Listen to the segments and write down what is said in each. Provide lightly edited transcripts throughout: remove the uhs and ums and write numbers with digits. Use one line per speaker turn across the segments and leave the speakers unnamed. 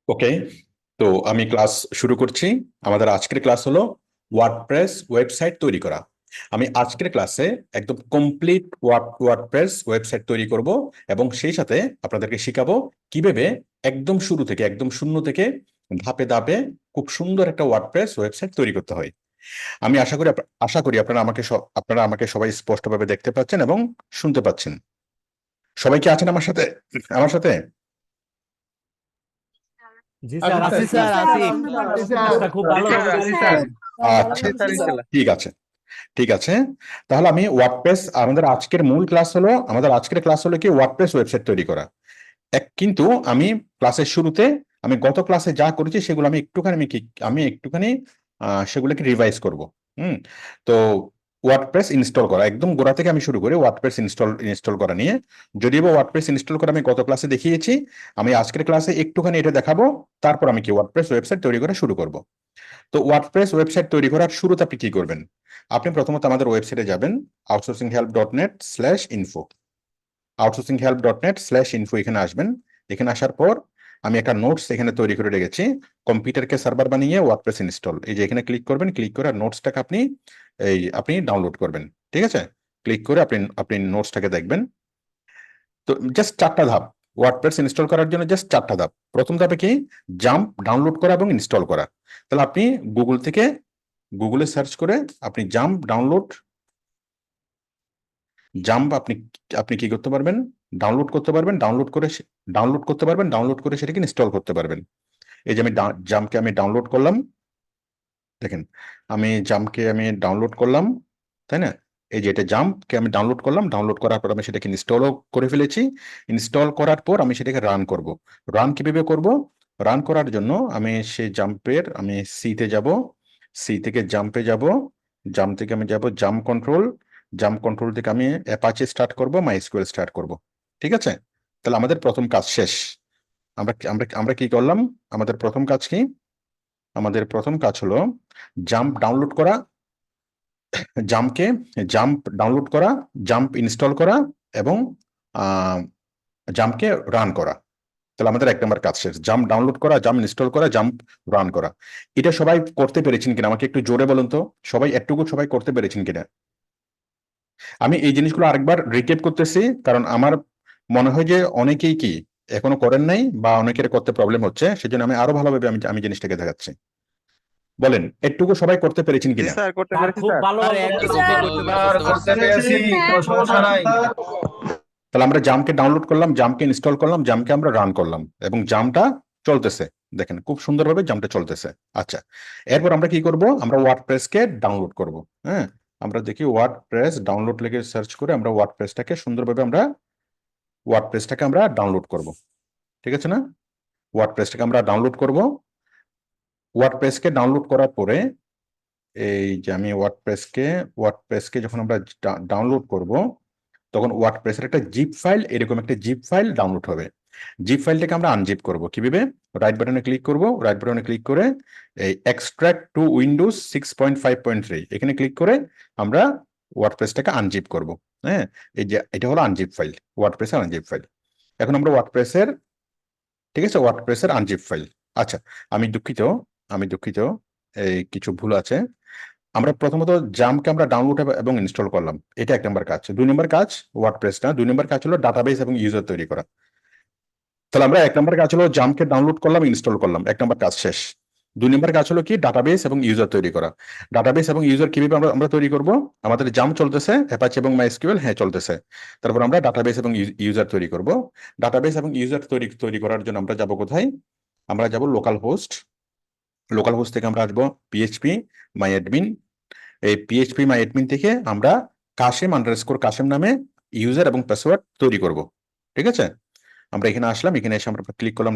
ওকে, তো আমি ক্লাস শুরু করছি। আমাদের আজকের ক্লাস হলো ওয়ার্ডপ্রেস ওয়েবসাইট তৈরি করা। আমি আজকের ক্লাসে একদম কমপ্লিট ওয়ার্ডপ্রেস ওয়েবসাইট তৈরি করব এবং সেই সাথে আপনাদেরকে শিখাবো কিভাবে একদম শুরু থেকে একদম শূন্য থেকে ধাপে ধাপে খুব সুন্দর একটা ওয়ার্ডপ্রেস ওয়েবসাইট তৈরি করতে হয়। আমি আশা করি আপনারা আমাকে সবাই স্পষ্টভাবে দেখতে পাচ্ছেন এবং শুনতে পাচ্ছেন। সবাই কি আছেন আমার সাথে?
জি স্যার, আছি
জি
স্যার,
স্যার,
আছি।
আছি স্যার।
ক্লাসটা খুব
জি
ভালোভাবে
স্যার, আছি
বুঝতেছি।
স্যার।
আচ্ছা,
আছি স্যার, ইনশাল্লাহ।
ঠিক আছে, ঠিক আছে। তাহলে আমি ওয়ার্ডপ্রেস, আমাদের আজকের মূল ক্লাস হলো, আমাদের আজকের ক্লাস হলো কি ওয়ার্ডপ্রেস ওয়েবসাইট তৈরি করা। কিন্তু আমি ক্লাসের শুরুতে আমি গত ক্লাসে যা করেছি সেগুলো আমি একটুখানি সেগুলোকে রিভাইজ করব। হুম। তো ওয়ার্ডপ্রেস ইনস্টল করা একদম গোড়া থেকে আমি শুরু করি ওয়ার্ডপ্রেস ইনস্টল করা নিয়ে। যদিও ওয়ার্ডপ্রেস ইনস্টল করা আমি গত ক্লাসে দেখিয়েছি, আমি আজকের ক্লাসে একটুখানি এটা দেখাবো। তারপর আমি কি ওয়ার্ডপ্রেস ওয়েবসাইট তৈরি করা শুরু করব। তো ওয়ার্ডপ্রেস ওয়েবসাইট তৈরি করার শুরুতে আপনি কি করবেন? আপনি প্রথমত আমাদের ওয়েবসাইটে যাবেন, outsourcinghelp.net/info। outsourcinghelp.net/info এখানে আসবেন। এখানে আসার পর আমি একটা নোটস এখানে তৈরি করে রেখেছি, কম্পিউটারকে সার্ভার বানিয়ে ওয়ার্ডপ্রেস ইনস্টল। এই যে এখানে ক্লিক করবেন, ক্লিক করে নোটসটাকে আপনি ডাউনলোড করবেন। ঠিক আছে, ক্লিক করে আপনি নোটসটাকে দেখবেন। তো জাস্ট 4টা ধাপ ওয়ার্ডপ্রেস ইনস্টল করার জন্য, জাস্ট 4টা ধাপ। প্রথম ধাপে কি? জাম্প ডাউনলোড করা এবং ইনস্টল করা। তাহলে আপনি গুগলে সার্চ করে আপনি জাম্প আপনি আপনি কি করতে পারবেন? ডাউনলোড করতে পারবেন। ডাউনলোড করে সেটাকে ইনস্টল করতে পারবেন। এই যে আমি জাম্পকে আমি ডাউনলোড করলাম, দেখেন আমি ডাউনলোড করলাম, তাই না? এই যে এটা জাম্পকে আমি ডাউনলোড করলাম, ডাউনলোড করার পর আমি সেটাকে ইনস্টলও করে ফেলেছি। ইনস্টল করার পর আমি সেটাকে রান করব। রান কিভাবে করব? রান করার জন্য আমি সিতে যাব, সি থেকে জাম্পে যাব, জাম্প থেকে আমি যাব জাম্প কন্ট্রোল থেকে আমি অ্যাপাচে স্টার্ট করব, মাইস্কুয়েল স্টার্ট করব। ঠিক আছে, তাহলে আমাদের প্রথম কাজ শেষ। আমরা কি করলাম? আমাদের প্রথম কাজ কি? আমাদের প্রথম কাজ হলো জাম্প ডাউনলোড করা, জাম্পকে জাম্প ডাউনলোড করা, জাম্প ইনস্টল করা এবং জাম্পকে রান করা। তাহলে আমাদের 1 নম্বর কাজ শেষ। জাম্প ডাউনলোড করা, জাম্প ইনস্টল করা, জাম্প রান করা। এটা সবাই করতে পেরেছেন কিনা আমাকে একটু জোরে বলুন তো, সবাই করতে পেরেছেন কিনা? আমি এই জিনিসগুলো আরেকবার রিকেপ করতেছি, কারণ আমার মনে হয় যে অনেকেই কি এখনো করেন নাই বা অনেকের করতে প্রবলেম হচ্ছে, সেজন্য আমি আরো ভালোভাবে আমি জিনিসটাকে দেখাচ্ছি। বলেন, এটুকু সবাই করতে পেরেছেন
জি
কিনা?
স্যার, করতে
স্যার,
পেরেছি
খুব
স্যার।
ভালোভাবে
জি
করতে
স্যার,
পেরেছি।
করতে পেরেছি, কোনো সমস্যা নাই।
তাহলে আমরা জাম্পকে ডাউনলোড করলাম, জাম্পকে ইনস্টল করলাম, জাম্পকে আমরা রান করলাম এবং জাম্পটা চলতেছে। দেখেন খুব সুন্দরভাবে জাম্পটা চলতেছে। আচ্ছা, এরপর আমরা কি করব? আমরা ওয়ার্ডপ্রেসকে ডাউনলোড করব। হ্যাঁ, আমরা দেখি ওয়ার্ডপ্রেস ডাউনলোড লিখে সার্চ করে আমরা ওয়ার্ডপ্রেসটাকে আমরা ডাউনলোড করব। ঠিক আছে না? ওয়ার্ডপ্রেসটাকে আমরা ডাউনলোড করব। ওয়ার্ডপ্রেসকে ডাউনলোড করার পরে এই যে আমি ওয়ার্ডপ্রেসকে যখন আমরা ডাউনলোড করব, তখন ওয়ার্ডপ্রেসের এরকম একটা জিপ ফাইল ডাউনলোড হবে। জিপ ফাইলটাকে আমরা আনজিপ করব কিভাবে? রাইট বাটনে ক্লিক করে এই এক্সট্রাক্ট টু উইন্ডোজ 6.5.3 এখানে ক্লিক করে আমরা ওয়ার্ডপ্রেসটাকে আনজিপ করব। হ্যাঁ, এই যে এটা হলো আনজিপ ফাইল, ওয়ার্ডপ্রেসের আনজিপ ফাইল। এখন আমরা ঠিক আছে, ওয়ার্ডপ্রেসের আনজিপ ফাইল। আচ্ছা, আমি দুঃখিত, এই কিছু ভুল আছে। আমরা প্রথমত জাম্পকে আমরা ডাউনলোড এবং ইনস্টল করলাম, এটা 1 নম্বর কাজ। 2 নম্বর কাজ ওয়ার্ডপ্রেস না, 2 নম্বর কাজ হলো ডাটাবেস এবং ইউজার তৈরি করা। তাহলে আমরা 1 নম্বর কাজ হলো জাম্পকে ডাউনলোড করলাম, ইনস্টল করলাম, 1 নম্বর কাজ শেষ। 2 নম্বর কাজ হলো কি? ডাটাবেস এবং ইউজার তৈরি করা। ডাটাবেস এবং ইউজার কিভাবে আমরা তৈরি করব? আমাদের জাম্প চলতেছে, অ্যাপাচি এবং মাইস্কিউএল হ্যাঁ চলতেছে। তারপর আমরা ডাটাবেস এবং ইউজার তৈরি করব। ডাটাবেস এবং ইউজার তৈরি করার জন্য আমরা যাব কোথায়? আমরা যাব লোকাল হোস্ট থেকে আমরা আসবো পিএইচপি মাই অ্যাডমিন। এই পিএইচপি মাই অ্যাডমিন থেকে আমরা কাশেম নামে ইউজার এবং পাসওয়ার্ড তৈরি করব। ঠিক আছে, আমরা এখানে আসলাম, এখানে এসে আমরা ক্লিক করলাম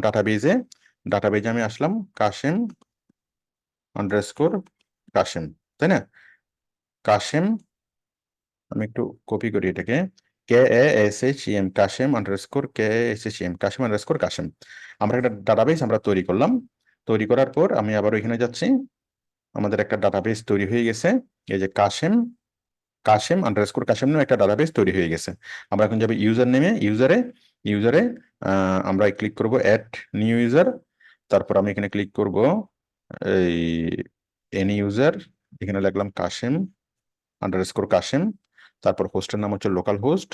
ডাটাবেজে আমি আসলাম কাশেম, তাই না? কাশেম, আমি একটু কপি করি এটাকে, KASHEM কাশেম। আমরা একটা ডাটাবেস আমরা তৈরি করলাম। তৈরি করার পর আমি আবার এখানে যাচ্ছি, আমাদের একটা ডাটাবেস তৈরি হয়ে গেছে। এই যে কাশেম নামে একটা ডাটাবেস তৈরি হয়ে গেছে। আমরা এখন যাবো ইউজারে আমরা ক্লিক করব অ্যাড নিউ ইউজার। তারপর আমি এখানে ক্লিক করব এই এনি ইউজার, এখানে লিখলাম কাশেম আন্ডারস্কোর কাশেম, তারপর হোস্টের নাম হচ্ছে লোকাল হোস্ট,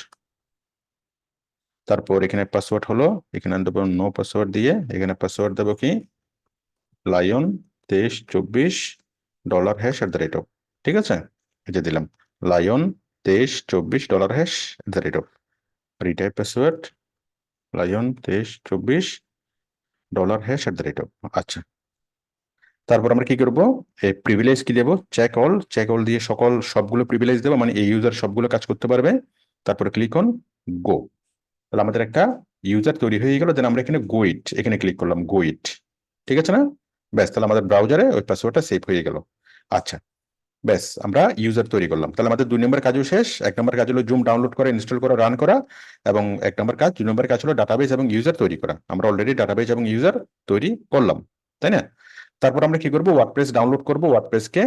তারপর এখানে পাসওয়ার্ড হলো, এখানে দেবো নো পাসওয়ার্ড দিয়ে, এখানে পাসওয়ার্ড দেবো কি লায়ন 2324 $#, ঠিক আছে, এই যে দিলাম লায়ন 2324 $#, রিটাইপ পাসওয়ার্ড লায়ন 2324 $#। আচ্ছা, তারপর আমরা কি করব, এই প্রিভিলেজ কি দেবো, চেক অল দিয়ে সবগুলো প্রিভিলেজ দেবো, মানে এই ইউজার সবগুলো কাজ করতে পারবে। তারপরে ক্লিক অন গো, তাহলে আমাদের একটা ইউজার তৈরি হয়ে গেল। দেন আমরা এখানে গোইট, এখানে ক্লিক করলাম গোইট, ঠিক আছে না, ব্যাস, তাহলে আমাদের ব্রাউজারে ওই পাসওয়ার্ডটা সেভ হয়ে গেল। আচ্ছা, ব্যাস, আমরা ইউজার তৈরি করলাম। তাহলে আমাদের 2 নম্বর কাজও শেষ। 1 নম্বর কাজ হলো জুম ডাউনলোড করা, ইনস্টল করা, রান করা, এবং 1 নম্বর কাজ, 2 নম্বর কাজ হলো ডাটাবেস এবং ইউজার তৈরি করা। আমরা অলরেডি ডাটাবেস এবং ইউজার তৈরি করলাম, তাই না? তারপর আমরা কি করব, ওয়ার্ডপ্রেস ডাউনলোড করব, ওয়ার্ডপ্রেসকে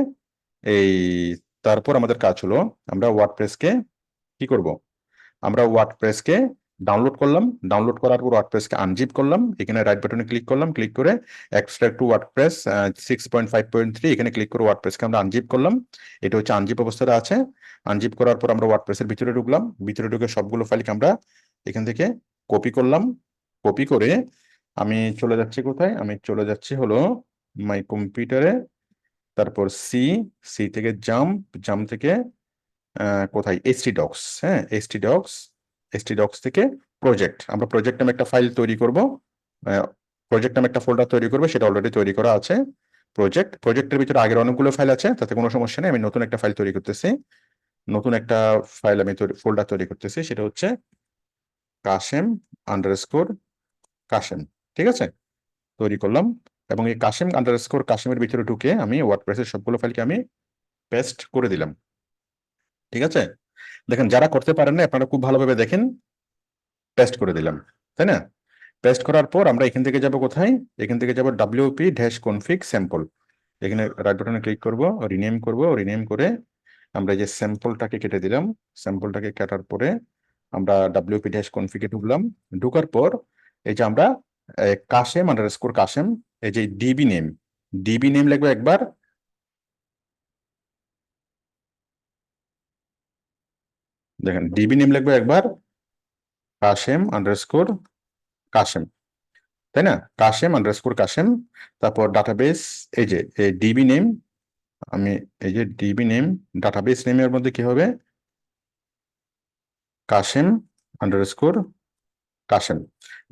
এই তারপর আমাদের কাজ হলো আমরা ওয়ার্ডপ্রেসকে কি করব, আমরা ওয়ার্ডপ্রেসকে ডাউনলোড করলাম, ডাউনলোড করার পর ওয়ার্ডপ্রেসকে আনজিপ করলাম, এখানে রাইট বাটনে ক্লিক করলাম, ক্লিক করে এক্সট্রাক্ট টু ওয়ার্ডপ্রেস 6.5.3 এখানে ক্লিক করে ওয়ার্ডপ্রেসকে আমরা আনজিপ করলাম। এটা হচ্ছে আনজিপ অবস্থাতে আছে। আনজিপ করার পর আমরা ওয়ার্ডপ্রেসের ভিতরে ঢুকলাম, ভিতরে ঢুকে সবগুলো ফাইলকে আমরা এখান থেকে কপি করলাম। কপি করে আমি চলে যাচ্ছি কোথায়, আমি চলে যাচ্ছি হলো মাই কম্পিউটারে, তারপর সি, সি থেকে জাম্প থেকে কোথায়, htdocs, হ্যাঁ htdocs থেকে প্রজেক্ট, আমরা প্রজেক্ট নামে একটা ফাইল তৈরি করব, প্রজেক্ট নামে একটা ফোল্ডার তৈরি করবো, সেটা অলরেডি তৈরি করা আছে। প্রজেক্টের ভিতরে আগের অনেকগুলো ফাইল আছে, তাতে কোনো সমস্যা নেই। আমি নতুন একটা ফাইল তৈরি করতেছি, নতুন একটা ফাইল আমি ফোল্ডার তৈরি করতেছি, সেটা হচ্ছে কাশেম_কাশেম, ঠিক আছে, তৈরি করলাম। এবং এই কাশেমের ভিতরে ঢুকে আমি ওয়ার্ডপ্রেসের সবগুলো ফাইলকে আমি পেস্ট করে দিলাম, ঠিক আছে। দেখেন, যারা করতে পারেন না আপনারা খুব ভালোভাবে দেখেন, পেস্ট করে দিলাম, তাই না? পেস্ট করার পর আমরা এখান থেকে যাব কোথায়, এখান থেকে যাব wp-config স্যাম্পল, এখানে রাইট বাটনে ক্লিক করব, রিনেম করে আমরা এই যে স্যাম্পলটাকে কেটে দিলাম, স্যাম্পলটাকে কাটার পরে আমরা wp-config-এ ঢুকলাম। ঢুকার পর এই যে আমরা কাশেম_কাশেম, এই যে ডিবি নেম লিখবো একবার, দেখেন ডিবি নেম লিখবো একবার, কাশেম_কাশেম, তাই না, কাশেম_কাশেম। তারপর ডাটাবেস, এই যে ডিবি নেম, আমি এই যে ডিবি নেম, ডাটাবেস নেমের মধ্যে কি হবে, কাশেম_কাশেম।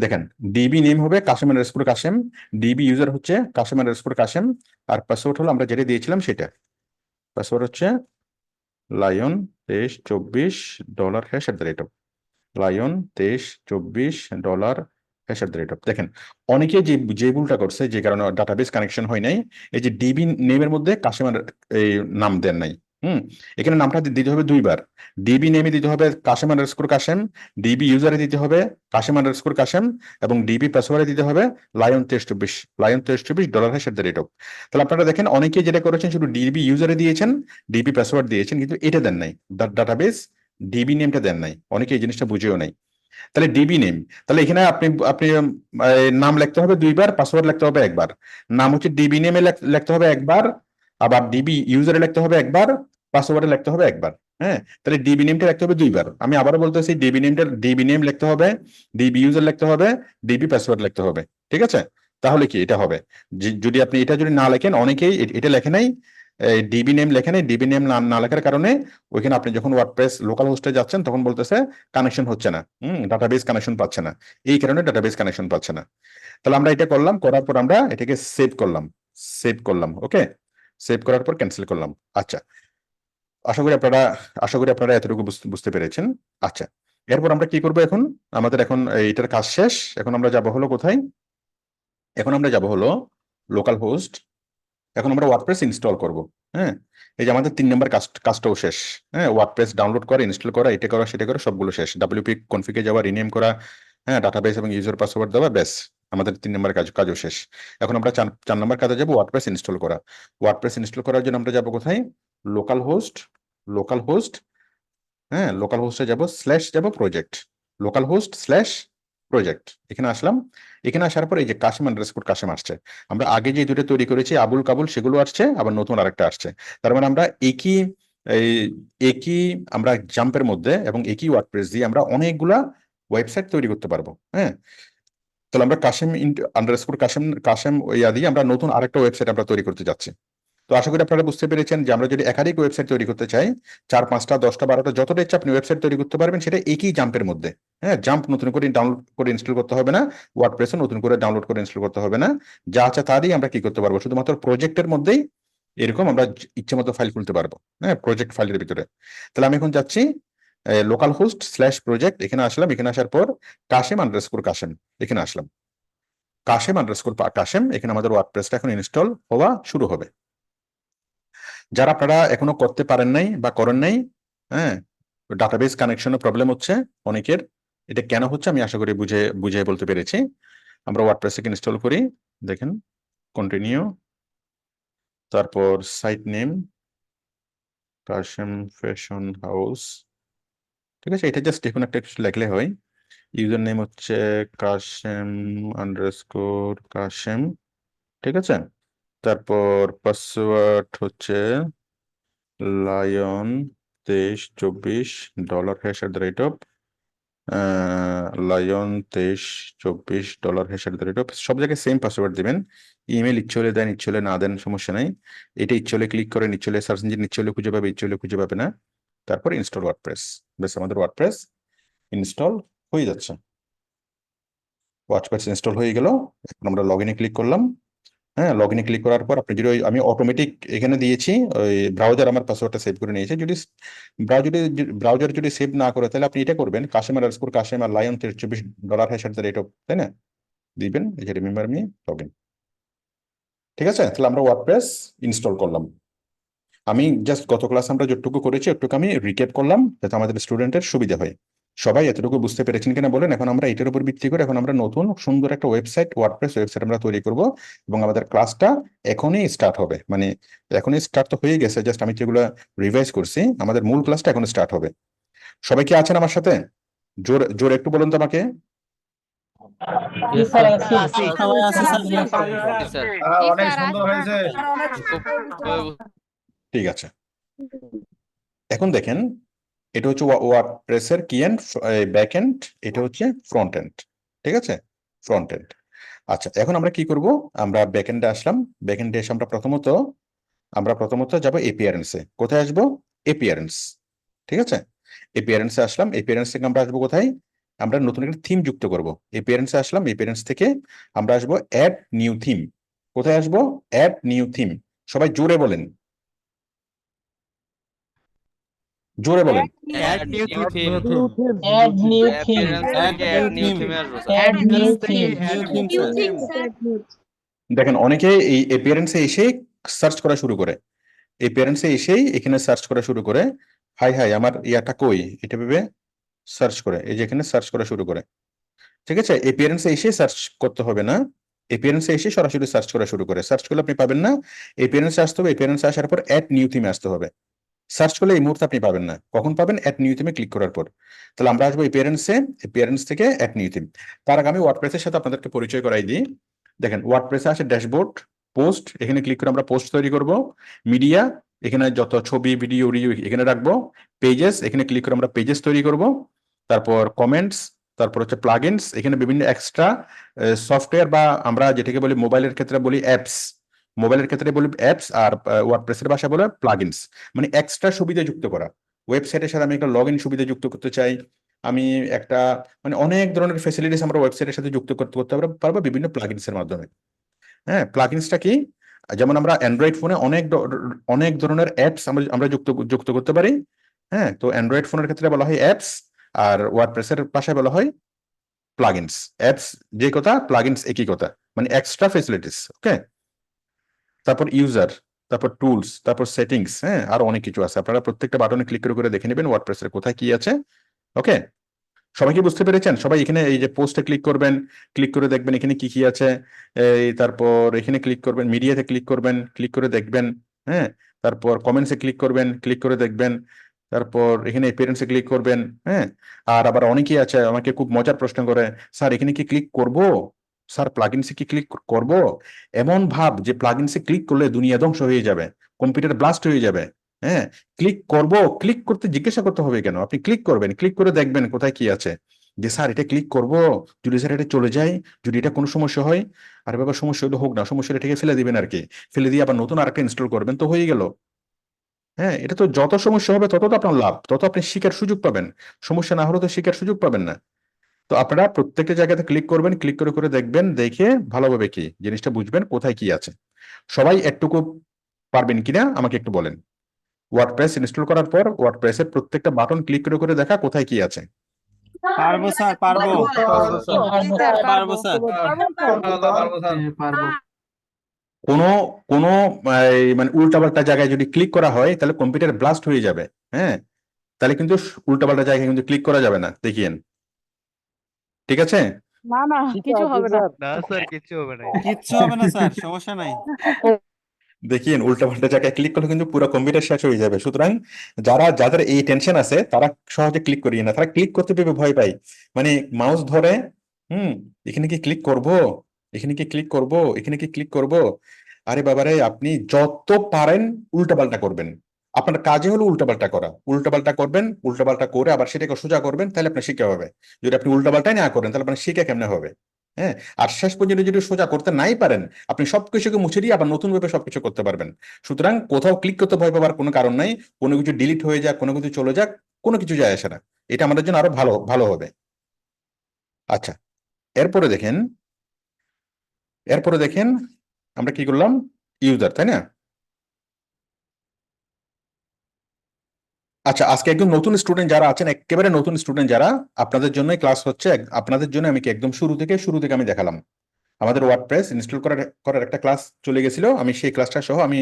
দেখেন, ডিবি নেম হবে কাশেম_কাশেম, ডিবি ইউজার হচ্ছে কাশেম_কাশেম, আর পাসওয়ার্ড হলো আমরা যেটা দিয়েছিলাম সেটা, পাসওয়ার্ড হচ্ছে লায়ন 2324 $#, লায়ন 2324 $#। দেখেন, অনেকে যে ভুলটা করছে, যে কারণে ডাটাবেস কানেকশন হয় নাই, এই যে ডিবি নেমের মধ্যে কাশেমের এই নাম দেন নাই। এখানে নামটা দিতে হবে 2বার, ডিবি নেমে দিতে হবে কাশেম_কাশেম, ডিবি ইউজারে দিতে হবে কাশেম_কাশেম, এবং ডিবি পাসওয়ার্ডে দিতে হবে লায়ন 2324 $#। তাহলে আপনারা দেখেন, অনেকে যেটা করেছেন শুধু ডিবি ইউজারে দিয়েছেন, ডিবি পাসওয়ার্ড দিয়েছেন, কিন্তু এটা দেন নাই, ডাটাবেস ডিবি নেমটা দেন নাই, অনেকে এই জিনিসটা বুঝেও নাই। তাহলে ডিবি নেম, তাহলে এখানে আপনি আপনি নাম লিখতে হবে 2বার, পাসওয়ার্ড লিখতে হবে একবার। নাম হচ্ছে ডিবি নেমে লিখতে হবে একবার, আবার ডিবি ইউজারে লিখতে হবে একবার, পাসওয়ার্ডে লিখতে হবে একবার। হ্যাঁ, তাহলে ডিবি নেমটা লিখতে হবে 2বার। আমি আবারও বলতেছি, ডিবি নেম লিখতে হবে, ডিবি ইউজার লিখতে হবে, ডিবি পাসওয়ার্ড লিখতে হবে, ঠিক আছে। তাহলে কি এটা হবে, যদি আপনি এটা যদি না লেখেন, অনেকেই এটা লেখে নাই, ডিবি নেম লেখে নাই, ডিবি নেম না লেখার কারণে ওইখানে আপনি যখন ওয়ার্ডপ্রেস লোকাল হোস্টে যাচ্ছেন তখন বলতেছে কানেকশন হচ্ছে না, ডাটাবেস কানেকশন পাচ্ছে না, এই কারণে ডাটাবেস কানেকশন পাচ্ছে না। তাহলে আমরা এটা করলাম, করার পর আমরা এটাকে সেভ করলাম, ওকে, সেভ করার পর ক্যান্সেল করলাম। আচ্ছা, আশা করি আপনারা এতটুকু বুঝতে পেরেছেন। আচ্ছা, এরপর আমরা কি করব, এখন আমাদের এইটার কাজ শেষ। এখন আমরা যাব হলো কোথায়, এখন আমরা যাব হলো লোকাল হোস্ট, এখন আমরা ওয়ার্ডপ্রেস ইনস্টল করব। হ্যাঁ, এই যে আমাদের 3 নম্বর কাজটাও শেষ। হ্যাঁ, ওয়ার্ডপ্রেস ডাউনলোড করা, ইনস্টল করা, এটা করা, সেটা করা, সবগুলো শেষ। ডব্লিউপি কনফিগে যাওয়া, রিনেম করা, হ্যাঁ, ডাটাবেস এবং ইউজার পাসওয়ার্ড দেওয়া, ব্যাস, আমাদের 3 নম্বর কাজও শেষ। এখন আমরা 4 নম্বর কাজে যাব, ওয়ার্ডপ্রেস ইনস্টল করা। ওয়ার্ডপ্রেস ইনস্টল করার জন্য আমরা যাব কোথায়, লোকাল হোস্ট, হ্যাঁ, লোকাল হোস্টে যাব, /প্রজেক্ট, লোকাল হোস্ট প্রজেক্ট, এখানে আসলাম। এখানে আসার পর এই যে কাশেম আন্ডারস্কোর কাশেম আসছে। আমরা আগে যে দুটো তৈরি করেছি আবুল কাবুল, সেগুলো আসছে, আবার নতুন আরেকটা আসছে। তার মানে আমরা এই একই আমরা জাম্পের মধ্যে এবং একই ওয়ার্ডপ্রেস দিয়ে আমরা অনেকগুলা ওয়েবসাইট তৈরি করতে পারবো। হ্যাঁ, তাহলে আমরা কাশেম আন্ডারস্কোর কাশেম কাশেম ইয়া দিয়ে আমরা নতুন আরেকটা ওয়েবসাইট আমরা তৈরি করতে যাচ্ছি। তো আশা করি আপনারা বুঝতে পেরেছেন যে আমরা যদি একাধিক ওয়েবসাইট তৈরি করতে চাই, 4, 5টা, 10টা, 12টা, যতটা ইচ্ছা আপনি ওয়েবসাইট তৈরি করতে পারবেন, সেটা একই জাম্পের মধ্যে। হ্যাঁ, জাম্প নতুন করে ডাউনলোড করে ইনস্টল করতে হবে না, ওয়ার্ডপ্রেসও নতুন করে ডাউনলোড করে ইনস্টল করতে হবে না। যা আছে তা দিয়ে আমরা কি করতে পারবো, শুধুমাত্র প্রজেক্টের মধ্যেই এরকম আমরা ইচ্ছে মতো ফাইল খুলতে পারবো। হ্যাঁ, প্রজেক্ট ফাইলের ভিতরে। তাহলে আমি এখন যাচ্ছি লোকাল হোস্ট স্ল্যাশ প্রজেক্ট, এখানে আসলাম। এখানে আসার পর কাশেম আন্ডারস্কোর কাশেম এখানে আসলাম। কাশেম আন্ডারস্কোর কাশেম, এখানে আমাদের ওয়ার্ডপ্রেসটা এখন ইনস্টল হওয়া শুরু হবে। যারা আপনারা এখনো করতে পারেন নাই বা করেন নাই, হ্যাঁ, ডাটাবেস কানেকশনে প্রবলেম হচ্ছে অনেকের। এটা কেন হচ্ছে আমি আশা করি বুঝে বলতে পেরেছি। আমরা ওয়ার্ডপ্রেসকে ইনস্টল করি, দেখেন কন্টিনিউ, তারপর site name Kashem fashion house. ঠিক আছে, এটা জাস্ট দেখুন একটা কিছু লিখলে হয়। ইউজার নেম হচ্ছে কাশেম আন্ডারস্কোর কাশেম, ঠিক আছে। তারপর পাসওয়ার্ড হচ্ছে লায়ন 2324 $# লায়ন 2324 $# সব জায়গায় সেম পাসওয়ার্ড দিবেন। ইমেল ইচ্ছে হলে দেন, ইচ্ছে হলে না দেন, সমস্যা নাই। এটা ইচ্ছে হলে ক্লিক করেন, ইচ্ছে হলে সার্চ ইঞ্জিন, ইচ্ছে হলে খুঁজে পাবে, ইচ্ছে হলে খুঁজে পাবে না। তারপর ইনস্টল ওয়ার্ডপ্রেস, বেশ আমাদের ওয়ার্ডপ্রেস ইনস্টল হয়ে যাচ্ছে। ওয়ার্ডপ্রেস ইনস্টল হয়ে গেল। এখন আমরা লগ ইনে ক্লিক করলাম। হ্যাঁ, লগ ইনে ক্লিক করার পর আপনি যদি আমি অটোমেটিক এখানে দিয়েছি, ওই ব্রাউজার আমার পাসওয়ার্ডটা সেভ করে নিয়েছে। যদি ব্রাউজার যদি সেভ না করে, তাহলে আপনি এটা করবেন, কাশেম আন্ডারস্কোর কাশেম আর লায়ন 2324 $# দিবেন, এই যে রিমেম্বার মি লগ ইন। ঠিক আছে, তাহলে আমরা ওয়ার্ডপ্রেস ইনস্টল করলাম। আমি জাস্ট গত ক্লাস আমরা যতটুকু করেছি একটুকু আমি রিক্যাপ করলাম, যাতে আমাদের স্টুডেন্টের সুবিধা হয়। সবাই এতটুকু বুঝতে পেরেছেন কিনা বলেন? এখন আমরা এটার উপর ভিত্তি করে এখন আমরা নতুন সুন্দর একটা ওয়েবসাইট, ওয়ার্ডপ্রেস ওয়েবসাইট আমরা তৈরি করব, এবং আমাদের ক্লাসটা এখনই স্টার্ট হবে। মানে এখনই স্টার্ট তো হয়ে গেছে, জাস্ট আমি যেগুলো রিভাইজ করছি, আমাদের মূল ক্লাসটা এখন স্টার্ট হবে। সবাই কি আছেন আমার সাথে? জোর জোর একটু বলুন তো আমাকে।
জি স্যার আছি সবাই আছে স্যার
জি স্যার,
অনেক সুন্দর হয়েছে।
খুব
ঠিক আছে, এখন দেখেন, এটা হচ্ছে ওয়ার্ডপ্রেসের কি এন্ড ব্যাক এন্ড, এটা হচ্ছে ফ্রন্ট এন্ড। ঠিক আছে, ফ্রন্ট এন্ড। আচ্ছা, এখন আমরা কি করব, আমরা ব্যাক এন্ডে আসলাম। ব্যাক এন্ডে এসে আমরা প্রথমত যাব এপিয়ারেন্সে। কোথায় আসবো? এপিয়ারেন্স। ঠিক আছে, এপিয়ারেন্সে আসলাম। এপিয়ারেন্স থেকে আমরা আসবো কোথায়? আমরা নতুন একটা থিম যুক্ত করব। এপিয়ারেন্সে আসলাম, এপিয়ারেন্স থেকে আমরা আসবো অ্যাড নিউ থিম। কোথায় আসবো? Add new theme. সবাই জোরে বলেন, জোরে বলেন।
Add new theme,
add new theme
appearance থেকে অ্যাড নিউ থিমে আসবো স্যার।
অ্যাড নিউ থিম
দেখেন, অনেকে এই এপিয়ারেন্সে এসে সার্চ করা শুরু করে, এপিয়ারেন্সে এসেই এখানে সার্চ করা শুরু করে, হাই হাই আমার ইয়াটা কই, এটা ভেবে সার্চ করে, এই যে এখানে সার্চ করা শুরু করে। ঠিক আছে, এপিয়ারেন্সে এসে সার্চ করতে হবে না, এপিয়ারেন্সে এসে সরাসরি সার্চ করা শুরু করে। সার্চ করলে আপনি পাবেন না, এপিয়ারেন্সে আসতে হবে। এপিয়ারেন্সে আসার পর অ্যাড নিউ থিমে আসতে হবে। সার্চ করলে এই মুহূর্তে আপনি পাবেন না, কখন পাবেন? অ্যাড নিউ থিমে ক্লিক করার পর। তাহলে আমরা আসবো এপিয়ারেন্সে, এপিয়ারেন্স থেকে অ্যাড নিউ থিম। তার আগে আমি ওয়ার্ডপ্রেসের সাথে আপনাদেরকে পরিচয় করাই দিই। দেখেন, ওয়ার্ডপ্রেসে আসে ড্যাশবোর্ড, পোস্ট, এখানে ক্লিক করে আমরা পোস্ট তৈরি করব। মিডিয়া, এখানে যত ছবি ভিডিও রিভিউ এখানে রাখবো। পেজেস, এখানে ক্লিক করে আমরা পেজেস তৈরি করব। তারপর কমেন্টস, তারপর হচ্ছে প্লাগইনস, এখানে বিভিন্ন এক্সট্রা সফটওয়্যার বা আমরা যেটাকে বলি মোবাইলের ক্ষেত্রে বলি অ্যাপস, মোবাইলের ক্ষেত্রে বলি অ্যাপস, আর ওয়ার্ডপ্রেসের ভাষা বলে প্লাগইনস। মানে এক্সট্রা সুবিধা যুক্ত করা। ওয়েবসাইটের সাথে আমি একটা লগ ইন সুবিধা যুক্ত করতে চাই, আমি একটা, মানে অনেক ধরনের ফেসিলিটিস আমরা ওয়েবসাইটের সাথে যুক্ত করতে পারবো বিভিন্ন প্লাগইনস এর মাধ্যমে। হ্যাঁ, প্লাগইনসটা কি? যেমন আমরা অ্যান্ড্রয়েড ফোনে অনেক ধরনের অ্যাপস আমরা যুক্ত করতে পারি। হ্যাঁ, তো অ্যান্ড্রয়েড ফোনের ক্ষেত্রে বলা হয় অ্যাপস, আর ওয়ার্ডপ্রেসের ভাষায় বলা হয় প্লাগইনস। অ্যাপস যে কথা, প্লাগইনস একই কথা, মানে এক্সট্রা ফেসিলিটিস। ওকে, তারপর ইউজার, তারপর টুলস, তারপর সেটিংস, হ্যাঁ, আর অনেক কিছু আছে। আপনারা প্রত্যেকটা বাটনে ক্লিক করে দেখে নেবেন ওয়ার্ডপ্রেসের কোথায় কি আছে। ওকে, সবাই কি বুঝতে পেরেছেন? সবাই এখানে এই যে পোস্টে ক্লিক করবেন, ক্লিক করে দেখবেন এখানে কি কি আছে। এই তারপর এখানে ক্লিক করবেন, মিডিয়াতে ক্লিক করবেন, ক্লিক করে দেখবেন। হ্যাঁ, তারপর কমেন্টসে ক্লিক করবেন, ক্লিক করে দেখবেন। তারপর এখানে অ্যাপিয়ারেন্সে ক্লিক করবেন। হ্যাঁ, আর আবার অনেকেই আছে আমাকে খুব মজার প্রশ্ন করে, স্যার এখানে কি ক্লিক করব, স্যার প্লাগইনসে কি ক্লিক করব? এমন ভাব যে প্লাগইনসে ক্লিক করলে দুনিয়া ধ্বংস হয়ে যাবে, কম্পিউটার ব্লাস্ট হয়ে যাবে। হ্যাঁ, ক্লিক করব, ক্লিক করতে জিজ্ঞাসা করতে হবে কেন? আপনি ক্লিক করবেন, ক্লিক করে দেখবেন কোথায় কি আছে। যে স্যার এটা ক্লিক করব, যদি স্যার এটা চলে যায়, যদি এটা কোনো সমস্যা হয়, আরে বাবা সমস্যা হলে হোক না, সমস্যা হলে এটাকে ফেলে দিবেন আর কি, ফেলে দিয়ে আবার নতুন আরেকটা ইনস্টল করবেন, তো হয়ে গেল। হ্যাঁ, এটা তো যত সমস্যা হবে তত তো আপনার লাভ, তত আপনি শিখার সুযোগ পাবেন। সমস্যা না হলে তো শিখার সুযোগ পাবেন না। তো আপনারা প্রত্যেকটা জায়গাতে ক্লিক করবেন, ক্লিক করে করে দেখবেন, দেখে ভালোভাবে কি জিনিসটা বুঝবেন কোথায় কি আছে। সবাই একটুকু পারবেন কিনা আমাকে একটু বলেন। ওয়ার্ডপ্রেস ইনস্টল করার পর ওয়ার্ডপ্রেসের প্রত্যেকটা বাটন ক্লিক করে করে দেখা কোথায় কি আছে।
পারবো স্যার, পারবো।
পারবো স্যার।
পারবো স্যার।
পারবো স্যার। পারবো।
কোনো কোনো মানে উল্টাপাল্টা জায়গায় যদি ক্লিক করা হয় তাহলে কম্পিউটার ব্লাস্ট হয়ে যাবে। হ্যাঁ, তাহলে কিন্তু উল্টাপাল্টা জায়গায় কিন্তু ক্লিক করা যাবে না, দেখিয়েন। ঠিক আছে?
না না কিছু হবে না।
না স্যার কিছু হবে না।
কিচ্ছু হবে না স্যার, সমস্যা নাই।
দেখিয়েন, উল্টাপাল্টা জায়গায় ক্লিক করলে কিন্তু পুরো কম্পিউটার শেষ হয়ে যাবে। সুতরাং যাদের এই টেনশন আছে তারা সহজে ক্লিক করিয়ে না, তারা ক্লিক করতে পেরে ভয় পায়। মানে মাউস ধরে, এখানে কি ক্লিক করব, এখানে কি ক্লিক করব, এখানে কি ক্লিক করব। আরে বাবারে, আপনি যত পারেন উল্টাপাল্টা করবেন। আপনার কাজে হলো উল্টাপাল্টা করা, উল্টাপাল্টা করবেন, উল্টাপাল্টা করে আবার সেটাকে সোজা করবেন, তাহলে আপনার শিক্ষা হবে। যদি আপনি উল্টাপাল্টাই না করেন তাহলে আপনার শিক্ষা কেমনে হবে? হ্যাঁ, আর শেষ পর্যন্ত যদি সোজা করতে নাই পারেন, আপনি সবকিছুকে মুছে দিয়ে আবার নতুন ভাবে সবকিছু করতে পারবেন। সুতরাং কোথাও ক্লিক করতে ভয় পাওয়ার কোনো কারণ নাই। কোনো কিছু ডিলিট হয়ে যাক, কোনো কিছু চলে যাক, কোনো কিছু যায় আসে না। এটা আমাদের জন্য আরো ভালো ভালো হবে। আচ্ছা, এরপরে দেখেন, এরপরে দেখেন আমরা কি করলাম, ইউজার, তাই না? আচ্ছা, আজকে একদম নতুন স্টুডেন্ট যারা আছেন, একেবারে নতুন স্টুডেন্ট যারা, আপনাদের জন্যই ক্লাস হচ্ছে। আপনাদের জন্য আমি কি একদম শুরু থেকে আমি দেখালাম। আমাদের ওয়ার্ডপ্রেস ইনস্টল করার করার একটা ক্লাস চলে গেছিল, আমি সেই ক্লাসটা সহ আমি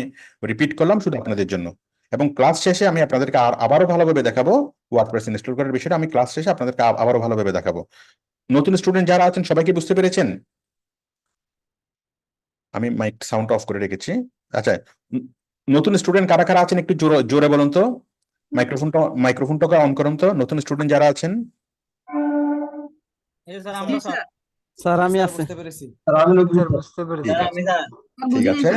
রিপিট করলাম শুধু আপনাদের জন্য। এবং ক্লাস শেষে আমি আপনাদেরকে আবারও ভালোভাবে দেখাবো ওয়ার্ডপ্রেস ইনস্টল করার বিষয়টা। আমি ক্লাস শেষে আপনাদেরকে আবারও ভালোভাবে দেখাবো। নতুন স্টুডেন্ট যারা আছেন সবাই কি বুঝতে পেরেছেন? আমি মাইক সাউন্ড অফ করে রেখেছি। আচ্ছা, ন- নতুন স্টুডেন্ট কারা কারা আছেন একটু জোরে জোরে বলুন তো। মাইক্রোফোনটাকে অন করুন তো, নতুন স্টুডেন্ট যারা আছেন।
স্যার আমি আছি।
ঠিক আছে,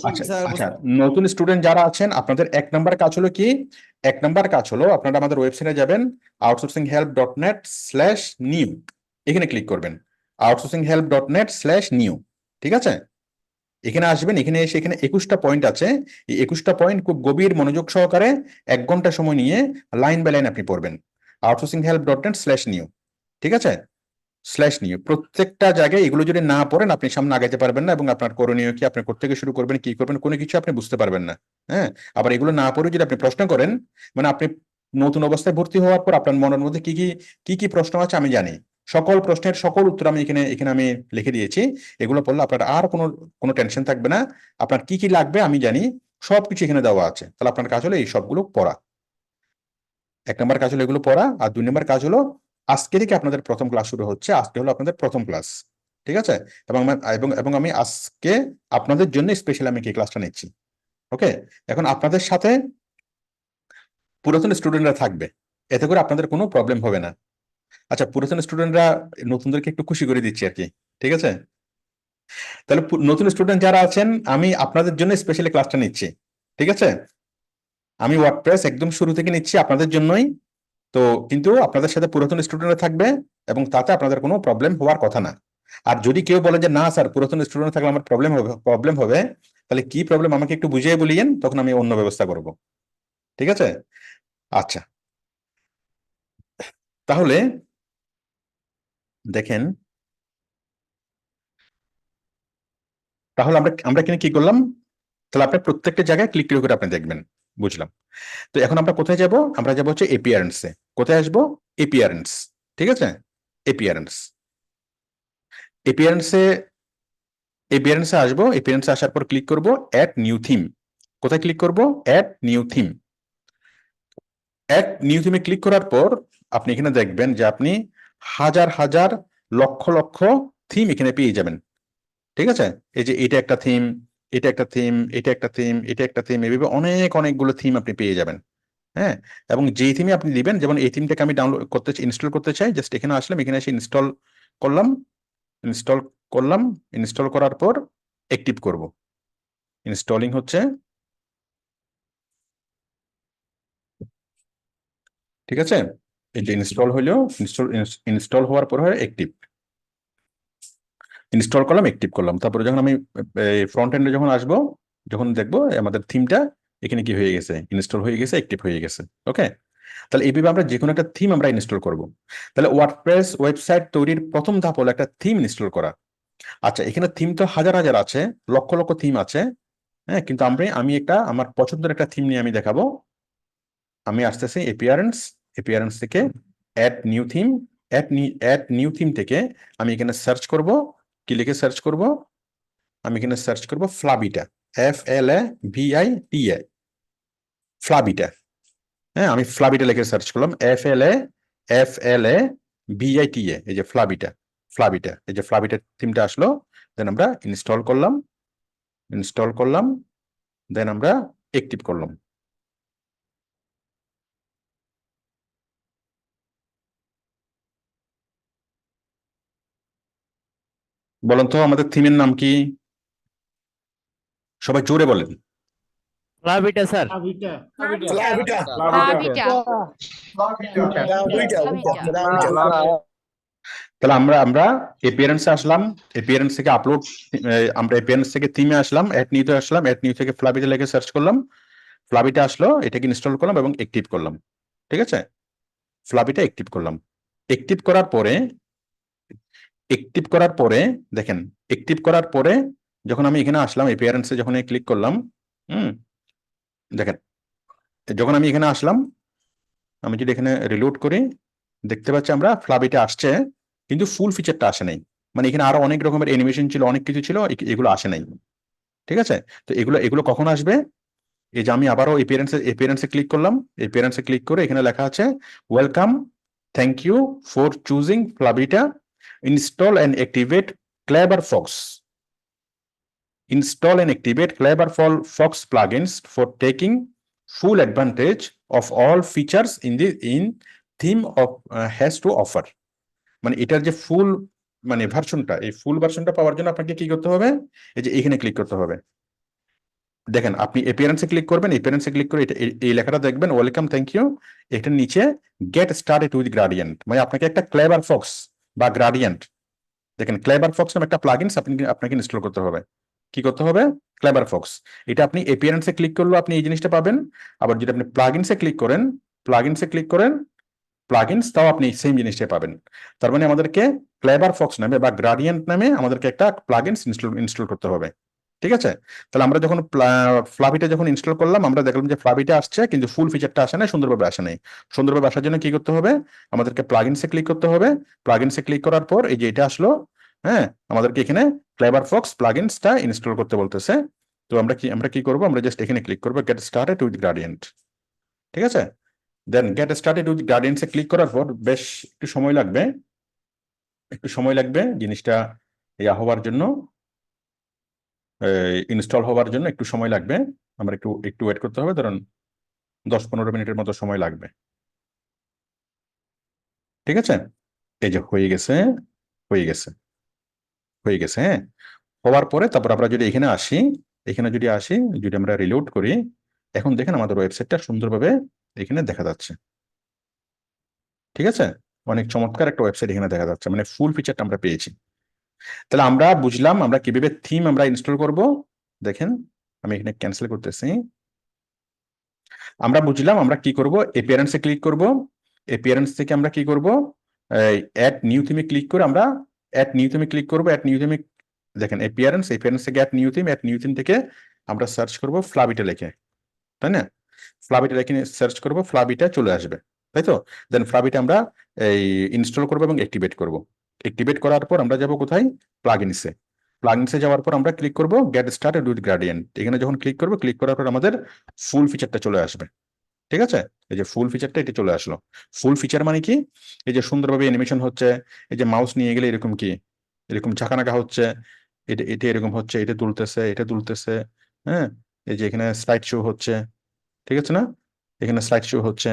আচ্ছা আচ্ছা, নতুন স্টুডেন্ট যারা আছেন আপনাদের এক নাম্বার কাজ হলো কি? এক নাম্বার কাজ হলো আপনারা আমাদের ওয়েবসাইটে যাবেন, outsourcinghelp.net/new, এখানে ক্লিক করবেন, outsourcinghelp.net/new। ঠিক আছে, এখানে আসবেন, এখানে এসে এখানে 21টা পয়েন্ট আছে। এই 21টা পয়েন্ট খুব গভীর মনোযোগ সহকারে 1 ঘন্টা সময় নিয়ে লাইন বাই লাইন আপনি পড়বেন। outsourcinghelp.net/new, ঠিক আছে, /new। প্রত্যেকটা জায়গায় এগুলো যদি না পড়েন আপনি সামনে আগাইতে পারবেন না, এবং আপনার করণীয় কি, আপনি কোত্থেকে শুরু করবেন, কি করবেন, কোনো কিছু আপনি বুঝতে পারবেন না। হ্যাঁ, আবার এগুলো না পড়ে যদি আপনি প্রশ্ন করেন, মানে আপনি নতুন অবস্থায় ভর্তি হওয়ার পর আপনার মনের মধ্যে কি কি কি কি প্রশ্ন আছে আমি জানি, সকল প্রশ্নের সকল উত্তর আমি এখানে এখানে আমি লিখে দিয়েছি। এগুলো পড়লে আপনার আর কোনো কোনো টেনশন থাকবে না। আপনার কি কি লাগবে আমি জানি, সবকিছু এখানে দেওয়া আছে। তাহলে আপনার কাজ হলো এই সবগুলো পড়া। 1 নম্বর কাজ হলো এগুলো পড়া, আর 2 নম্বর কাজ হলো আজকে থেকে আপনাদের প্রথম ক্লাস শুরু হচ্ছে, আজকে হলো আপনাদের প্রথম ক্লাস। ঠিক আছে, এবং আমি আজকে আপনাদের জন্য স্পেশাল আমি কি ক্লাসটা নিচ্ছি। ওকে, এখন আপনাদের সাথে পুরাতন স্টুডেন্টরা থাকবে, এতে করে আপনাদের কোনো প্রবলেম হবে না। আচ্ছা, পুরাতন স্টুডেন্টরা নতুনদেরকে একটু খুশি করে দিচ্ছি আর কি। ঠিক আছে, তাহলে নতুন স্টুডেন্ট যারা আছেন আমি আপনাদের জন্য স্পেশালি ক্লাসটা নিচ্ছি। ঠিক আছে, আমি ওয়ার্ডপ্রেস একদম শুরু থেকে নিচ্ছি আপনাদের জন্যই। তো কিন্তু আপনাদের সাথে পুরাতন স্টুডেন্টরা থাকবে, এবং তাতে আপনাদের কোনো প্রবলেম হওয়ার কথা না। আর যদি কেউ বলে যে না স্যার পুরাতন স্টুডেন্ট থাকলে আমার প্রবলেম হবে, তাহলে কি প্রবলেম আমাকে একটু বুঝিয়ে বলিয়েন, তখন আমি অন্য ব্যবস্থা করব। ঠিক আছে, আচ্ছা, তাহলে দেখেন, তাহলে আমরা আমরা এখানে কি করলাম, তাহলে আপনি প্রত্যেকটা জায়গায় ক্লিক করে আপনি দেখবেন। বুঝলাম। তো এখন আমরা কোথায় যাব? আমরা যাব হচ্ছে এপিয়ারেন্সে। কোথায় আসবো? এপিয়ারেন্স। ঠিক আছে, এপিয়ারেন্স, এপিয়ারেন্সে এপিয়ারেন্সে আসবো। এপিয়ারেন্সে আসার পর ক্লিক করব অ্যাড নিউ থিম। কোথায় ক্লিক করব? Add new theme. Add new থিমে ক্লিক করার পর আপনি এখানে দেখবেন যে আপনি হাজার হাজার লক্ষ লক্ষ থিম এখানে পেয়ে যাবেন। ঠিক আছে, এই যে এটা একটা থিম, এটা একটা থিম, এটা একটা থিম, এটা একটা থিম, এভাবে অনেকগুলো থিম আপনি পেয়ে যাবেন। হ্যাঁ, এবং যেই থিমে আপনি দিবেন, যেমন এই থিমটাকে আমি ডাউনলোড করতে ইনস্টল করতে চাই, জাস্ট এখানে আসলাম, এখানে এসে করলাম ইনস্টল করলাম ইনস্টল করার পর অ্যাক্টিভ করব। ইনস্টলিং হচ্ছে, ঠিক আছে। এই যে ইনস্টল হলো, ইনস্টল হওয়ার পর হয় অ্যাক্টিভ। ইনস্টল করলাম, অ্যাক্টিভ করলাম, তারপরে যখন আমি ফ্রন্ট এন্ডে যখন আসবো, যখন দেখবো আমাদের থিমটা এখানে কি হয়ে গেছে, ইনস্টল হয়ে গেছে, অ্যাক্টিভ হয়ে গেছে। ওকে, তাহলে এইভাবে আমরা যে কোনো একটা থিম আমরা ইনস্টল করব। তাহলে ওয়ার্ডপ্রেস ওয়েবসাইট তৈরির প্রথম ধাপ হলো একটা থিম ইনস্টল করা। আচ্ছা, এখানে থিম তো হাজার হাজার আছে, লক্ষ লক্ষ থিম আছে। হ্যাঁ, কিন্তু আমি একটা আমার পছন্দের একটা থিম নিয়ে আমি দেখাবো। আমি আসতেছি এপিয়ারেন্স থেকে add new theme, add new theme থেকে আমি এখানে সার্চ করব। কি লিখে সার্চ করব? আমি এখানে সার্চ করব ফ্লাবিটা, FLAVITA, ফ্লাবিটা। হ্যাঁ, আমি ফ্লাবিটা লিখে সার্চ করলাম, FLAVITA, এই যে ফ্লাবিটা, এই যে ফ্লাবিটা থিমটা আসলো। দেন আমরা ইনস্টল করলাম, দেন আমরা অ্যাক্টিভ করলাম। বলুন তো আমাদের থিমের নাম কি? সবাই জোরে বলেন।
ফ্লাবিটা স্যার।
তাহলে আমরা আমরা এপিয়ারেন্সে আসলাম, এপিয়ারেন্স থেকে আমরা এপিয়ারেন্স থেকে থিমে আসলাম, অ্যাড নিউতে আসলাম, অ্যাড নিউ থেকে ফ্লাবিটা লিখে সার্চ করলাম, ফ্লাবিটা আসলো, এটাকে ইনস্টল করলাম এবং অ্যাক্টিভ করলাম। ঠিক আছে, ফ্লাবিটা অ্যাক্টিভ করলাম। অ্যাক্টিভ করার পরে দেখেন, অ্যাক্টিভ করার পরে যখন আমি এখানে আসলাম, এপিয়ারেন্সে যখন ক্লিক করলাম, হুম, দেখেন, যখন আমি এখানে আসলাম, আমি যদি এখানে রিলোড করি, দেখতে পাচ্ছি আমরা ফ্লাবিটা আসছে, কিন্তু ফুল ফিচারটা আসে নাই। মানে এখানে আরো অনেক রকমের অ্যানিমেশন ছিল, অনেক কিছু ছিল, এগুলো আসে নাই। ঠিক আছে, তো এগুলো কখন আসবে? এই যে আমি আবারও এপিয়ারেন্সে ক্লিক করলাম, এপিয়ারেন্সে ক্লিক করে এখানে লেখা আছে welcome, thank you for choosing ফ্লাবিটা, install and activate Clever Fox, install and activate Clever Fox plugins for taking full advantage of all features in theme of has to offer। মানে এটার যে ফুল মানে ভার্সনটা, এই ফুল ভার্সনটা পাওয়ার জন্য আপনাকে কি করতে হবে? এই যে এখানে ক্লিক করতে হবে। দেখেন, আপনি এপিয়ারেন্সে ক্লিক করবেন, এপিয়ারেন্সে ক্লিক করে এই লেখাটা দেখবেন, ওয়েলকাম, থ্যাংক ইউ। এটার নিচে গেট স্টার্টেড উইথ গ্রাডিয়েন্ট, মানে আপনাকে একটা ক্লেভার ফক্স বা গ্রাডিয়েন্ট, দেখেন ক্লেভার ফক্স নামে একটা প্লাগইনস আপনাকে ইনস্টল করতে হবে। কি করতে হবে? Clever Fox. এটা আপনি এপিয়ারেন্সে ক্লিক করলেও আপনি এই জিনিসটা পাবেন, আবার যদি আপনি প্লাগইনসে ক্লিক করেন প্লাগইনস, তাও আপনি সেম জিনিসটা পাবেন। তার মানে আমাদেরকে ক্লেভার ফক্স নামে বা গ্রাডিয়েন্ট নামে আমাদেরকে একটা প্লাগইনস ইনস্টল করতে হবে। ঠিক আছে, তাহলে আমরা যখন ফ্লাবিটা যখন ইনস্টল করলাম, আমরা দেখলাম যে ফ্লাবিটা আসছে, কিন্তু ফুল ফিচারটা আসে না, সুন্দরভাবে আসে নাই। সুন্দরভাবে আসার জন্য কি করতে হবে? আমাদেরকে প্লাগইনসে ক্লিক করতে হবে। প্লাগইনসে ক্লিক করার পর এই যে এটা আসলো, হ্যাঁ, আমাদেরকে এখানে ক্লেভার ফক্স প্লাগইনসটা ইনস্টল করতে বলতেছে। তো আমরা কি করব? আমরা জাস্ট এখানে ক্লিক করব গেট স্টার্টেড উইথ গ্রাডিয়েন্ট। ঠিক আছে, দেন গেট স্টার্টেড উইথ গ্রাডিয়েন্টসে ক্লিক করার পর বেশ একটু সময় লাগবে জিনিসটা হওয়ার জন্য, ইনস্টল হওয়ার জন্য একটু সময় লাগবে। আমরা একটু ওয়েট করতে হবে, ধরুন 10-15 মিনিটের মতো সময় লাগবে। ঠিক আছে, এই যে হয়ে গেছে। হ্যাঁ, হওয়ার পরে তারপর আমরা যদি এখানে যদি আমরা রিলোড করি, এখন দেখেন আমাদের ওয়েবসাইটটা সুন্দরভাবে এখানে দেখা যাচ্ছে। ঠিক আছে, অনেক চমৎকার একটা ওয়েবসাইট এখানে দেখা যাচ্ছে, মানে ফুল ফিচারটা আমরা পেয়েছি। তাহলে আমরা বুঝলাম আমরা কিভাবে থিম আমরা ইনস্টল করব। দেখেন, আমি এখানে ক্যান্সেল করতেছি। আমরা বুঝলাম আমরা কি করব, এপিয়ারেন্সে ক্লিক করব, এপিয়ারেন্স থেকে আমরা কি করব, অ্যাড নিউ থিমে ক্লিক করে আমরা অ্যাড নিউ থিমে ক্লিক করব। অ্যাড নিউ থিমে দেখেন এপিয়ারেন্স থেকে অ্যাড নিউ থিম থেকে আমরা সার্চ করব ফ্লাবিটা লিখে, তাই না? ফ্লাবিটা লিখে সার্চ করব, ফ্লাবিটা চলে আসবে, তাই তো? দেন ফ্লাবিটা আমরা এই ইনস্টল করব এবং অ্যাক্টিভেট করব। অ্যাক্টিভেট করার পর আমরা যাব কোথায়? প্লাগইনসে যাওয়ার পর আমরা ক্লিক করব গেট স্টার্টেড উইথ গ্রেডিয়েন্ট। এখানে যখন ক্লিক করার পর আমাদের ফুল ফিচারটা চলে আসবে। ঠিক আছে, এই যে ফুল ফিচারটা এটা চলে আসলো। ফুল ফিচার মানে কি? এই যে সুন্দরভাবে অ্যানিমেশন হচ্ছে, এই যে মাউস নিয়ে গেলে এরকম ঝাঁকানাকা হচ্ছে, এটা এরকম হচ্ছে, এটা দুলতেছে, হ্যাঁ, এই যে এখানে স্লাইড শো হচ্ছে। ঠিক আছে না? এখানে স্লাইড শো হচ্ছে,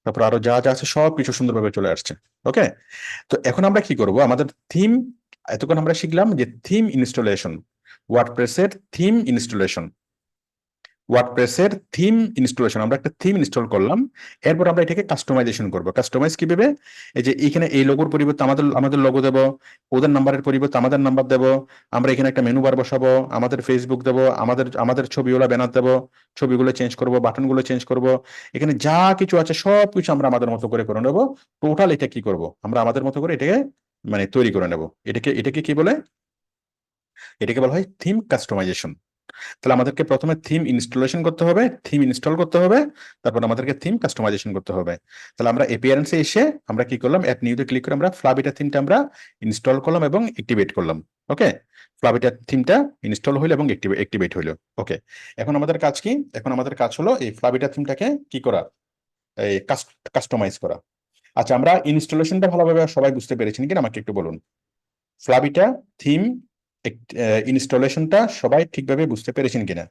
তারপর আরো যা যা আছে সব কিছু সুন্দরভাবে চলে আসছে। ওকে, তো এখন আমরা কি করব, আমাদের থিম, এতক্ষণ আমরা শিখলাম যে থিম ইনস্টলেশন, ওয়ার্ডপ্রেসের থিম ইনস্টলেশন, ওয়ার্ডপ্রেসের থিম ইনস্টলেশন, আমরা একটা থিম ইনস্টল করলাম, এরপর আমরা এটাকে কাস্টমাইজেশন করব। কাস্টমাইজ কিভাবে, এই যে এখানে এই লোগোর পরিবর্তে আমাদের আমাদের লোগো দেব, ওদের নাম্বারের পরিবর্তে আমাদের নাম্বার দেব, আমরা এখানে একটা মেনু বার বসাবো, আমাদের ফেসবুক দেব, আমাদের আমাদের ছবিগুলো ব্যানার দেব, ছবিগুলো চেঞ্জ করব, বাটনগুলো চেঞ্জ করব, এখানে যা কিছু আছে সব কিছু আমরা আমাদের মতো করে নেব। টোটাল এটা কি করব, আমরা আমাদের মতো করে এটাকে মানে তৈরি করে নেব। এটাকে কি বলে, এটাকে বলা হয় থিম কাস্টমাইজেশন। তাহলে আমাদেরকে প্রথমে থিম ইনস্টলেশন করতে হবে, থিম ইনস্টল করতে হবে, তারপর আমাদেরকে থিম কাস্টমাইজেশন করতে হবে। তাহলে আমরা এপিয়ারেন্সে এসে আমরা কি করলাম, অ্যাড নিউতে ক্লিক করে আমরা ফ্লাবিটা থিমটা আমরা ইনস্টল করলাম এবং অ্যাক্টিভেট করলাম। ওকে, ফ্লাবিটা থিমটা ইনস্টল হইলো এবং অ্যাক্টিভেট হইলো। ওকে, এখন আমাদের কাজ কি, এখন আমাদের কাজ হলো এই ফ্লাবিটা থিমটাকে কি করা, এই কাস্টমাইজ করা। আচ্ছা, আমরা ইনস্টলেশনটা ভালোভাবে সবাই বুঝতে পেরেছেন কিনা আমাকে একটু বলুন। ফ্লাবিটা থিম ইনস্টলেশনটা সবাই ঠিকভাবে বুঝতে পেরেছেন কিনা?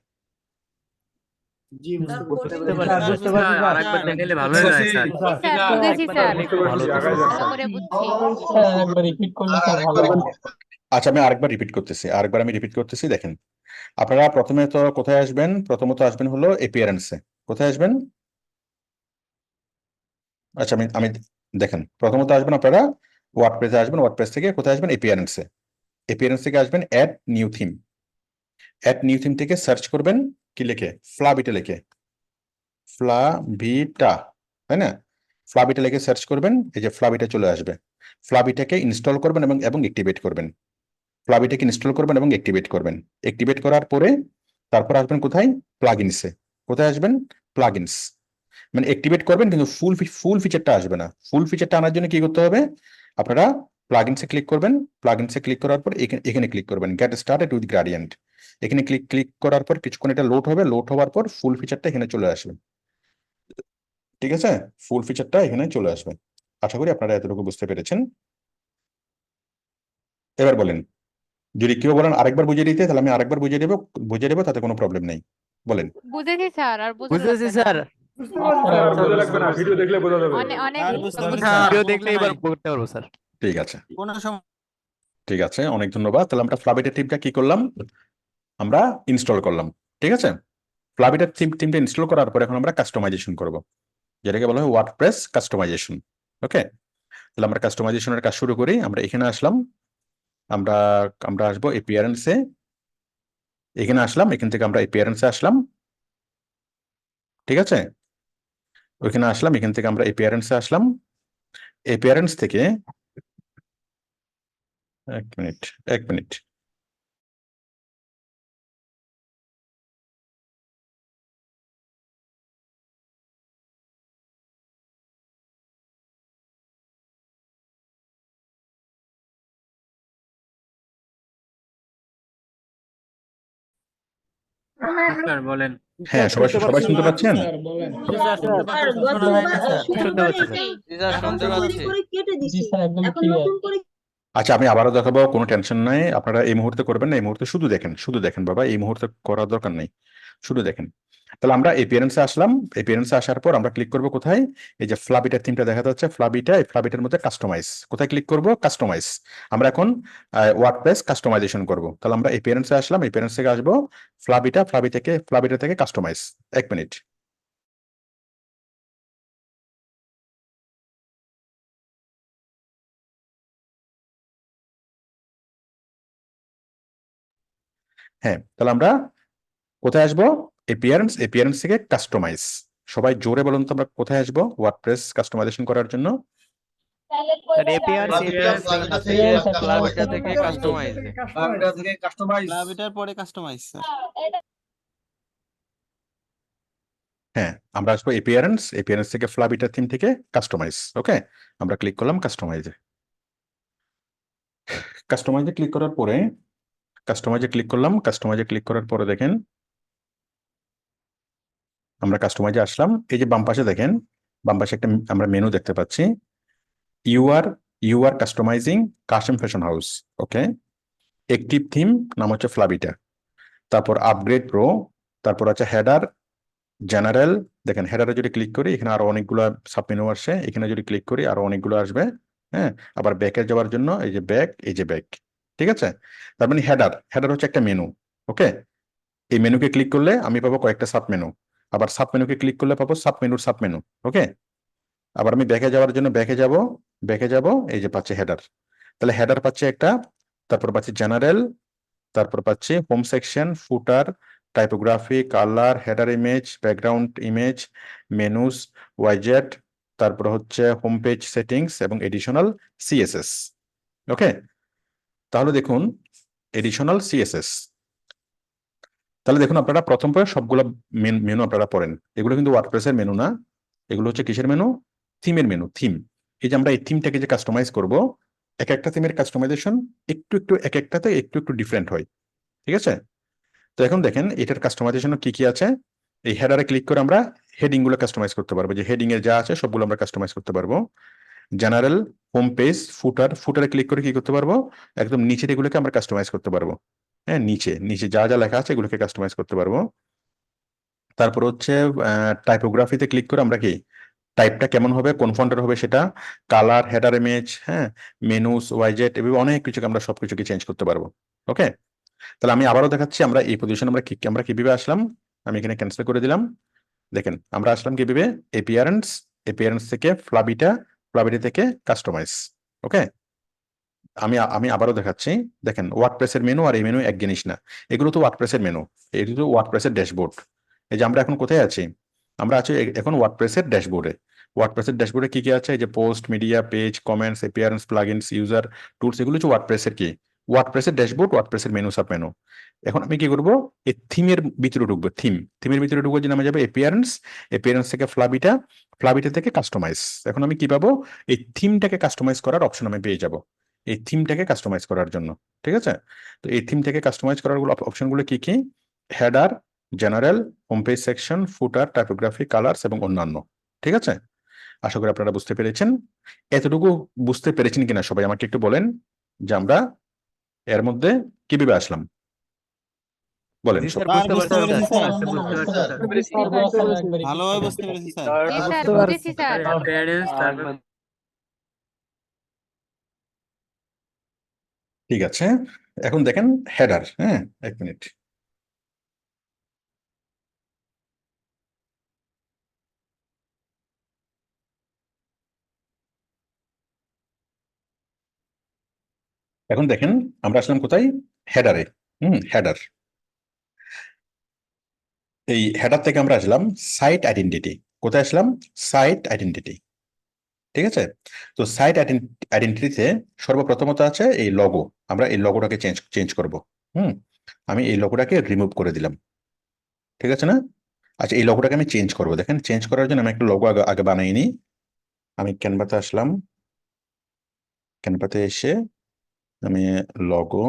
জি, বুঝতে
বুঝতে
পারছি।
পারছি,
বুঝতে পারছি, স্যার।
আরেকবার দেখাইলে ভালো হয় স্যার।
স্যার বুঝেছি স্যার,
ভালো
ভালো করে বুঝছি।
স্যার একবার রিপিট করলে স্যার ভালো হয়।
আচ্ছা, আমি আরেকবার রিপিট করতেছি, দেখেন। আপনারা প্রথমে তো কোথায় আসবেন, প্রথমত আসবেন হলো এপিয়ারেন্সে। কোথায় আসবেন, আচ্ছা আমি আমি দেখেন, প্রথমত আসবেন আপনারা ওয়ার্ডপ্রেসে আসবেন, ওয়ার্ডপ্রেস থেকে কোথায় আসবেন, এপিয়ারেন্সে। এপিয়ারেন্স থেকে আসবেন add new theme, add new theme থেকে সার্চ করবেন কি লিখে, ফ্লাবিটা লিখে, ফ্লাবিটা, তাই না? ফ্লাবিটা লিখে সার্চ করবেন, এই যে ফ্লাবিটা চলে আসবে। ফ্লাবিটাকে ইনস্টল করবেন এবং অ্যাক্টিভেট করবেন। ফ্লাবিটাকে ইনস্টল করবেন এবং অ্যাক্টিভেট করবেন। অ্যাক্টিভেট করার পরে তারপর আসবেন কোথায়, প্লাগইনসে। কোথায় আসবেন, প্লাগইনস। মানে অ্যাক্টিভেট করবেন কিন্তু ফুল ফিচারটা আসবে না। ফুল ফিচারটা আনার জন্য কি করতে হবে, আপনারা প্লাগইনসে ক্লিক করবেন। প্লাগইনসে ক্লিক করার পর এখানে ক্লিক করবেন গেট স্টার্টেড উইথ গ্রেডিয়েন্ট। এখানে ক্লিক করার পর কিছুক্ষণ এটা লোড হবে, লোড হওয়ার পর ফুল ফিচারটা এখানে চলে আসবে। ঠিক আছে, ফুল ফিচারটা এখানে চলে আসবে। আশা করি আপনারা এতটুকু বুঝতে পেরেছেন। এবার বলেন, যদি কেউ বলেন আরেকবার বুঝিয়ে দিতে, তাহলে আমি আরেকবার বুঝিয়ে দেবো, তাতে কোনো প্রবলেম নেই। বলেন।
বুঝেছি স্যার, আর বোঝানো
বুঝতেছি
লাগবে না।
স্যার।
বোঝা লাগবে না, ভিডিও দেখলে বোঝা যাবে।
অনেক অনেক
ভিডিও দেখলে এবার করতে পারবো স্যার।
ঠিক আছে,
কোনো সময়
ঠিক আছে, অনেক ধন্যবাদ। তাহলে আমরা ফ্লাবিটা থিমটা কি করলাম, আমরা ইনস্টল করলাম। ঠিক আছে, ফ্লাবিটা থিমটা ইনস্টল করার পর এখন আমরা কাস্টমাইজেশন করব, যেটাকে বলা হয় ওয়ার্ডপ্রেস কাস্টমাইজেশন। ওকে, তাহলে আমরা কাস্টমাইজেশনের কাজ শুরু করি। আমরা এখানে আসলাম, আমরা আমরা আসবো এপিয়ারেন্সে। এখানে আসলাম, এখান থেকে আমরা এপিয়ারেন্সে আসলাম। ঠিক আছে, ওইখানে আসলাম, এখান থেকে আমরা এপিয়ারেন্সে আসলাম। এপিয়ারেন্স থেকে এক মিনিট, এক মিনিট।
স্যার বলেন।
হ্যাঁ, সবাই সবাই শুনতে পাচ্ছেন?
স্যার বলেন।
জি স্যার, শুনতে পাচ্ছি, শোনা যায় না স্যার। শুনতে পাচ্ছি স্যার।
জি স্যার, শুনতে পাচ্ছি।
জি স্যার, একদম ক্লিয়ার।
আচ্ছা, আমি আবারও দেখাবো, কোনো টেনশন নাই। আপনারা এই মুহূর্তে করবেন না, এই মুহূর্তে শুধু দেখেন, শুধু দেখেন বাবা, এই মুহূর্তে করার দরকার নেই, শুধু দেখেন। তাহলে আমরা এপিয়ারেন্সে আসলাম। এপিয়ারেন্সে আসার পর আমরা ক্লিক করব কোথায়, এই যে ফ্লাবিটার থিমটা দেখা যাচ্ছে, ফ্লাবিটা, এই ফ্লাবিটার মধ্যে কাস্টমাইজ। কোথায় ক্লিক করব, কাস্টমাইজ। আমরা এখন ওয়ার্ডপ্রেস কাস্টমাইজেশন করব। তাহলে আমরা এপিয়ারেন্সে আসলাম, এপিয়ারেন্স থেকে আসবো ফ্লাবিটা থেকে কাস্টমাইজ। এক মিনিট। হ্যাঁ, তাহলে আমরা কোথায় আসবো, এপিয়ারেন্স থেকে কাস্টমাইজ। সবাই জোরে বলুন তো, আমরা কোথায় আসবো ওয়ার্ডপ্রেস কাস্টমাইজেশন করার জন্য?
স্যার এপিআরএস
থেকে ফ্লাবিটা থেকে কাস্টমাইজ।
ক্লাবিটার পরে কাস্টমাইজ স্যার।
হ্যাঁ, আমরা আসবো এপিয়ারেন্স থেকে ফ্লাবিটা থিম থেকে কাস্টমাইজ। ওকে, আমরা ক্লিক করলাম কাস্টমাইজে। কাস্টমাইজে ক্লিক করার পরে কাস্টমাইজে ক্লিক করার পরে দেখেন, আমরা কাস্টমাইজে আসলাম। এই যে বাম পাশে দেখেন, বাম পাশে একটা আমরা মেনু দেখতে পাচ্ছি, you are customising Kashem fashion house. Okay, active theme নাম হচ্ছে ফ্লাবিটা, তারপর আপগ্রেড প্রো, তারপর আছে হেডার জেনারেল, দেখেন হেডারে যদি ক্লিক করি এখানে আরো অনেকগুলো সাবমেনু আসে, এখানে যদি ক্লিক করি আরো অনেকগুলো আসবে। হ্যাঁ, আবার ব্যাকে যাওয়ার জন্য এই যে ব্যাক, এই যে ব্যাক। ঠিক আছে, তার মানে হেডার, হেডার হচ্ছে একটা মেনু। ওকে, এই মেনুকে ক্লিক করলে আমি পাবো কয়েকটা সাবমেনু, আবার সাবমেনুকে ক্লিক করলে পাবো সাবমেনুর সাবমেনু। ওকে, আবার আমি ব্যাকে যাওয়ার জন্য ব্যাকে যাব, ব্যাকে যাব, এই যে পাচ্ছি হেডার। তাহলে হেডার পাচ্ছি একটা, তারপর পাচ্ছি জেনারেল, তারপর পাচ্ছি home section, footer, typography, colour, header image, background image, menus, ওয়াইজেট, তারপর হচ্ছে হোম পেজ সেটিংস এবং এডিশনাল সিএসএস। ওকে, তাহলে দেখুন এডিশনাল সিএসএস। তাহলে দেখুন আপনারা প্রথম পরে সবগুলো মেনু আপনারা পড়েন, এগুলো কিন্তু ওয়ার্ডপ্রেসের মেনু না, এগুলো হচ্ছে কিসের মেনু? থিমের মেনু। থিম, এই যে আমরা এই থিমটাকে যে কাস্টমাইজ করব, এক একটা থিমের কাস্টমাইজেশন একটু একটু এক একটাতে একটু একটু ডিফারেন্ট হয়। ঠিক আছে, তো এখন দেখেন এটার কাস্টমাইজেশন কি কি আছে। এই হেডারে ক্লিক করে আমরা হেডিং গুলো কাস্টমাইজ করতে পারবো, যে হেডিং এর যা আছে সবগুলো আমরা কাস্টমাইজ করতে পারবো। জেনারেল, হোম পেজ, ফুটার, ফুটারে ক্লিক করে কি করতে পারবো, একদম নিচের এগুলোকে আমরা কাস্টমাইজ করতে পারবো। হ্যাঁ, নিচে নিচে যা যা লেখা আছে এগুলোকে কাস্টমাইজ করতে পারবো। তারপর হচ্ছে টাইপোগ্রাফিতে ক্লিক করে আমরা কি টাইপটা কেমন হবে, কোন ফন্টের হবে সেটা, কালার, হেডার ইমেজ, হ্যাঁ, মেনুস, ওয়াইজেট, এভাবে অনেক কিছুকে আমরা সবকিছুকে চেঞ্জ করতে পারবো। ওকে, তাহলে আমি আবারও দেখাচ্ছি আমরা এই পজিশন আমরা কিভাবে আসলাম। আমি এখানে ক্যান্সেল করে দিলাম। দেখেন আমরা আসলাম কিভাবে, এপিয়ারেন্স, এপিয়ারেন্স থেকে ফ্লাবিটা, ফ্লাবিটা থেকে কাস্টমাইজ। ওকে, আমি আমি আবারও দেখাচ্ছি। দেখেন ওয়ার্ডপ্রেসের মেনু আর এই মেনু এক জিনিস না, এগুলো তো ওয়ার্ডপ্রেসের মেনু, এগুলো তো ওয়ার্ডপ্রেসের ড্যাশবোর্ড। এই যে আমরা এখন কোথায় আছি, আমরা আছি এখন ওয়ার্ডপ্রেসের ড্যাশবোর্ডে। ওয়ার্ডপ্রেসের ড্যাশবোর্ডে কি কি আছে, এই যে post, media, page, comments, appearance, plugins, user tools, এগুলো হচ্ছে ওয়ার্ডপ্রেসের কি, ওয়ার্ডপ্রেসের ড্যাশবোর্ড, ওয়ার্ডপ্রেসের মেনু সাব মেনু। এখন আমি কি করব, এই থিমের ভিতরে ঢুকবো, থিমের ভিতরে ঢুকবো, যে নামে যাবে এপিয়ারেন্স, এপিয়ারেন্স থেকে ফ্লাবিটা, ফ্লাবিটা থেকে কাস্টমাইজ। এখন আমি কি পাবো, এই থিমটাকে কাস্টমাইজ করার অপশন আমি পেয়ে যাব, এই থিমটাকে কাস্টমাইজ করার জন্য। ঠিক আছে, তো এই থিম থেকে কাস্টমাইজ করার অপশনগুলো কি কি, header, general, home page section, footer, typography, colours এবং অন্যান্য। ঠিক আছে, আশা করি আপনারা বুঝতে পেরেছেন। এতটুকু বুঝতে পেরেছেন কিনা সবাই আমাকে একটু বলেন, যে আমরা এর মধ্যে কিভাবে আসলাম, বলেন
জি
সব।
স্যার, বুঝতে
বুঝতে
পারছি
পেরেছি
স্যার।
স্যার।
ভালোভাবে বুঝতে পেরেছি স্যার।
জি স্যার, বুঝেছি স্যার।
ঠিক আছে, এখন দেখেন হেডার। হ্যাঁ, এক মিনিট। এখন দেখেন আমরা আসলাম কোথায়, হেডারে। হেডার, এই হেডার থেকে আমরা আসলাম সাইট আইডেন্টিটি। কোথায় আসলাম, সাইট আইডেন্টিটি। ঠিক আছে, তো সাইট আইডেন্টিটিতে সর্বপ্রথমত আছে এই লগো, আমরা এই লগোটাকে চেঞ্জ চেঞ্জ করব। হুম, আমি এই লগোটাকে রিমুভ করে দিলাম। ঠিক আছে না, আচ্ছা এই লগোটাকে আমি চেঞ্জ করব। দেখেন চেঞ্জ করার জন্য আমি একটা লগো আগে আগে বানাই নিই। আমি ক্যানভাতে আসলাম, ক্যানভাতে এসে আমি লগো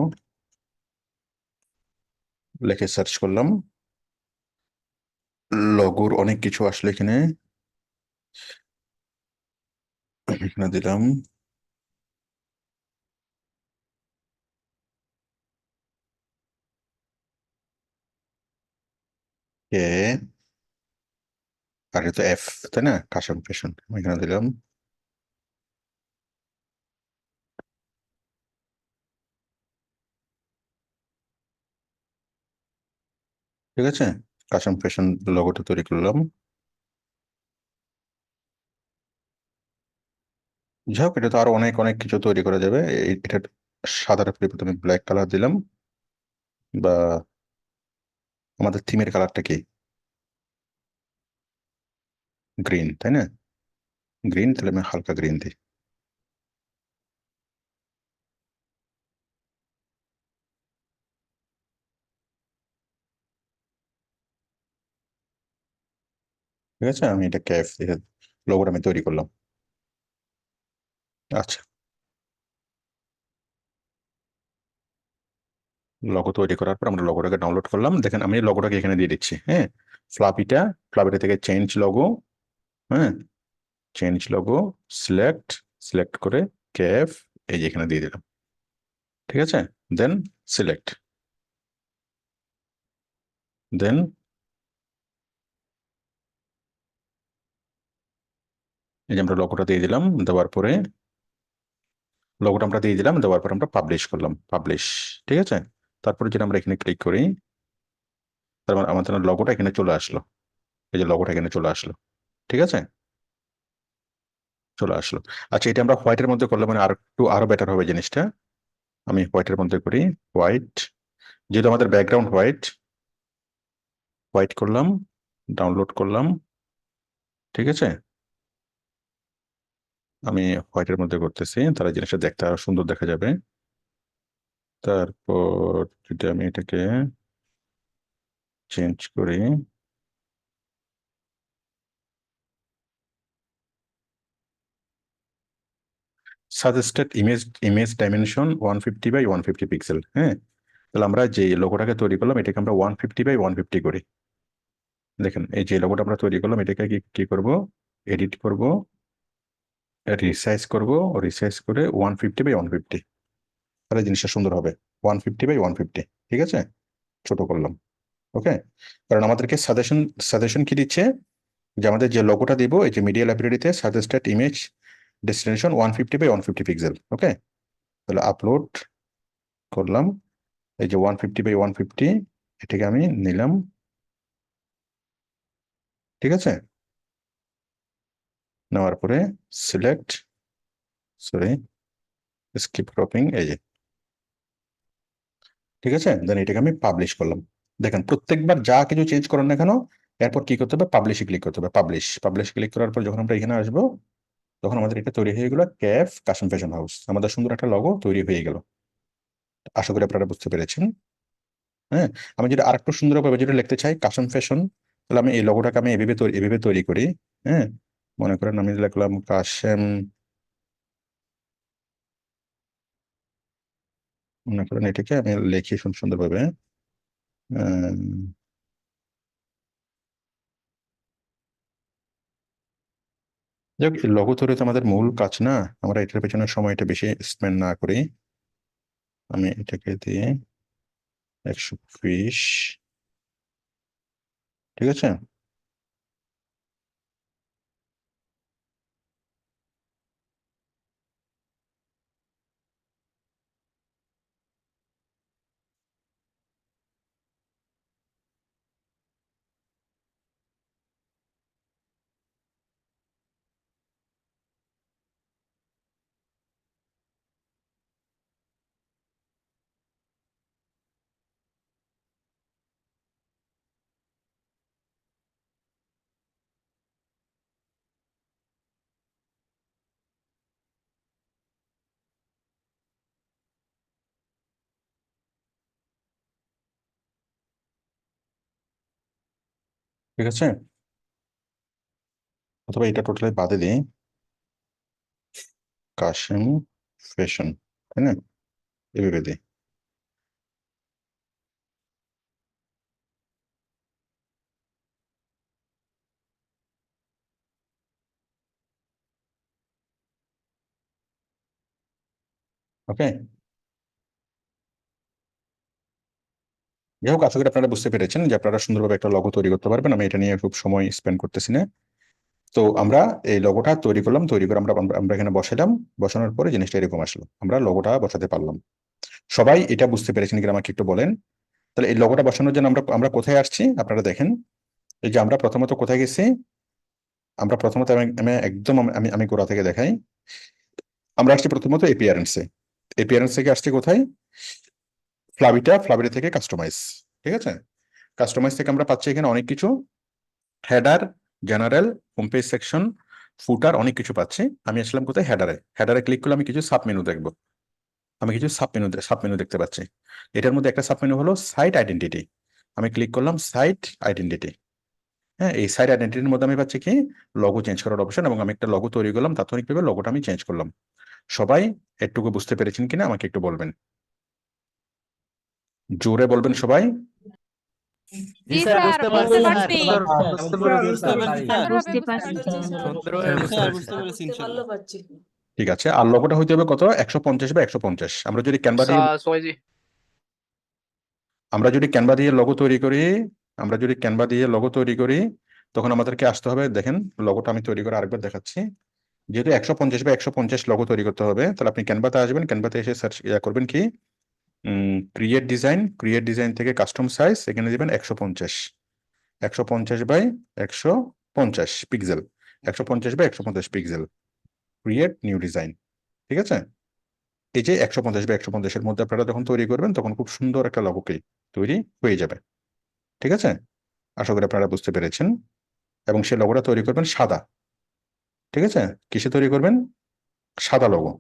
লিখে সার্চ করলাম, লগোর অনেক কিছু আসলে এখানে, এখানে দিলাম কে, আর এটা এফ, তাই না, কাশম ফ্যাশন, আমি এখানে দিলাম। ঠিক আছে, কাশম ফ্যাশন লগোটা তৈরি করলাম। যাই হোক, এটা তো আরো অনেক অনেক কিছু তৈরি করা যাবে। এটার সাদার পরিবর্তে আমি ব্ল্যাক কালার দিলাম, বা আমাদের থিমের কালারটা কি, গ্রিন, তাই না, গ্রিন, তাহলে আমি হালকা গ্রিন দিই। ঠিক আছে, আমি এটা ক্যাফ দেখে লোগোটা আমি তৈরি করলাম। আচ্ছা, লগো তৈরি করার পর আমরা লগোটাকে ডাউনলোড করলাম। দেখেন আমি লগোটাকে এখানে দিয়ে দিচ্ছি। হ্যাঁ, ফ্লাপিটা, ফ্লাপিটা থেকে চেঞ্জ লগো, হ্যাঁ, চেঞ্জ লগো, সিলেক্ট, সিলেক্ট করে ক্যাফ, এই যে এখানে দিয়ে দিলাম। ঠিক আছে, দেন সিলেক্ট, দেন এই যে আমরা লোগোটা দিয়ে দিলাম, দেওয়ার পরে লোগোটা আমরা দিয়ে দিলাম, দেওয়ার পরে আমরা পাবলিশ করলাম, পাবলিশ। ঠিক আছে, তারপরে যদি আমরা এখানে ক্লিক করি, তার মানে আমাদের লোগোটা এখানে চলে আসলো। এই যে লোগোটা এখানে চলে আসলো। ঠিক আছে, চলে আসলো। আচ্ছা, এটা আমরা হোয়াইটের মধ্যে করলে মানে আরো বেটার হবে জিনিসটা। আমি হোয়াইটের মধ্যে করি, হোয়াইট, যেহেতু আমাদের ব্যাকগ্রাউন্ড হোয়াইট, হোয়াইট করলাম, ডাউনলোড করলাম। ঠিক আছে, আমি হোয়াইটের মধ্যে করতেছি, তাহলে জিনিসটা দেখতে আরো সুন্দর দেখা যাবে। তারপর যদি আমি এটাকে চেঞ্জ করি, suggested image dimension 150 by 150 pixel. হ্যাঁ, তাহলে আমরা যে লোগোটাকে তৈরি করলাম এটাকে আমরা 150 by 150 করি। দেখেন, এই যে লোগোটা আমরা তৈরি করলাম এটাকে কি করব, এডিট করব, রিসাইজ করব, রিসাইজ করে 150 by 150, তাহলে জিনিসটা সুন্দর হবে। 150 by 150, ঠিক আছে, ছোট করলাম। ওকে, কারণ আমাদেরকে সাজেশন কি দিচ্ছে, যে আমাদের যে লোগোটা দিব এই যে মিডিয়া লাইব্রেরিতে suggested image destination 150 by 150 pixel. Okay, তাহলে আপলোড করলাম, এই যে 150 by 150, এটাকে আমি নিলাম। ঠিক আছে, নেওয়ার পরে সিলেক্ট, সরি, স্কিপ ক্রপিং, এই যে। ঠিক আছে, দেন এটাকে আমি পাবলিশ করলাম। দেখেন, প্রত্যেকবার যা কিছু চেঞ্জ করেন না কেন, এরপর কি করতে হবে, পাবলিশে ক্লিক করতে হবে। পাবলিশ ক্লিক করার পর যখন আমরা এখানে আসবো, তখন আমাদের এটা তৈরি হয়ে গেল ক্যাফ কাশিম ফ্যাশন হাউস, আমাদের সুন্দর একটা লগো তৈরি হয়ে গেল। আশা করি আপনারা বুঝতে পেরেছেন। হ্যাঁ, আমি যদি আরেকটু সুন্দরভাবে যদি লিখতে চাই কাশিম ফ্যাশন, তাহলে আমি এই লগোটাকে আমি এভাবে তৈরি করি। হ্যাঁ, মনে করেন আমি লিখলাম কাশেম, মনে করেন এটাকে আমি লিখি সুন্দরভাবে। যাক, লগো তৈরি তো আমাদের মূল কাজ না, আমরা এটার পেছনে সময়টা বেশি স্পেন্ড না করি। আমি এটাকে দিয়ে 120, ঠিক আছে। ঠিক আছে, অথবা এটা টোটালি বাদে দিই, কাশিম ফ্যাশন, তাই না, এভাবে দিই। ওকে, যাই হোক, আশা করি আপনারা বুঝতে পেরেছেন যে আপনারা সুন্দরভাবে একটা লগো তৈরি করতে পারবেন। আমি এটা নিয়ে খুব সময় স্পেন্ড করতেছি না। তো আমরা এই লগোটা তৈরি করলাম, তৈরি করে আমরা আমরা এখানে বসালাম, বসানোর পরে জিনিসটা এরকম আসলো, আমরা লগোটা বসাতে পারলাম। সবাই এটা বুঝতে পেরেছেন কিনা আমাকে একটু বলেন। তাহলে এই লগোটা বসানোর জন্য আমরা আমরা কোথায় আসছি আপনারা দেখেন। এই যে আমরা প্রথমত কোথায় গেছি, আমরা প্রথমত আমি একদম আমি গোড়া থেকে দেখাই। আমরা আসছি প্রথমত এপিয়ারেন্সে, এপিয়ারেন্স থেকে আসছি কোথায়, ফ্লাবিটা থেকে কাস্টমাইজ। ঠিক আছে, কাস্টমাইজ থেকে আমরা পাচ্ছি এখানে অনেক কিছু, header, general, home page section, footer, অনেক কিছু পাচ্ছি। আমি আসলাম কোথায়, হেডারে ক্লিক করলে আমি কিছু সাব মেনু দেখবো, আমি কিছু সাব মেনু দেখতে পাচ্ছি। এটার মধ্যে একটা সাব মেনু হলো সাইট আইডেন্টিটি। আমি ক্লিক করলাম সাইট আইডেন্টিটি। হ্যাঁ, এই সাইট আইডেন্টিটির মধ্যে আমি পাচ্ছি কি, লগো চেঞ্জ করার অপশন, এবং আমি একটা লগো তৈরি করলাম, তাৎক্ষণিকভাবে লগোটা আমি চেঞ্জ করলাম। সবাই একটুকু বুঝতে পেরেছেন কিনা আমাকে একটু বলবেন, জোরে বলবেন সবাই।
জি স্যার, বুঝতে পারছি।
বুঝতে
সুন্দরভাবে
পারছি, স্যার।
বুঝতে পারছি।
সুন্দরভাবে বুঝতে
স্যার,
পারছি
বুঝতে
স্যার।
পেরেছি, ইনশাআল্লাহ।
ঠিক আছে, আর লগোটা হইতে হবে কত, 150 by 150। আমরা যদি ক্যানভা দিয়ে লগো তৈরি করি, আমরা যদি ক্যানভা দিয়ে লগো তৈরি করি, তখন আমাদেরকে আসতে হবে, দেখেন লগোটা আমি তৈরি করে আরেকবার দেখাচ্ছি। যেহেতু 150 বা 150 লোগো তৈরি করতে হবে, তাহলে আপনি ক্যানভাতে আসবেন, ক্যানভাতে এসে সার্চ করবেন কি ক্রিয়েট ডিজাইন থেকে কাস্টম সাইজ, এখানে দিবেন 150, 150 by 150 pixel, 150 by 150 pixel, create new design. ঠিক আছে, এই যে 150 বাই 150-এর মধ্যে আপনারা যখন তৈরি করবেন তখন খুব সুন্দর একটা লোগোকে তৈরি হয়ে যাবে। ঠিক আছে, আশা করি আপনারা বুঝতে পেরেছেন। এবং সেই লোগোটা তৈরি করবেন সাদা। ঠিক আছে, কিসে তৈরি করবেন? সাদা লোগো।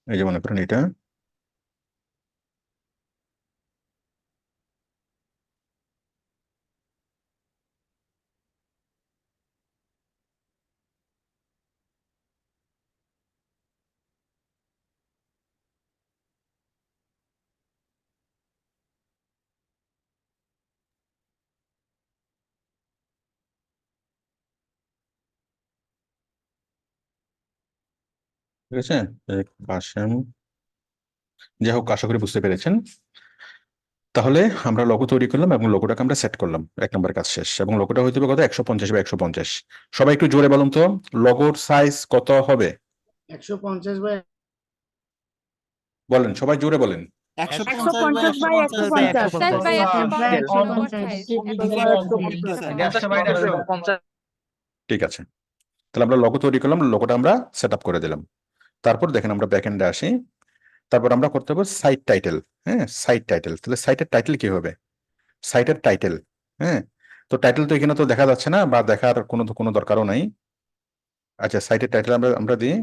এই যে মনে করেন এটা, ঠিক আছে, কাশেম, যাই হোক আশা করি বুঝতে পেরেছেন। তাহলে আমরা লোগো তৈরি করলাম এবং লোগোটাকে আমরা সেট করলাম, 1 নম্বর কাজ শেষ। এবং লোগোটা হইতে হবে কত? 150 বাই 150। সবাই একটু জোরে বলুন তো, লোগোর সাইজ কত হবে?
150 বাই
বলেন, সবাই জোরে বলেন।
150 বাই
150 বাই 150 লোগোর সাইজ
150।
ঠিক আছে, তাহলে আমরা লোগো তৈরি করলাম, লোগোটা আমরা সেট আপ করে দিলাম। তারপর দেখেন আমরা ব্যাক এন্ডে আসি। তারপর আমরা করতে হবে সাইট টাইটেল। হ্যাঁ, সাইট টাইটেল। তাহলে সাইটের টাইটেল কি হবে? সাইটের টাইটেল। হ্যাঁ, তো টাইটেল তো এখানে তো দেখা যাচ্ছে না, বা দেখার কোনো দরকারও নাই। আচ্ছা, সাইটের টাইটেল আমরা আমরা দিই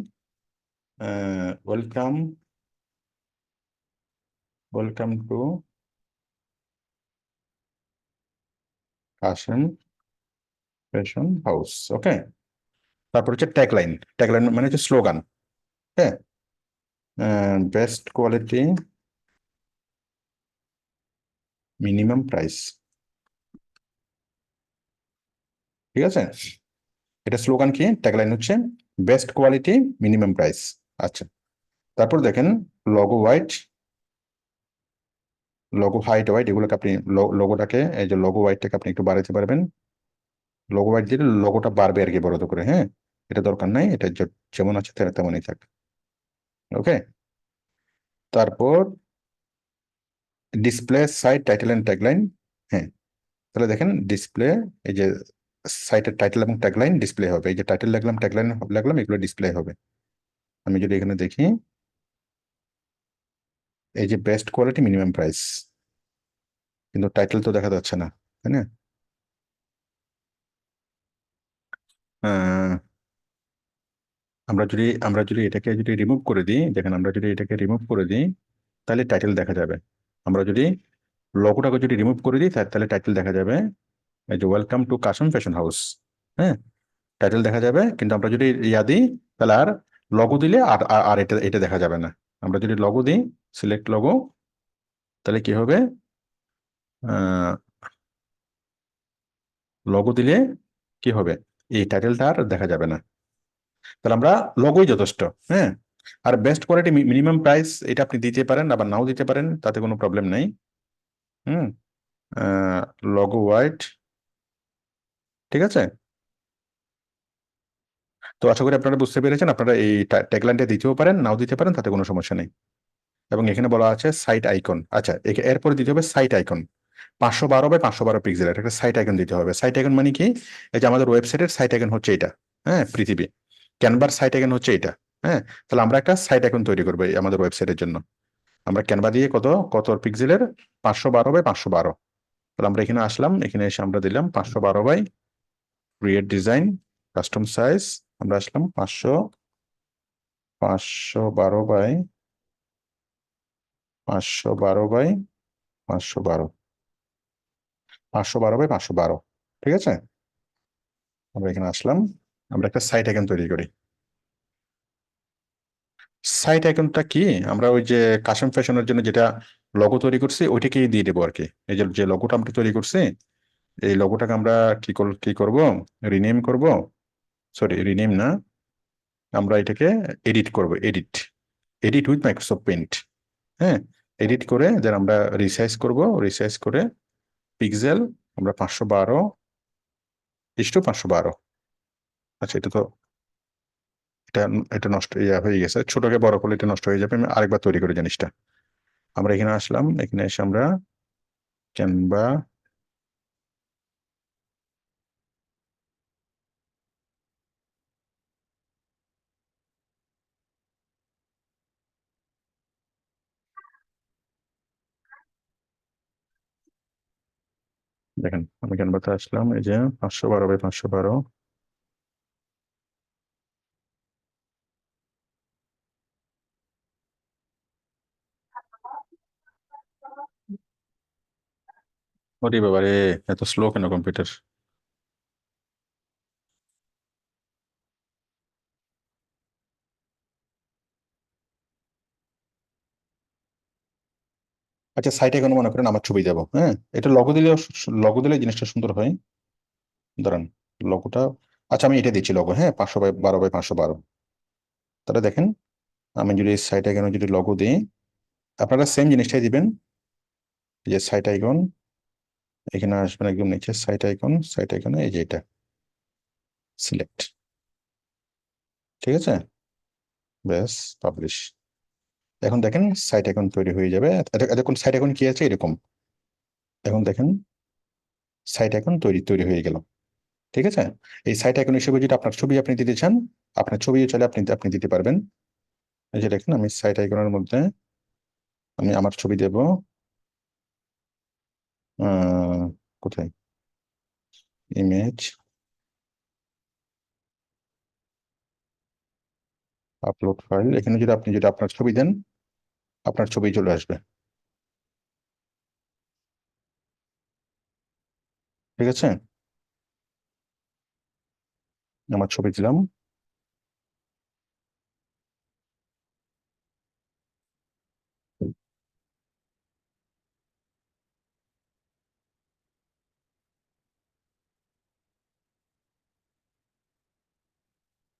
welcome to Kashem fashion house. Okay, তারপর হচ্ছে ট্যাগলাইন। ট্যাগলাইন মানে হচ্ছে স্লোগান। হ্যাঁ, বেস্ট কোয়ালিটি, মিনিমাম প্রাইস। ঠিক আছে, এটা স্লোগান। কি ট্যাগলাইন? হচ্ছে বেস্ট কোয়ালিটি, মিনিমাম প্রাইস। আচ্ছা, তারপর দেখেন logo white, logo height white, এগুলোকে আপনি লোগোটাকে, এই যে লোগো হোয়াইটটাকে আপনি একটু বাড়াতে পারবেন। লোগো হোয়াইট দিলে লোগোটা বাড়বে আর কি, বড় করে। হ্যাঁ, এটা দরকার নাই, এটা যেমন আছে তেমনই থাকবে। ওকে, তারপর display site title and tagline. হ্যাঁ, তাহলে দেখেন ডিসপ্লে, এই যে সাইটের টাইটেল এবং ট্যাগলাইন ডিসপ্লে হবে। এই যে টাইটেল লিখলাম, ট্যাগলাইন লিখলাম, এগুলো ডিসপ্লে হবে। আমি যদি এখানে দেখি, এই যে বেস্ট কোয়ালিটি, মিনিমাম প্রাইস, কিন্তু টাইটেল তো দেখা যাচ্ছে না, তাই না? আমরা যদি এটাকে যদি রিমুভ করে দিই, দেখেন আমরা যদি এটাকে রিমুভ করে দিই তাহলে টাইটেল দেখা যাবে। আমরা যদি লোগোটাকে যদি রিমুভ করে দিই তাহলে টাইটেল দেখা যাবে, এই যে welcome to Kashem fashion house. হ্যাঁ, টাইটেল দেখা যাবে, কিন্তু আমরা যদি ইয়া দিই তাহলে আর লোগো দিলে আর আর এটা এটা দেখা যাবে না। আমরা যদি লোগো দিই, সিলেক্ট লোগো, তাহলে কি হবে? লোগো দিলে কি হবে? এই টাইটেলটা আর দেখা যাবে না। তাহলে আমরা লোগোই যথেষ্ট। হ্যাঁ, আর বেস্ট কোয়ালিটি, মিনিমাম প্রাইস, এটা আপনি দিতে পারেন, আবার নাও দিতে পারেন, তাতে কোনো প্রবলেম নাই। হুম, লোগো হোয়াইট। ঠিক আছে, তো আশা করি আপনারা বুঝতে পেরেছেন। আপনারা এই ট্যাগলাইনটা দিতেও পারেন, নাও দিতে পারেন, তাতে কোনো সমস্যা নেই। এবং এখানে বলা আছে সাইট আইকন। আচ্ছা, এরপরে দিতে হবে সাইট আইকন, 512 বাই 512 পিক্সেলের একটা সাইট আইকন দিতে হবে। সাইট আইকন মানে কি? এই যে আমাদের ওয়েবসাইটের সাইট আইকন হচ্ছে এটা। হ্যাঁ, পৃথিবী ক্যানভার সাইট আইকন হচ্ছে এটা। হ্যাঁ, তাহলে আমরা একটা সাইট আইকন তৈরি করবো আমাদের ওয়েবসাইটের জন্য। আমরা ক্যানভা দিয়ে কত কত পিক্সেলের? 512 বাই 512। তাহলে আমরা এখানে আসলাম, এখানে এসে আমরা দিলাম 512 by create design custom size. আমরা আসলাম 512 বাই 512 বাই 512, 512 বাই 512। ঠিক আছে, আমরা এখানে আসলাম, আমরা একটা সাইট আইকন তৈরি করি। সাইট আইকনটা কি? আমরা ওই যে কাশেম ফ্যাশনের জন্য যেটা লোগো তৈরি করছি ওইটাকেই দিয়ে দেবো আর কি। এই যে যে লোগোটা আমরা তৈরি করছি, এই লোগোটাকে আমরা কি করব? রিনেম করব। সরি, রিনেম না, আমরা এটাকে এডিট করব। Edit with Microsoft paint. হ্যাঁ, এডিট করে দেন আমরা রিসাইজ করব। রিসাইজ করে পিক্সেল আমরা 512 512। আচ্ছা, এটা তো এটা এটা নষ্ট হয়ে গেছে, ছোটকে বড় করলে এটা নষ্ট হয়ে যাবে। আমি আরেকবার তৈরি করি জিনিসটা। আমরা এখানে আসলাম, এখানে এসে আমরা ক্যানভা, দেখেন আমি ক্যানভাতে আসলাম, এই যে 512 বাই 512। ওরে বাবা রে, এত স্লো কেন কম্পিউটার? আচ্ছা, সাইটে কোনো মনে করেন আমার ছবি দেবো, হ্যাঁ, এটা লগো দিলে জিনিসটা সুন্দর হয়। দাঁড়ান, লগোটা, আচ্ছা আমি এটা দিচ্ছি লগো, হ্যাঁ, 512 বাই 512। তাহলে দেখেন, আমি যদি সাইট আইকনে যদি লগো দিই, আপনারা সেম জিনিসটাই দিবেন। এই যে সাইট আইকন, এখানে আসবেন একদম নিচে, সাইট আইকনে এই যে এটা সিলেক্ট, ঠিক আছে, ব্যাস, পাবলিশ। এখন দেখেন সাইট আইকন তৈরি হয়ে যাবে। এতক্ষণ সাইট আইকন কি আছে এরকম, এখন দেখেন সাইট আইকন তৈরি তৈরি হয়ে গেল, ঠিক আছে। এই সাইট আইকন হিসেবে যদি আপনার ছবি আপনি দিতে চান, আপনার ছবি চলে আপনি আপনি দিতে পারবেন। এই যে দেখেন, আমি সাইট আইকনের মধ্যে আমি আমার ছবি দেব। কোথায়, ইমেজ, আপলোড ফাইল, এখানে যদি আপনি যদি আপনার ছবি দেন, আপনার ছবি চলে আসবে, ঠিক আছে। আমার ছবি দিলাম,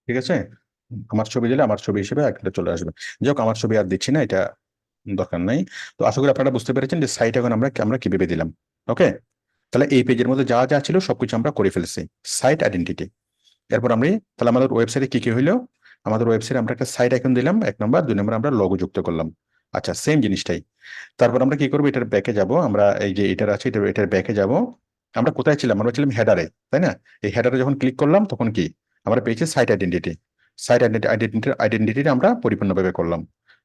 ঠিক আছে। আমার ছবি দিলে আমার ছবি হিসেবে একটা চলে আসবে। যাই হোক, আমার ছবি আর দিচ্ছি না, এটা দরকার নাই। তো আশা করি আপনারা বুঝতে পেরেছেন যে সাইট এখন আমরা আমরা কিভাবে দিলাম। ওকে, তাহলে এই পেজের মধ্যে যা যা ছিল সবকিছু আমরা করে ফেলছি, সাইট আইডেন্টিটি। এরপর আমরা, তাহলে আমাদের ওয়েবসাইটে কি কি হইলো, আমাদের ওয়েবসাইটে আমরা একটা সাইট আইকন দিলাম 1 নম্বর, 2 নম্বর আমরা লগো যুক্ত করলাম। আচ্ছা, সেম জিনিসটাই। তারপর আমরা কি করবো, এটার ব্যাকে যাব, আমরা এই যে এটার আছে এটার ব্যাকে যাব। আমরা কোথায় ছিলাম, আমরা ছিলাম হেডারে, তাই না? এই হেডারে যখন ক্লিক করলাম তখন কি আমরা পেয়েছি সাইট আইডেন্টিটি। সাইট আইডেন্টিটি আমরা পরিপূর্ণভাবে করলাম।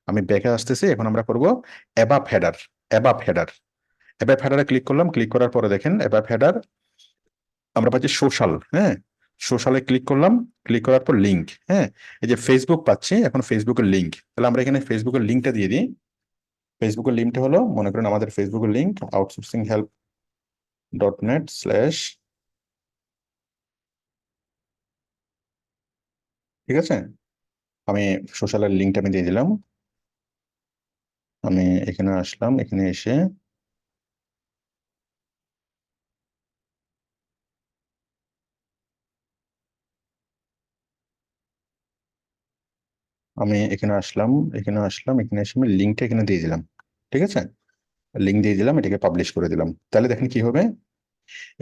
আমি ব্যাকে আসতেছি, এখন আমরা করব above header. Above header, above হেডারে ক্লিক করলাম, ক্লিক করার পরে দেখেন অ্যাবাভ হেডার আমরা পাচ্ছি সোশ্যাল, হ্যাঁ, সোশ্যালে ক্লিক করলাম, ক্লিক করার পর লিঙ্ক, হ্যাঁ, এই যে ফেসবুক পাচ্ছি, এখন ফেসবুকের লিঙ্ক, তাহলে আমরা এখানে ফেসবুকের লিঙ্কটা দিয়ে দিই। ফেসবুকের লিঙ্কটা হলো, মনে করেন আমাদের ফেসবুকের লিঙ্ক outsourcinghelp.net/, ঠিক আছে। আমি সোশ্যালের লিঙ্কটা আমি দিয়ে দিলাম। আমি এখানে আসলাম, এখানে এসে এখানে এসে আমি লিঙ্কটা এখানে দিয়ে দিলাম, ঠিক আছে। লিঙ্ক দিয়ে দিলাম, এটাকে পাবলিশ করে দিলাম। তাহলে দেখেন কি হবে,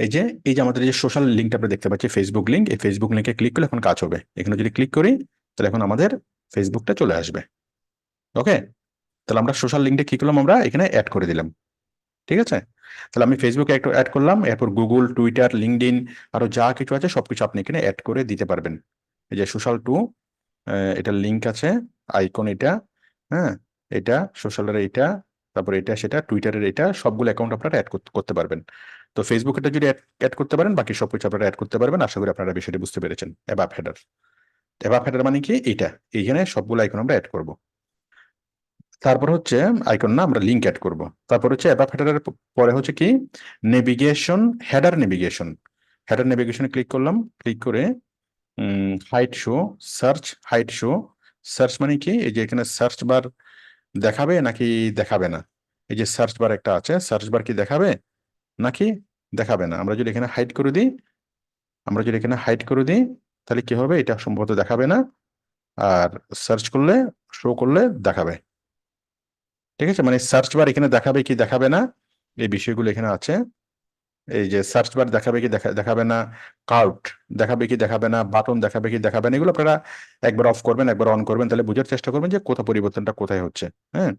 এই যে আমাদের যে সোশ্যাল লিঙ্কটা আমরা দেখতে পাচ্ছি, ফেসবুক লিঙ্ক, এই ফেসবুক লিঙ্কে ক্লিক করলে এখন কাজ হবে। এখানে যদি ক্লিক করি তাহলে এখন আমাদের ফেসবুকটা চলে আসবে। ওকে, তাহলে আমরা সোশ্যাল লিঙ্কটা কি করলাম, আমরা এখানে অ্যাড করে দিলাম, ঠিক আছে। তাহলে আমি ফেসবুকে একটু অ্যাড করলাম, এরপর গুগল, টুইটার, লিঙ্কডইন, আরো যা কিছু আছে সবকিছু আপনি এখানে অ্যাড করে দিতে পারবেন। এই যে সোশ্যাল টু, এটা লিঙ্ক আছে, আইকন এটা, হ্যাঁ, এটা সোশ্যালের এটা, তারপর এটা সেটা, টুইটারের এটা, সবগুলো অ্যাকাউন্ট আপনারা অ্যাড করতে পারবেন। তো ফেসবুক এটা যদি অ্যাড করতে পারেন, বাকি সবকিছু আপনারা অ্যাড করতে পারবেন। আশা করি আপনারা বিষয়টি বুঝতে পেরেছেন। অ্যাবাভ হেডার, অ্যাবাভ হেডার মানে কি, এইটা, এইখানে সবগুলো আইকন আমরা অ্যাড করব। তারপর হচ্ছে আইকন না, আমরা লিঙ্ক অ্যাড করব। তারপর হচ্ছে অ্যাবাভ হেডারের পরে হচ্ছে কি, নেভিগেশন, হেডার নেভিগেশন। হেডার নেভিগেশনে ক্লিক করলাম, ক্লিক করে height show, search, height show. Search মানে কি, এই যে এখানে সার্চ বার দেখাবে নাকি দেখাবে না, এই যে সার্চ বার একটা আছে, সার্চ বার কি দেখাবে নাকি দেখাবে না। আমরা যদি এখানে হাইড করে দিই, তাহলে কি হবে, এটা সম্ভবত দেখাবে না, আর সার্চ করলে, শো করলে দেখাবে, ঠিক আছে। মানে সার্চ বার এখানে দেখাবে কি দেখাবে না, এই বিষয়গুলো এখানে আছে। এই যে সার্চ বার দেখাবে কি দেখাবে না, কার্ট দেখাবে কি দেখাবে না, বাটন দেখাবে কি দেখাবে না, এগুলো আপনারা একবার অফ করবেন একবার অন করবেন, তাহলে বুঝার চেষ্টা করবেন যে কোথা পরিবর্তনটা কোথায় হচ্ছে। হ্যাঁ,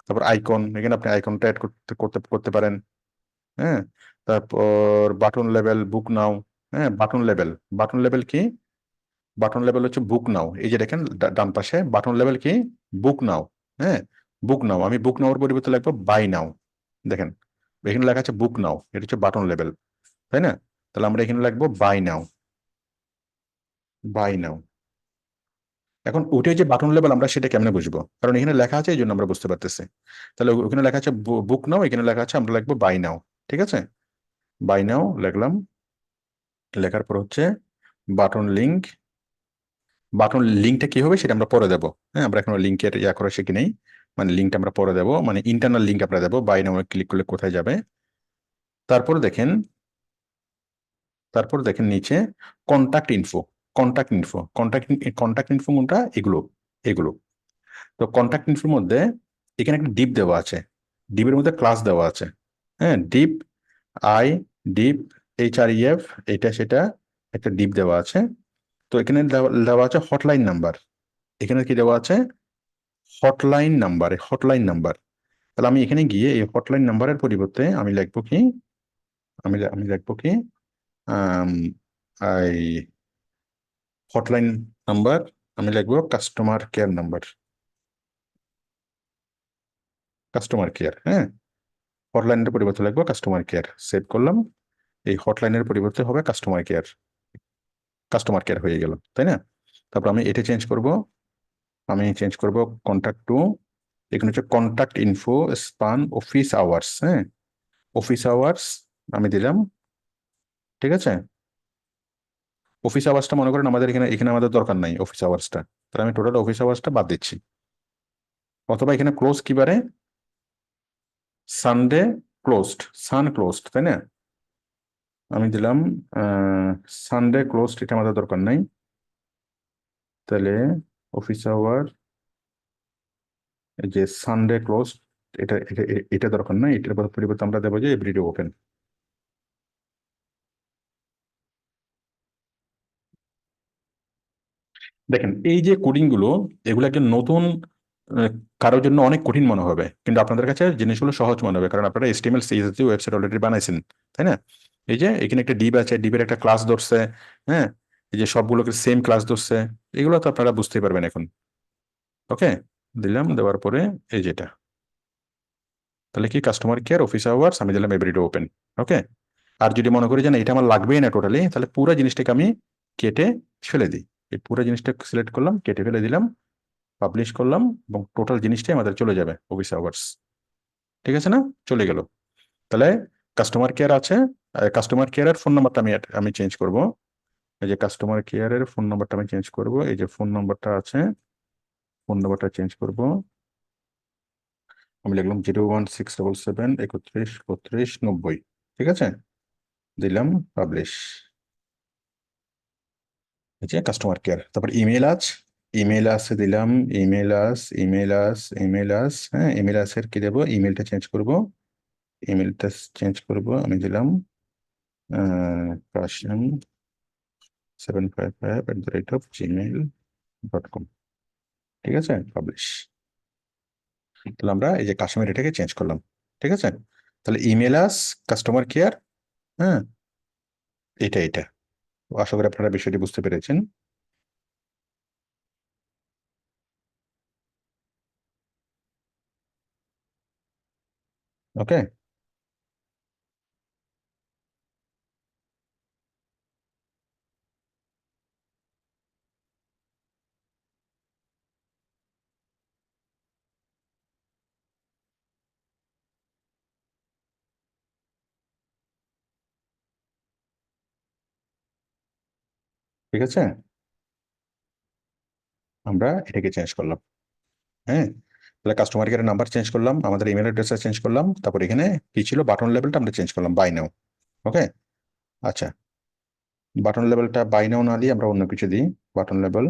তারপর আইকন, এখানে আপনি আইকনটা অ্যাড করতে করতে করতে পারেন। হ্যাঁ, তারপর বাটন লেভেল, বুক নাও। হ্যাঁ, বাটন লেভেল, বাটন লেভেল কি, বাটন লেভেল হচ্ছে বুক নাও। এই যে দেখেন ডান পাশে বাটন লেভেল কি, বুক নাও। হ্যাঁ, বুক নাও, আমি বুক নাওর পরিবর্তে লিখবো বাই নাও। দেখেন এখানে লেখা আছে বুক নাও, এটা হচ্ছে বাটন লেভেল, তাই না? তাহলে আমরা এখানে লিখবো বাই নাও, বাই নাও। এখন ওইটাই যে বাটন লেভেল আমরা সেটা কেমনে বুঝবো, কারণ এখানে লেখা আছে এই জন্য আমরা বুঝতে পারতেছি। তাহলে ওখানে লেখা আছে বুক নাও, এখানে লেখা আছে আমরা লিখবো বাই নাও। ঠিক আছে, বাই নাও লিখলাম। লেখার পর হচ্ছে বাটন লিঙ্ক, বাটন লিঙ্কটা কি হবে সেটা আমরা পরে দেবো। হ্যাঁ, আমরা এখন লিঙ্কের ইয়া করা শিখি নেই, মানে লিঙ্কটা আমরা পরে দেবো, মানে ইন্টারনাল লিঙ্ক আমরা দেবো, বাই নাও ক্লিক করলে কোথায় যাবে। তারপর দেখেন, তারপর দেখেন নিচে contact info, contact info, contact info কোনটা, এগুলো এগুলো। তো কন্টাক্ট ইনফোর মধ্যে এখানে একটা ডিপ দেওয়া আছে, ডিপের মধ্যে ক্লাস দেওয়া আছে। হ্যাঁ, ডিপ আই, ডিপ HREF, এটা সেটা একটা ডিপ দেওয়া আছে। তো এখানে দেওয়া আছে হটলাইন নাম্বার, এখানে কি দেওয়া আছে, হটলাইন নাম্বার, হটলাইন নাম্বার। তাহলে আমি এখানে গিয়ে এই হটলাইন নাম্বারের পরিবর্তে আমি লিখবো কি, আমি লিখবো কি এই হটলাইন নাম্বার, আমি লিখবো customer care number, customer care. হ্যাঁ, হটলাইনের পরিবর্তে লিখবো কাস্টমার কেয়ার, সেভ করলাম। এই হটলাইনের পরিবর্তে হবে কাস্টমার কেয়ার, কাস্টমার কেয়ার হয়ে গেল, তাই না? তারপর আমি এটা চেঞ্জ করব, আমি চেঞ্জ করব কন্ট্যাক্ট টু, এখানে হচ্ছে contact info span office hours. হ্যাঁ, অফিস আওয়ার্স আমি দিলাম। ঠিক আছে, অফিস আওয়ার্সটা মনে করেন আমাদের এখানে এখানে আমাদের দরকার নাই অফিস আওয়ার্সটা, তাহলে আমি টোটাল অফিস আওয়ার্সটা বাদ দিচ্ছি। অথবা এখানে ক্লোজ কি বারে, সানডে ক্লোজড, সান ক্লোজড, তাই না? আমি দিলাম সানডে ক্লোজড, এটা আমাদের দরকার নাই। তাহলে অফিস আওয়ার, এই যে সানডে ক্লোজ, এটা এটা এটা দরকার নাই, এটার পরিবর্তে আমরা দেবো যে এভরিডে ওপেন। দেখেন এই যে কোডিং গুলো, এগুলো একজন নতুন আহ, কারোর জন্য অনেক কঠিন মনে হবে, কিন্তু আপনাদের কাছে জিনিসগুলো সহজ মনে হবে, কারণ আপনারা HTML CSS ওয়েবসাইট অলরেডি বানাইছেন, তাই না? এই যে এখানে একটা ডিপ আছে, ডিপের একটা ক্লাস ধরছে। হ্যাঁ, এই যে সবগুলোকে সেম ক্লাস ধরছে, এগুলো তো আপনারা বুঝতেই পারবেন এখন। ওকে, দিলাম, দেওয়ার পরে এই যেটা, তাহলে কি কাস্টমার কেয়ার অফিস আওয়ার্স, আমি দিলাম এভরিডে ওপেন। ওকে, আর যদি মনে করি যে না এটা আমার লাগবেই না টোটালি, তাহলে পুরো জিনিসটাকে আমি কেটে ফেলে দিই। এই পুরো জিনিসটা সিলেক্ট করলাম, কেটে ফেলে দিলাম, পাবলিশ করলাম, এবং টোটাল জিনিসটাই আমাদের চলে যাবে অফিস আওয়ার্স। ঠিক আছে না, চলে গেল। তাহলে কাস্টমার কেয়ার আছে, কাস্টমার কেয়ারের ফোন নাম্বারটা আমি আমি চেঞ্জ করব। এই যে কাস্টমার কেয়ারের ফোন নাম্বারটা আমি চেঞ্জ করব, এই যে ফোন নাম্বারটা আছে, ফোন নাম্বারটা চেঞ্জ করব। আমি লিখলাম 01677 31 32 90। ঠিক আছে, দিলাম, পাবলিশ। এই যে কাস্টমার কেয়ার। তারপর ইমেল আস, ইমেল আসে দিলাম, ইমেল আস। হ্যাঁ, ইমেল আসের কি দেবো, ইমেলটা চেঞ্জ করব, ইমেলটা চেঞ্জ করব, আমি দিলাম kasim755@gmail.com। ঠিক আছে, পাবলিশ। তাহলে আমরা এই যে কাশ্মীর এটাকে চেঞ্জ করলাম। ঠিক আছে, তাহলে ইমেল আস, কাস্টমার কেয়ার। হ্যাঁ, এটা এটা আশা করি আপনারা বিষয়টি বুঝতে পেরেছেন। ওকে, ঠিক আছে, আমরা এটাকে চেঞ্জ করলাম। হ্যাঁ, তাহলে কাস্টমার কেয়ারের নাম্বার চেঞ্জ করলাম, আমাদের ইমেল অ্যাড্রেসটা চেঞ্জ করলাম, তারপর এখানে কি ছিল, বাটন লেভেলটা আমরা চেঞ্জ করলাম বাই নাও। ওকে, আচ্ছা, বাটন লেভেলটা বাই নাও না দিয়ে আমরা অন্য কিছু দিই। বাটন লেভেল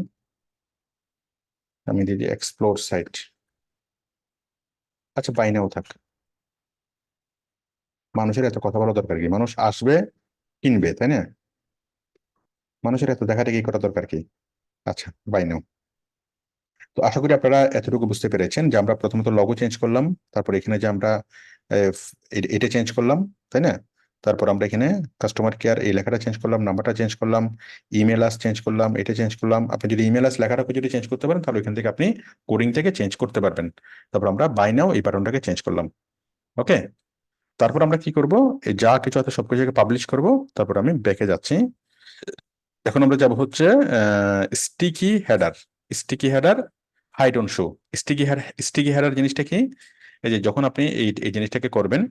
আমি দিই এক্সপ্লোর সাইট। আচ্ছা, বাই নাও থাক। মানুষের এত কথা বলা দরকার কি? মানুষ আসবে, কিনবে, তাই না? মানুষের এত দেখাদেখি করা দরকার কি? আচ্ছা, বাই নাও। তো আশা করি আপনারা এতটুকু বুঝতে পেরেছেন যে আমরা প্রথমত লগো চেঞ্জ করলাম, তারপর এখানে যে আমরা এটা চেঞ্জ করলাম, তাই না? তারপর আমরা এখানে কাস্টমার কেয়ার এই লেখাটা চেঞ্জ করলাম, নাম্বারটা চেঞ্জ করলাম, ইমেল আস চেঞ্জ করলাম, এটা চেঞ্জ করলাম। আপনি যদি ইমেল আস লেখাটাকে যদি চেঞ্জ করতে পারেন তাহলে এখান থেকে আপনি কোডিং থেকে চেঞ্জ করতে পারবেন। তারপর আমরা বাই নাও এই বাটনটাকে চেঞ্জ করলাম। ওকে, তারপর আমরা কি করব, এই যা কিছু আছে সবকিছুকে পাবলিশ করব। তারপর আমি ব্যাকে যাচ্ছি। এখন আমরা যাব হচ্ছে sticky header. Sticky header hide on show. Sticky header জিনিসটা কি? এই যে যখন আপনি এই জিনিসটাকে করবেন,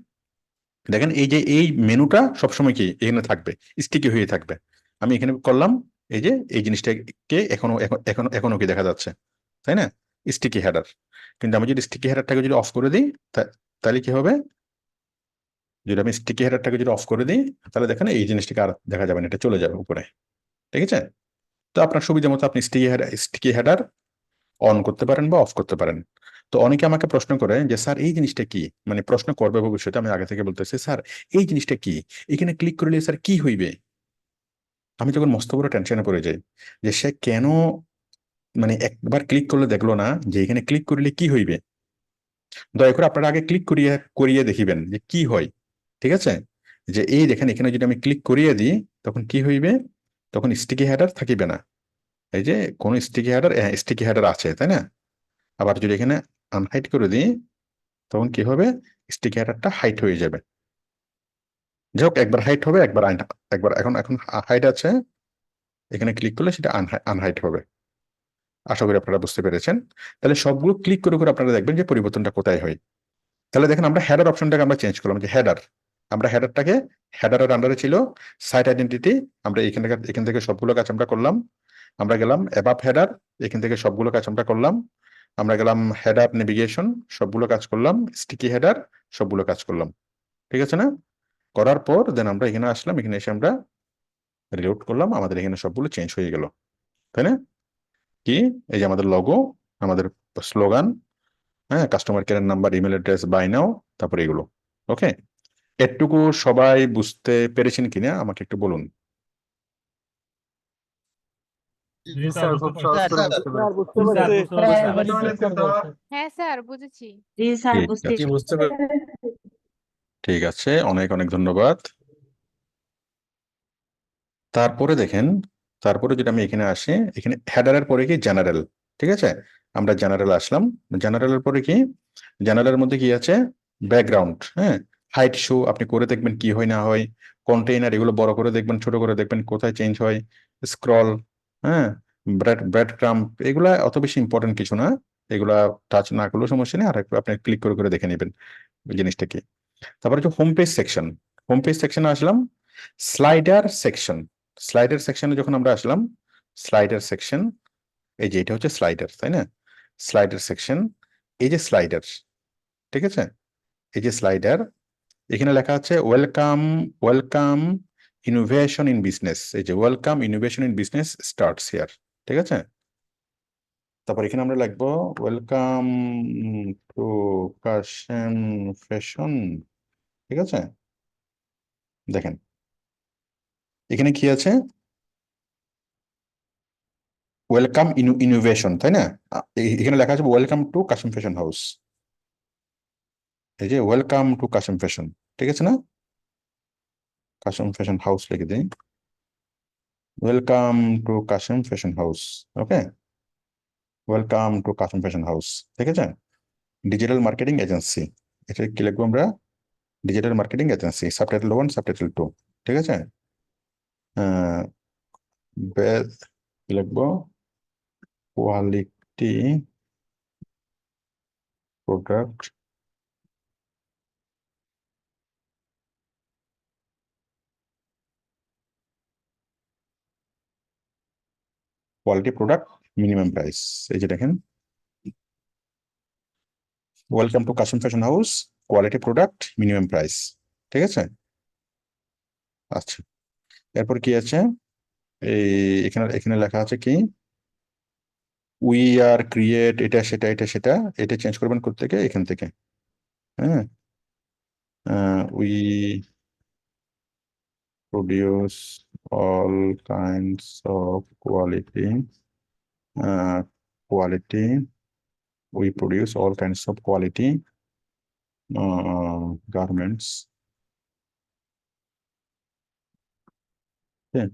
দেখেন এই যে এই মেনুটা সবসময় কি এখানে থাকবে, স্টিকি হয়ে থাকবে। আমি এখানে করলাম, এই যে এই জিনিসটাকে এখনো কি দেখা যাচ্ছে, তাই না? Sticky header. কিন্তু আমি যদি স্টিকি হেডারটাকে যদি অফ করে দিই, তাহলে কি হবে? যদি আমি স্টিকি হেডারটাকে যদি অফ করে দিই, তাহলে দেখেন এই জিনিসটাকে আর দেখা যাবে না, এটা চলে যাবে উপরে। ঠিক আছে? তো আপনার সুবিধা মতো আপনি স্টিকি হেডার অন করতে পারেন বা অফ করতে পারেন। তো অনেকে আমাকে প্রশ্ন করে যে স্যার এই জিনিসটা কি, মানে প্রশ্ন করবে ভবিষ্যতে, আমি আগে থেকে বলতেছি স্যার এই জিনিসটা কি, এখানে ক্লিক করলে স্যার কি হইবে? আমি তখন মস্ত বড় টেনশনে পড়ে যাই যে সে কেন, মানে একবার ক্লিক করলে দেখলো না যে এখানে ক্লিক করলে কি হইবে। দয়া করে আপনারা আগে ক্লিক করিয়ে করিয়ে দেখিবেন যে কি হয়। ঠিক আছে? যে এই দেখেন এখানে যদি আমি ক্লিক করিয়ে দিই তখন কি হইবে? তখন স্টিকি হেডার থাকিবে না। এই যে কোন স্টিকি হেডার আছে, তাই না? আবার যদি এখানে আনহাইড করে দিই তখন কি হবে? স্টিকি হেডারটা হাইট হয়ে যাবে। যাই হোক, একবার হাইট হবে, একবার এখন এখন হাইট আছে, এখানে ক্লিক করলে সেটা আনহাইট হবে। আশা করি আপনারা বুঝতে পেরেছেন। তাহলে সবগুলো ক্লিক করে করে আপনারা দেখবেন যে পরিবর্তনটা কোথায় হয়। তাহলে দেখেন আমরা হেডার অপশনটাকে আমরা চেঞ্জ করলাম, যে হেডার, আমরা হেডারটাকে, হেডারের আন্ডারে ছিল সাইট আইডেন্টিটি, আমরা এখান থেকে সবগুলো কাজ আমরা করলাম। আমরা গেলাম অ্যাবাভ হেডার, এখান থেকে সবগুলো কাজ আমরা করলাম। আমরা গেলাম হেডার নেভিগেশন, সবগুলো কাজ করলাম। স্টিকি হেডার, সবগুলো কাজ করলাম। ঠিক আছে না? করার পর দেন আমরা এখানে আসলাম, এখানে এসে আমরা রিলোড করলাম, আমাদের এখানে সবগুলো চেঞ্জ হয়ে গেল, তাই না? কি, এই যে আমাদের লগো, আমাদের স্লোগান, হ্যাঁ, customer care number, email address, buy now, তারপরে এগুলো। ওকে, এটুকু সবাই বুঝতে পেরেছেন কিনা আমাকে একটু বলুন।
জি স্যার, খুব সহজ
স্যার,
করে বুঝতে পেরেছি।
হ্যাঁ স্যার বুঝেছি।
জি স্যার,
ঠিক
বুঝতে
আছে,
বুঝতে
ঠিক আছে, অনেক অনেক ধন্যবাদ। তারপরে দেখেন, তারপরে যদি আমি এখানে আসি, এখানে হেডারের পরে কি জেনারেল। ঠিক আছে, আমরা জেনারেল আসলাম। জেনারেলের পরে কি, জেনারেলের মধ্যে কি আছে? ব্যাকগ্রাউন্ড, হ্যাঁ, হাইট শো আপনি করে দেখবেন কি হয় না হয়। কন্টেইনার, এগুলো বড় করে দেখবেন, ছোট করে দেখবেন কোথায় চেঞ্জ হয়। স্ক্রল, হ্যাঁ, ব্রেড ব্রেড ক্রাম্প, এগুলা অত বেশি ইম্পর্টেন্ট কিছু না। এগুলা টাচ না করলেও সমস্যা নেই, আর একটু আপনি ক্লিক করে করে দেখে নেবেন জিনিসটা কি। তারপরে হচ্ছে home page section. Home page সেকশনে আসলাম। স্লাইডার সেকশন, স্লাইডার সেকশনে যখন আমরা আসলাম, স্লাইডার সেকশন, এই যে এটা হচ্ছে স্লাইডার, তাই না? স্লাইডার সেকশন, এই যে স্লাইডার, ঠিক আছে, এই যে স্লাইডার, এখানে লেখা আছে welcome, welcome innovation in business. এই যে welcome innovation in business starts here. ঠিক আছে, তারপর এখানে আমরা লিখবো ওয়েলকাম টু কাশেম ফ্যাশন। ঠিক আছে, দেখেন এখানে কি আছে? ওয়েলকাম ইনোভেশন, তাই না? এখানে লেখা আছে welcome to Kashim fashion house. এই যে ওয়েলকাম টু কাশিম ফ্যাশন, ঠিক আছে না? কাশিম ফ্যাশন হাউস লিখে দিই, welcome to Kashim fashion house. Okay, welcome to Kashim fashion house. ঠিক আছে, ডিজিটাল মার্কেটিং এজেন্সি, এটা কি লিখবো আমরা? Digital marketing agency, subtitle 1, subtitle 2। ঠিক আছে, আহ, কি লিখবো? Quality product, quality product, minimum price. এই যে দেখেন, welcome to Kashim fashion house, quality product, minimum price. ঠিক আছে, আচ্ছা, এরপর কি আছে? এই এখানে এখানে লেখা আছে কি, উই আর ক্রিয়েট, এটা সেটা, এটা সেটা, এটা চেঞ্জ করবেন কোথা থেকে? এখান থেকে, হ্যাঁ, we produce all kinds of quality we produce all kinds of quality garments, okay,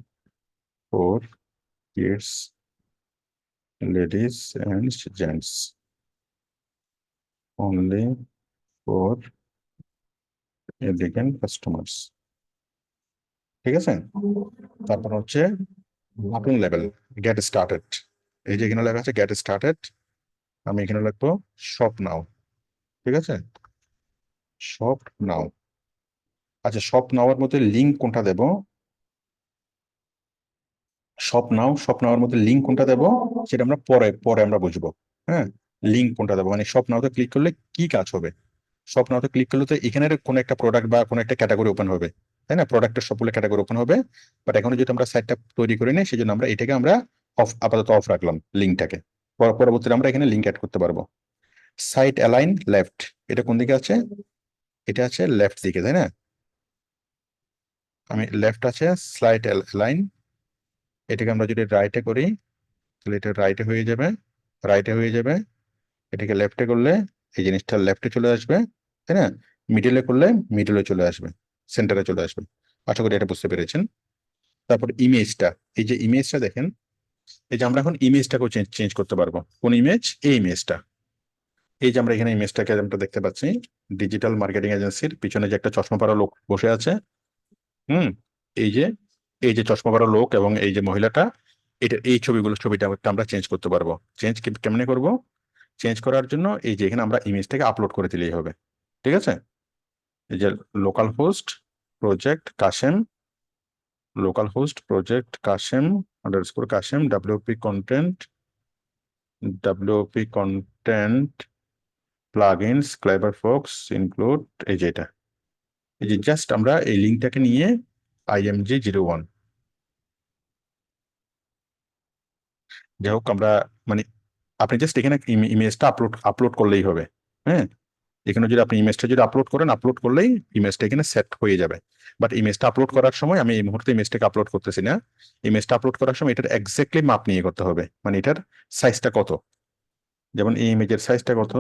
for kids, ladies and gents, only for elegant customers. ঠিক আছে, তারপর হচ্ছে বাটন লেভেল গেট স্টার্টেড, এই যে এখানে লেখা আছে গেট স্টার্টেড, আমি এখানে লিখবো শপ নাও। ঠিক আছে, শপ নাও। আচ্ছা, শপ নাওয়ার মধ্যে লিঙ্ক কোনটা দেব? শপ নাওয়ার মধ্যে লিঙ্ক কোনটা দেব সেটা আমরা পরে পরে আমরা বুঝবো। হ্যাঁ, লিঙ্ক কোনটা দেবো মানে শপ নাওতে ক্লিক করলে কি কাজ হবে? শপ নাওতে ক্লিক করলে তো এখানের কোনো একটা প্রোডাক্ট বা কোনো একটা ক্যাটাগরি ওপেন হবে, তাই না? প্রোডাক্টের সবগুলো ক্যাটাগরি ওপেন হবে, বাট এখন যদি আমরা সাইটটা তৈরি করে নিই সেই জন্য আমরা এটাকে আমরা আপাতত অফ রাখলাম লিঙ্কটাকে। পরবর্তীতে আমরা এখানে লিঙ্ক অ্যাড করতে পারবো। সাইট অ্যালাইন লেফট, এটা কোন দিকে আছে? এটা আছে লেফট দিকে, তাই না? আমি লেফট আছে স্লাইড অ্যালাইন, এটাকে আমরা যদি রাইটে করি তাহলে এটা রাইটে হয়ে যাবে, রাইটে হয়ে যাবে। এটাকে লেফটে করলে এই জিনিসটা লেফটে চলে আসবে, তাই না? মিডলে করলে মিডলে চলে আসবে, সেন্টারে চলে আসবে। আশা করি এটা বুঝতে পেরেছেন। তারপর ইমেজটা, এই যে ইমেজটা দেখেন, এই যে আমরা এখন ইমেজটাকেও চেঞ্জ করতে পারবো। কোন ইমেজ? এই ইমেজটা। এই যে আমরা এখানে ইমেজটাকে আমরা দেখতে পাচ্ছি, ডিজিটাল মার্কেটিং এজেন্সির পিছনে যে একটা চশমা পরা লোক বসে আছে, এই যে এই যে চশমা পরা লোক এবং এই যে মহিলাটা, এটা এই ছবিটা আমরা চেঞ্জ করতে পারবো। চেঞ্জ কেমনে করব? চেঞ্জ করার জন্য এই যে এখানে আমরা ইমেজটাকে আপলোড করে দিলেই হবে। ঠিক আছে, এই যে local host project Kashem, local host project Kashem underscore Kashem WP content plugins clever Fox include, এই যে এটা, এই যে জাস্ট আমরা এই লিঙ্কটাকে নিয়ে IMG01, যাই হোক আমরা মানে আপনি জাস্ট এখানে ইমেজটা আপলোড করলেই হবে। হ্যাঁ, এখানে যদি আপনি ইমেজটা যদি আপলোড করলেই ইমেজটা এখানে সেট হয়ে যাবে। বাট ইমেজটা আপলোড করার সময় আমি এই মুহূর্তে ইমেজটাকে আপলোড করতেছি না। ইমেজটা আপলোড করার সময় এটার এক্স্যাক্টলি মাপ নিয়ে করতে হবে, মানে এটার সাইজটা কত। যেমন এই ইমেজের সাইজটা কত?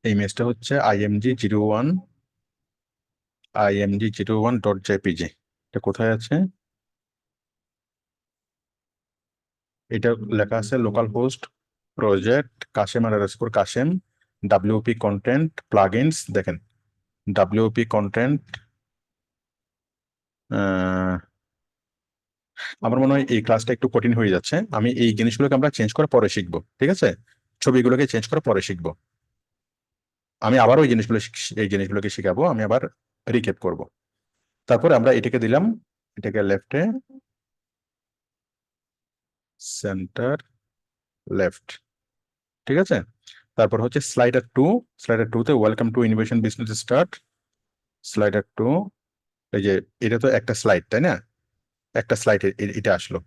এই ইমেজটা হচ্ছে img01.jpg। এটা কোথায় আছে? এটা লেখা আছে local host project Kashem underscore Kashem WP content plugins. দেখেন WP কন্টেন্ট, আমার মনে হয় এই ক্লাসটা একটু কঠিন হয়ে যাচ্ছে। আমি এই জিনিসগুলোকে আমরা চেঞ্জ করে পরে শিখবো, ঠিক আছে? ছবিগুলোকে চেঞ্জ করে পরে শিখবো। আমি আবার ওই জিনিসগুলোকে শিখাবো, আমি আবার রিক্যাপ করব। তারপরে আমরা এটাকে দিলাম, এটাকে লেফটে, সেন্টার লেফট। ঠিক আছে, তারপর হচ্ছে স্লাইডার টু তে welcome to innovation business start. Slider two, এই যে এটা তো একটা স্লাইড, তাই না? একটা স্লাইড এটা আসলো।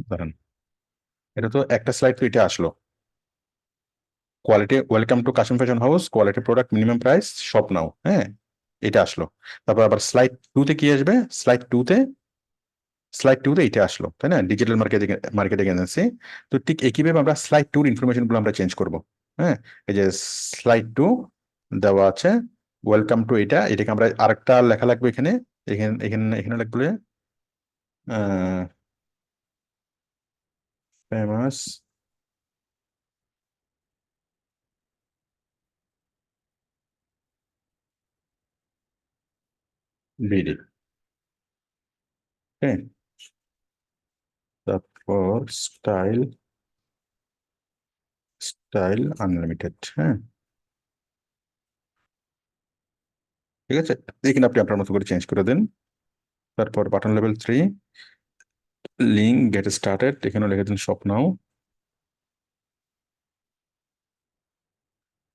দাঁড়ান, এটা তো একটা স্লাইড, তো এটা আসলো। Quality welcome to Kashim fashion house, quality product minimum price shop now. হ্যাঁ, এটা আসলো। তারপর আবার স্লাইড টু তে কি আসবে? স্লাইড টু তে এটা আসলো, তাই না? Digital marketing agency. তো ঠিক একইভাবে আমরা স্লাইড টুর ইনফরমেশন গুলো আমরা চেঞ্জ করবো। হ্যাঁ, এই যে স্লাইড টু দেওয়া আছে, ওয়েলকাম টু, এটাকে আমরা আরেকটা লেখা লাগবে এখানে, এখানে লাগবে ফেমাস বিডি। হ্যাঁ, তারপর স্টাইল আনলিমিটেড। হ্যাঁ, ঠিক আছে, এখানে আপনি আপনার মতো করে চেঞ্জ করে দেন। তারপর button level 3, link get started, এখানে লিখে দিন শপ নাও।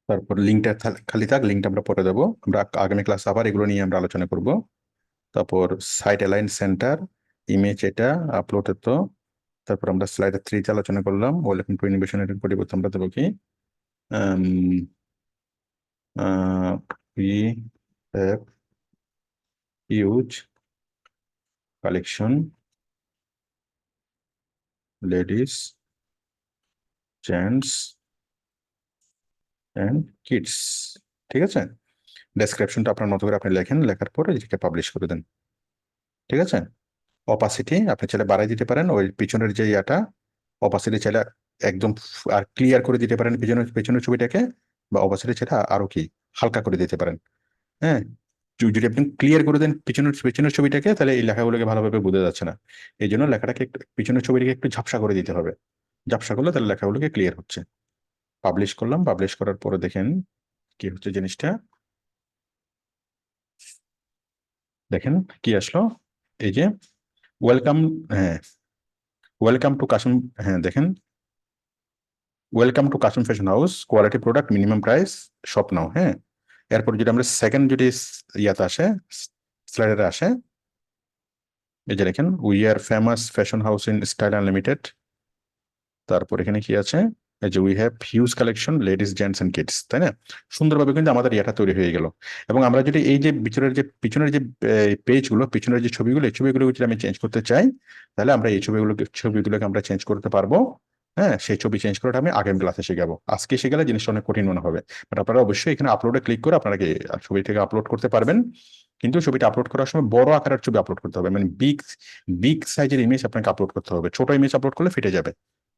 তারপর লিঙ্কটা খালি থাক, লিঙ্কটা আমরা পরে দেবো। আমরা আগামী ক্লাস আবার এগুলো নিয়ে আমরা আলোচনা করব। তারপর সাইট অ্যালাইন সেন্টার, ইমেজ এটা আপলোড তো তারপর আমরা স্লাইডার 3 তে আলোচনা করলাম ওয়েলকাম টু ইনোভেশন, এর পরিবর্তে আমরা দেবো কি we have huge collection ladies, gents and kids। ঠিক আছে, ডেসক্রিপশনটা আপনার মতো করে আপনি লেখেন, লেখার পরে এটাকে পাবলিশ করে দেন। ঠিক আছে, অপাসিটি আপনি চাইলে বাড়াই দিতে পারেন, ওই পিছনের যে ইয়াটা অপাসিটি চাইলে একদম আর ক্লিয়ার করে দিতে পারেন পিছনের পিছনের ছবিটাকে, বা অপাসিটি চাইলে আরো কি হালকা করে দিতে পারেন। হ্যাঁ, যদি আপনি ক্লিয়ার করে দেন পিছনের পিছনের ছবিটাকে, তাহলে এই লেখাগুলোকে ভালোভাবে বোঝা যাচ্ছে না। এই জন্য লেখাটাকে একটু পিছনের ছবিটাকে একটু ঝাপসা করে দিতে হবে। ঝাপসা করলে তাহলে লেখাগুলোকে ক্লিয়ার হচ্ছে। পাবলিশ করলাম, পাবলিশ করার পরে দেখেন কি হচ্ছে জিনিসটা। দেখেন কি আসলো, এই যে ওয়েলকাম, হ্যাঁ ওয়েলকাম টু কাশিম, হ্যাঁ দেখেন welcome to Kashim fashion house, quality product, minimum price, shop now. হ্যাঁ, এরপর যদি আমরা সেকেন্ড যদি ইয়াতে আসে, স্লাইডারে আসে, এই যে দেখেন we are famous fashion house in style unlimited. তারপর এখানে কি আছে, এই যে we have huge collection ladies, gents and kids, তাই না? সুন্দরভাবে কিন্তু আমাদের ইয়েটা তৈরি হয়ে গেল। এবং আমরা যদি এই যে পিছনের যে পেজগুলো, পিছনের যে ছবিগুলো, এই ছবিগুলো যদি আমি চেঞ্জ করতে চাই, তাহলে আমরা এই ছবিগুলোকে আমরা চেঞ্জ করতে পারবো। হ্যাঁ, সেই ছবি চেঞ্জ করাটা আমি আগামী ক্লাসে শিখাবো। আজকে শিখালে জিনিসটা অনেক কঠিন মনে হবে, বাট আপনারা অবশ্যই এখানে আপলোডে ক্লিক করে আপনারা কি ছবি থেকে আপলোড করতে পারবেন। কিন্তু ছবিটা আপলোড করার সময় বড় আকারের ছবি আপলোড করতে হবে, মানে বিগ বিগ সাইজের ইমেজ আপনাকে আপলোড করতে হবে। ছোট ইমেজ আপলোড করলে ফেটে যাবে।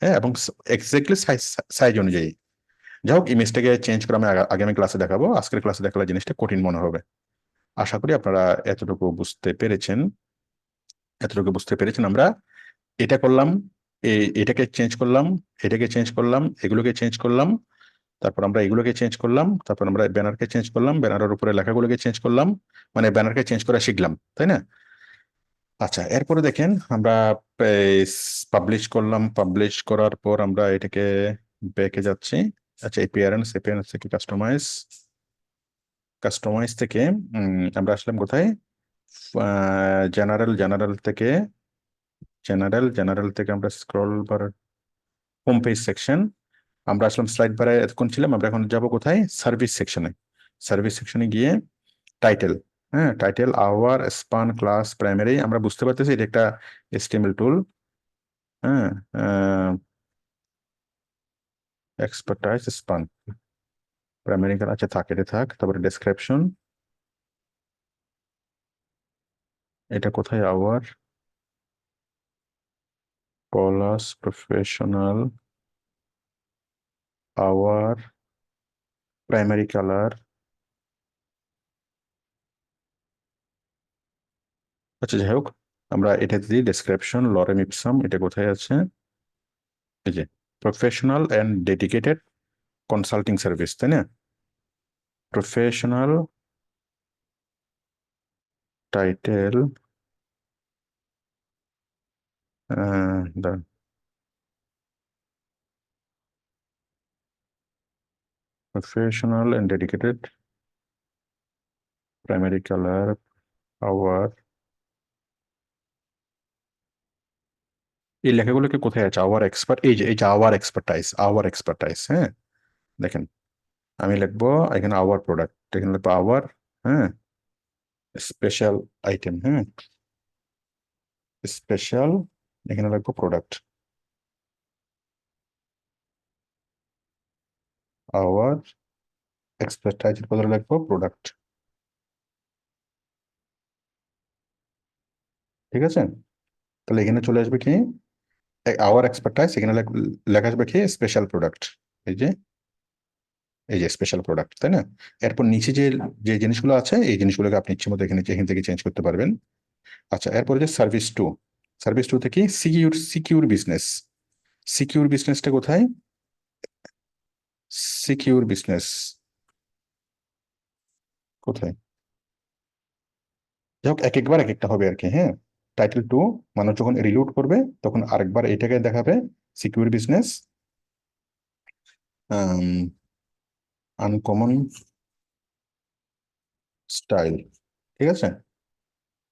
হ্যাঁ, এবং এক্স্যাক্টলি সাইজ অনুযায়ী। যাই হোক, ইমেজটাকে চেঞ্জ করে আমি আগামী ক্লাসে দেখাবো, আজকের ক্লাসে দেখালে জিনিসটা কঠিন মনে হবে। আশা করি আপনারা এতটুকু বুঝতে পেরেছেন। আমরা এটা করলাম, এটাকে চেঞ্জ করলাম, এটাকে চেঞ্জ করলাম, এগুলোকে চেঞ্জ করলাম, তারপর আমরা এগুলোকে চেঞ্জ করলাম, তারপর আমরা ব্যানারকে চেঞ্জ করলাম, ব্যানারের উপরে লেখাগুলোকে চেঞ্জ করলাম, মানে ব্যানারকে চেঞ্জ করা শিখলাম, তাই না? আচ্ছা, এরপরে দেখেন আমরা পাবলিশ করলাম, পাবলিশ করার পর আমরা এটাকে ব্যাকে যাচ্ছি। আচ্ছা, এপিয়ারেন্স থেকে কাস্টমাইজ, কাস্টমাইজ থেকে আমরা আসলাম কোথায়, জেনারেল থেকে, জেনারেল থেকে আমরা scroll bar, home page section, আমরা আসলাম স্লাইড বারে এতক্ষণ ছিলাম, আমরা এখন যাব কোথায়, সার্ভিস সেকশনে। সার্ভিস সেকশনে গিয়ে টাইটেল, হ্যাঁ title our span class primary, আমরা বুঝতে পারতেছি এটা একটা এসটিএমএল টুল। হ্যাঁ, এক্সপার্টাইজ স্পান প্রাইমারি, আচ্ছা থাক, এটা থাক। তারপরে ডেসক্রিপশন, এটা কোথায়, our plus professional, our primary colour. আচ্ছা যাই হোক, আমরা এটা দিই ডেসক্রিপশন লরেম ইপসাম, এটা কোথায় আছে, এই যে professional and dedicated consulting service, তাই না? Professional title, professional and dedicated primary colour, our, এই লেখাগুলোকে কোথায় আছে, আওয়ার এক্সপার্ট, এই যে আওয়ার এক্সপার্টাইজ। হ্যাঁ দেখেন, আমি লিখবো এখানে আওয়ার প্রোডাক্ট, এখানে লিখবো আওয়ার, হ্যাঁ স্পেশাল আইটেম, হ্যাঁ স্পেশাল, এখানে লিখবো প্রোডাক্ট, আওয়ার এক্সপার্টাইজের বদলে লিখবো প্রোডাক্ট। ঠিক আছে, তাহলে এখানে চলে আসবে কি আওয়ার এক্সপার্টাইজ, এখানে লেখা আসবে কি স্পেশাল প্রোডাক্ট, এই যে এই যে স্পেশাল প্রোডাক্ট, তাই না? এরপর নিচে যে যে জিনিসগুলো আছে, এই জিনিসগুলোকে আপনি ইচ্ছে মতো এখান থেকে চেঞ্জ করতে পারবেন। আচ্ছা, এরপরে যে সার্ভিস টু থেকে সিকিউর বিজনেস, সিকিউর বিজনেসটা কোথায়, সিকিউর বিজনেস কোথায়, যাই হোক এক একবার এক একটা হবে আর কি। হ্যাঁ, টাইটেল 2 মানুষ যখন রিলোড করবে তখন আরেকবার এটাকে দেখাবে, সিকিউর বিজনেস, আনকমন স্টাইল। ঠিক আছে,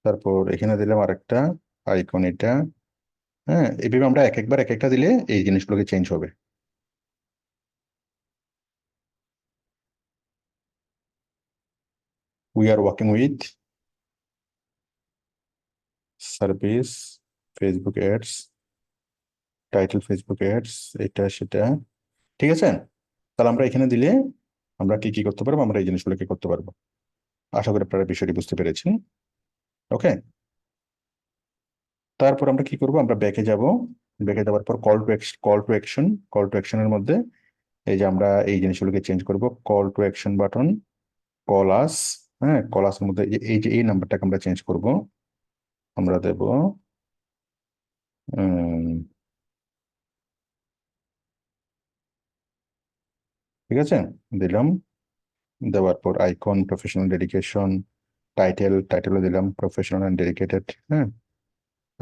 তারপর এখানে দিলাম আরেকটা আইকন, এটা হ্যাঁ, এইভাবে আমরা এক একবার এক একটা দিলে এই জিনিসগুলোকে চেঞ্জ হবে। We are working with service Facebook ads, title Facebook ads, এটা সেটা। ঠিক আছে, তাহলে আমরা এখানে দিলে আমরা কি কি করতে পারবো, আমরা এই জিনিসগুলোকে করতে পারবো। আশা করি আপনারা বিষয়টি বুঝতে পেরেছেন। ওকে, তারপর আমরা কি করব, আমরা ব্যাকে যাব। ব্যাকে যাওয়ার পর কল টু অ্যাকশনের মধ্যে এই যে আমরা এই জিনিসগুলোকে চেঞ্জ করব। Call to action button, call আস। হ্যাঁ, কল আসের মধ্যে এই যে এই নাম্বারটাকে আমরা চেঞ্জ করব। আমরা দেব ঠিক আছে, দিলাম। দেওয়ার পর আইকন প্রফেশনাল ডেডিকেশন, টাইটেলও দিলাম প্রফেশনাল অ্যান্ড ডেডিকেটেড। হ্যাঁ,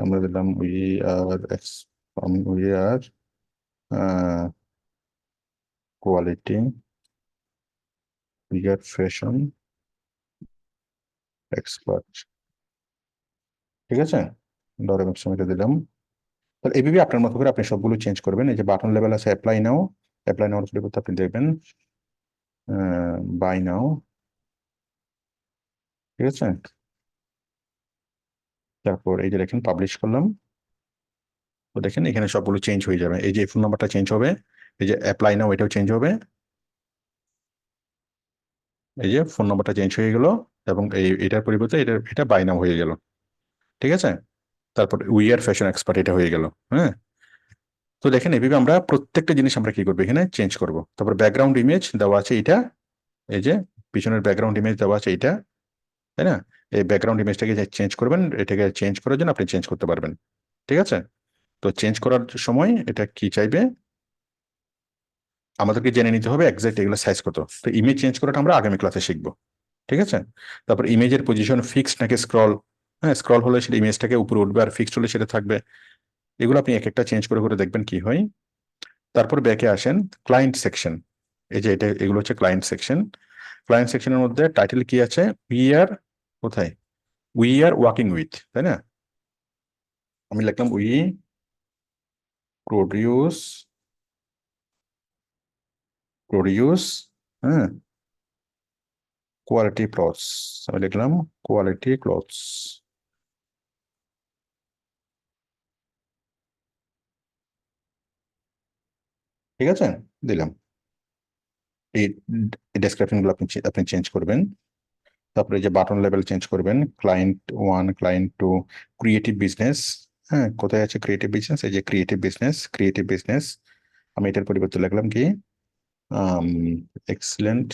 আমরা দিলাম we are quality, we are fashion expert. ঠিক আছে, ডর এবং সময়টা দিলাম। তাহলে এইভাবে আপনার মতো করে আপনি সবগুলো চেঞ্জ করবেন। এই যে বাটন লেভেল আছে অ্যাপ্লাই নাও পরিবর্তে আপনি দেখবেন বাই নাও। ঠিক আছে, তারপর এই যে দেখেন পাবলিশ করলাম, তো দেখেন এখানে সবগুলো চেঞ্জ হয়ে যাবে। এই যে ফোন নাম্বারটা চেঞ্জ হবে, এই যে অ্যাপ্লাই নাও এটাও চেঞ্জ হবে, এই যে ফোন নাম্বারটা চেঞ্জ হয়ে গেল, এবং এটার পরিবর্তে এটা বাই নাও হয়ে গেল। ঠিক আছে, তারপর উই আর ফ্যাশন এক্সপার্ট এটা হয়ে গেল। হ্যাঁ, তো দেখেন এইভাবে আমরা প্রত্যেকটা জিনিস আমরা কি করবো এখানে চেঞ্জ করব। তারপর ব্যাকগ্রাউন্ড ইমেজ দেওয়া আছে এটা, এই যে পিছনের ব্যাকগ্রাউন্ড ইমেজ দেওয়া আছে এটা, তাই না? এই ব্যাকগ্রাউন্ড ইমেজটাকে চেঞ্জ করবেন, এটাকে চেঞ্জ করার জন্য আপনি চেঞ্জ করতে পারবেন। ঠিক আছে, তো চেঞ্জ করার সময় এটা কি চাইবে, আমাদেরকে জেনে নিতে হবে এক্সাক্ট এগুলো সাইজ কত। তো ইমেজ চেঞ্জ করাটা আমরা আগামী ক্লাসে শিখবো। ঠিক আছে, তারপর ইমেজের পজিশন ফিক্সড নাকি স্ক্রল। হ্যাঁ, স্ক্রল হলে সেটা ইমেজটাকে উপরে উঠবে, আর ফিক্সড হলে সেটা থাকবে। এগুলো আপনি এক একটা চেঞ্জ করে করে দেখবেন কি হয়। তারপর ব্যাকে আসেন, ক্লায়েন্ট সেকশন। এই যে এগুলো হচ্ছে ক্লায়েন্ট সেকশন। ক্লায়েন্ট সেকশনের মধ্যে টাইটেল কি আছে, উই আর, কোথায়, উই আর ওয়ার্কিং উইথ, তাই না? আমি লিখলাম উই প্রডিউস প্রডিউস হ্যাঁ কোয়ালিটি ক্লথস। আমি লিখলাম কোয়ালিটি ক্লথস। ঠিক আছে, দিলাম। এই ডেসক্রিপশন গুলো আপনি চেঞ্জ করবেন। তারপরে যে বাটন লেভেল চেঞ্জ করবেন, client one, client to, creative business. হ্যাঁ, কোথায় আছে ক্রিয়েটিভ বিজনেস, এই যে ক্রিয়েটিভ বিজনেস। আমি এটার পরিবর্তে লিখলাম কি এক্সিলেন্ট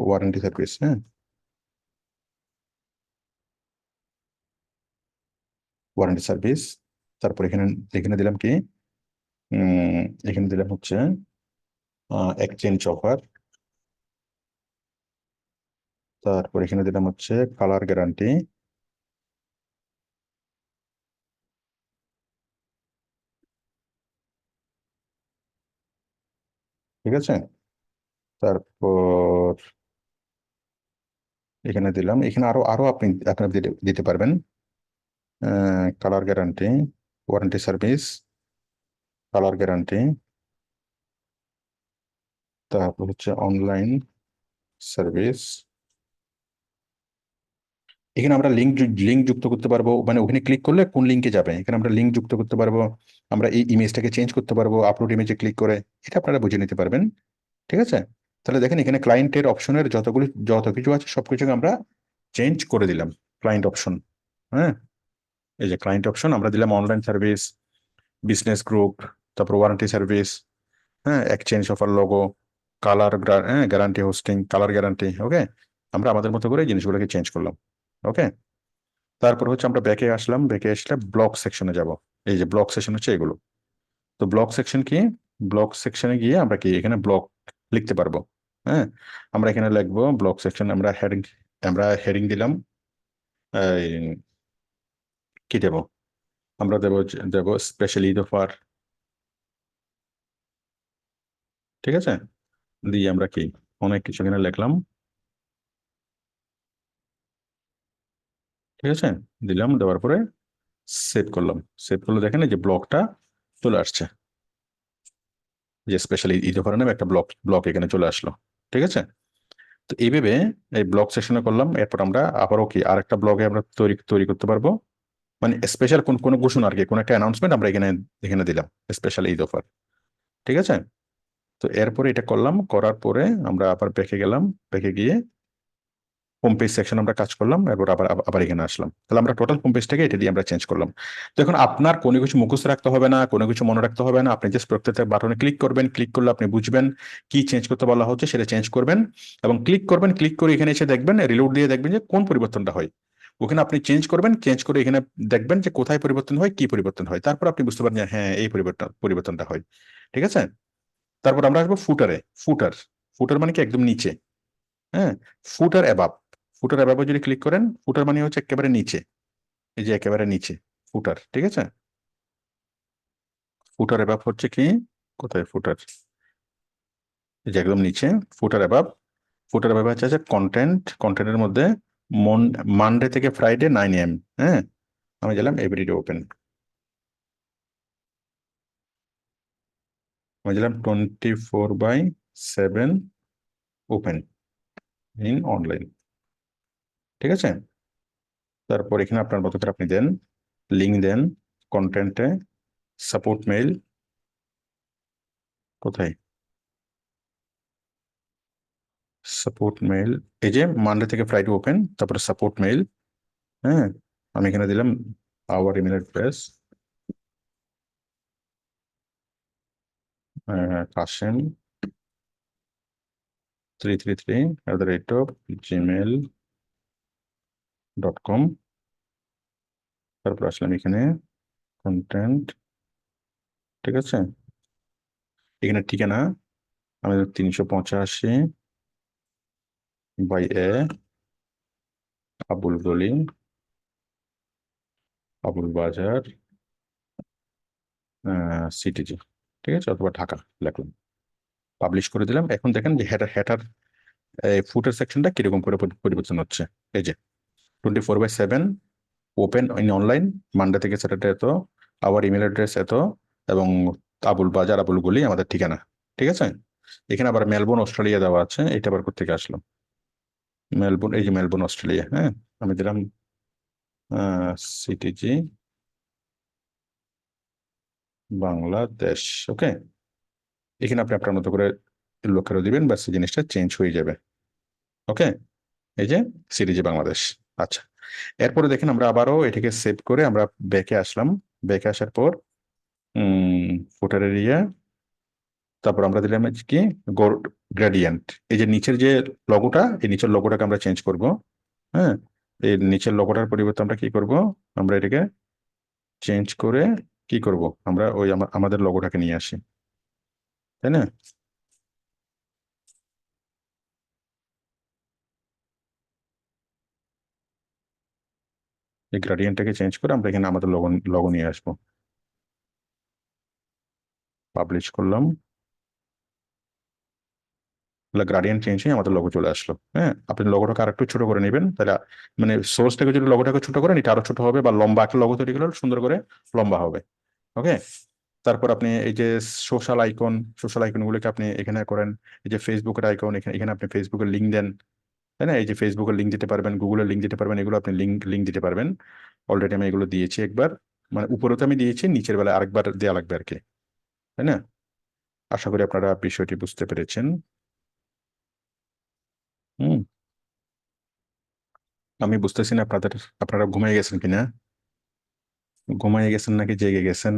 ওয়ারেন্টি সার্ভিস। হ্যাঁ, ওয়ারেন্টি সার্ভিস। তারপর এখানে এখানে দিলাম কি এখানে দিলাম হচ্ছে এক্সচেঞ্জ অফার। তারপর এখানে দিলাম হচ্ছে কালার গ্যারান্টি। ঠিক আছে, তারপর এখানে দিলাম, এখানে আরো আরো আপনি আপনার দিতে পারবেন। Colour guarantee, warranty service, colour guarantee, তারপর হচ্ছে অনলাইন সার্ভিস। এখানে আমরা লিঙ্ক যুক্ত করতে পারবো, মানে ওখানে ক্লিক করলে কোন লিঙ্কে যাবে, এখানে আমরা লিঙ্ক যুক্ত করতে পারবো। আমরা এই ইমেজটাকে চেঞ্জ করতে পারবো আপলোড ইমেজে ক্লিক করে, এটা আপনারা বুঝে নিতে পারবেন। ঠিক আছে, তাহলে দেখেন এখানে ক্লায়েন্টের অপশনের যত কিছু আছে সবকিছু আমরা চেঞ্জ করে দিলাম। ক্লায়েন্ট অপশন, হ্যাঁ, এই যে ক্লায়েন্ট অপশন আমরা দিলাম অনলাইন সার্ভিস, বিজনেস গ্রুপ, তারপর ওয়ারেন্টি সার্ভিস, হ্যাঁ, exchange offer logo, colour guarantee hosting, colour guarantee. Okay, আমরা আমাদের মতো করে এই জিনিসগুলোকে চেঞ্জ করলাম। ওকে, তারপর হচ্ছে আমরা ব্যাকে আসলাম, ব্যাকে আসলে ব্লক সেকশনে যাব। এই যে ব্লক সেকশন হচ্ছে এগুলো। তো ব্লক সেকশন কি, ব্লক সেকশনে গিয়ে আমরা কি এখানে ব্লক লিখতে পারবো। হ্যাঁ, আমরা এখানে লিখবো ব্লক সেকশন, আমরা হেডিং দিলাম কি দেব, আমরা দেব স্পেশাল ঈদ অফার। ঠিক আছে, দিয়ে আমরা কি অনেক কিছু এখানে লিখলাম। ঠিক আছে, দিলাম, দেওয়ার পরে সেভ করলাম, সেভ করলে দেখেন এই যে ব্লকটা চলে আসছে, যে স্পেশালি ইদোফার নামে একটা ব্লক এখানে চলে আসলো। ঠিক আছে, তো এইভাবে এই ব্লক সেশনে করলাম, এরপর আমরা আবারও কি আরেকটা ব্লগে আমরা তৈরি করতে পারবো, মানে স্পেশাল কোনো ঘোষণা আর কি, কোনো একটা অ্যানাউন্সমেন্ট আমরা এখানে এখানে দিলাম স্পেশাল ঈদ অফার। ঠিক আছে, তো এরপরে এটা করলাম, করার পরে আমরা আবার ব্যাকে গেলাম, ব্যাকে গিয়ে হোম পেজ সেকশন আমরা কাজ করলাম, এরপর আবার আবার এখানে আসলাম, তাহলে আমরা টোটাল হোম পেজটাকে এটা দিয়ে আমরা চেঞ্জ করলাম। তো এখন আপনার কোনো কিছু মুখস্থ রাখতে হবে না, কোনো কিছু মনে রাখতে হবে না, আপনি জাস্ট প্রত্যেকটা বাটনে ক্লিক করবেন, ক্লিক করলে আপনি বুঝবেন কি চেঞ্জ করতে বলা হচ্ছে, সেটা চেঞ্জ করবেন এবং ক্লিক করবেন, ক্লিক করে এখানে এসে দেখবেন, রিলোড দিয়ে দেখবেন যে কোন পরিবর্তনটা হয়, ওখানে আপনি চেঞ্জ করবেন, চেঞ্জ করে এখানে দেখবেন যে কোথায় পরিবর্তন হয়, কি পরিবর্তন হয়, তারপর আপনি বুঝতে পারবেন যে হ্যাঁ এই পরিবর্তনটা হয়। ঠিক আছে, তারপর আমরা আসবো ফুটারে। ফুটার, ফুটার মানে কি একদম নিচে, হ্যাঁ, ফুটার অ্যাবাব, ফুটার অ্যাবাবে যদি ক্লিক করেন, ফুটার মানে হচ্ছে একেবারে নিচে, এই যে একেবারে নিচে ফুটার। ঠিক আছে, ফুটার অ্যাবাব হচ্ছে কি, কোথায় ফুটার, এই যে একদম নিচে ফুটার অ্যাবাব। ফুটার অ্যাবাব হচ্ছে কন্টেন্টের মধ্যে মানডে থেকে ফ্রাইডে 9 AM, হ্যাঁ, আমি গেলাম এভরিডে ওপেন, আমি গেলাম 24/7 ওপেন ইন অনলাইন। ঠিক আছে, তারপর এখানে আপনার মতো করে আপনি দেন, লিঙ্ক দেন কন্টেন্টে, সাপোর্ট মেইল, কোথায় সাপোর্ট মেইল, এই যে মানডে থেকে ফ্রাইডে ওপেন, তারপরে সাপোর্ট মেইল, হ্যাঁ, আমি এখানে দিলাম hour email address, Kashem 333@gmail.com। তারপর আসলাম এখানে কন্টেন্ট। ঠিক আছে, এখানে ঠিকানা আমাদের 385/A আবুল গলি, আবুল বাজার, সিটিজি। ঠিক আছে, অথবা ঢাকা লিখলাম, পাবলিশ করে দিলাম। এখন দেখেন যে হেটার ফুটার সেকশনটা কিরকম করে পরিবর্তন হচ্ছে। এই যে 24/7 ওপেন ইন অনলাইন, মানডে থেকে স্যাটারডে এত, আবার ইমেল অ্যাড্রেস এত, এবং আবুল বাজার আবুল গলি আমাদের ঠিকানা। ঠিক আছে, এখানে আবার মেলবোর্ন অস্ট্রেলিয়া দেওয়া আছে, এটা আবার কোথেকে আসলো, মেলবোর্ন, এই যে মেলবোর্ন অস্ট্রেলিয়া, হ্যাঁ, আমি দিলাম সিটিজি বাংলাদেশ। ওকে, এখানে আপনি আপনার মতো করে লক্ষ্য দিবেন, বা সেই জিনিসটা চেঞ্জ হয়ে যাবে। ওকে, এই যে সিটিজি বাংলাদেশ। আচ্ছা, এরপরে দেখেন আমরা আবারও এটাকে সেভ করে আমরা ব্যাকে আসলাম, ব্যাকে আসার পর ফুটার এরিয়া, তারপর আমরা দিলাম হচ্ছে কি গ্রেডিয়েন্ট, এই যে নিচের যে লগোটা, এই নিচের লগোটাকে আমরা চেঞ্জ করব। হ্যাঁ, এই নিচের লগোটার পরিবর্তে আমরা কি করব, আমরা এটাকে চেঞ্জ করে কি করব, আমরা ওই আমাদের লগোটাকে নিয়ে আসি, তাই না? এই গ্রেডিয়েন্টটাকে চেঞ্জ করে আমরা এখানে আমাদের লগো নিয়ে আসবো, পাবলিশ করলাম, গ্রাডিয়েন্ট চেঞ্জ হয়ে আমাদের লোগো চলে আসলো। হ্যাঁ, আপনি লোগোটাকে আরেকটু ছোট করে নেবেন, তাহলে মানে সোর্স থেকে যদি লোগোটাকে ছোট করেন, এটা আরো ছোট হবে, বা লম্বা একটা লোগো তৈরি করলে সুন্দর করে লম্বা হবে। ওকে, তারপর আপনি এই যে সোশ্যাল আইকনগুলোকে আপনি এখানে করেন, এই যে ফেসবুকের আইকন, এখানে আপনি ফেসবুকের লিঙ্ক দেন, তাই না? এই যে ফেসবুকের লিঙ্ক দিতে পারবেন, গুগলের লিঙ্ক দিতে পারবেন, এগুলো আপনি লিঙ্ক দিতে পারবেন। অলরেডি আমি এগুলো দিয়েছি একবার, মানে উপরে তো আমি দিয়েছি, নিচের বেলায় আরেকবার দেওয়া লাগবে আর কি, তাই না? আশা করি আপনারা বিষয়টি বুঝতে পেরেছেন। হুম, আমি বুঝতেছি না আপনারা ঘুমিয়ে গেছেন কিনা, ঘুমিয়ে গেছেন নাকি জেগে গেছেন,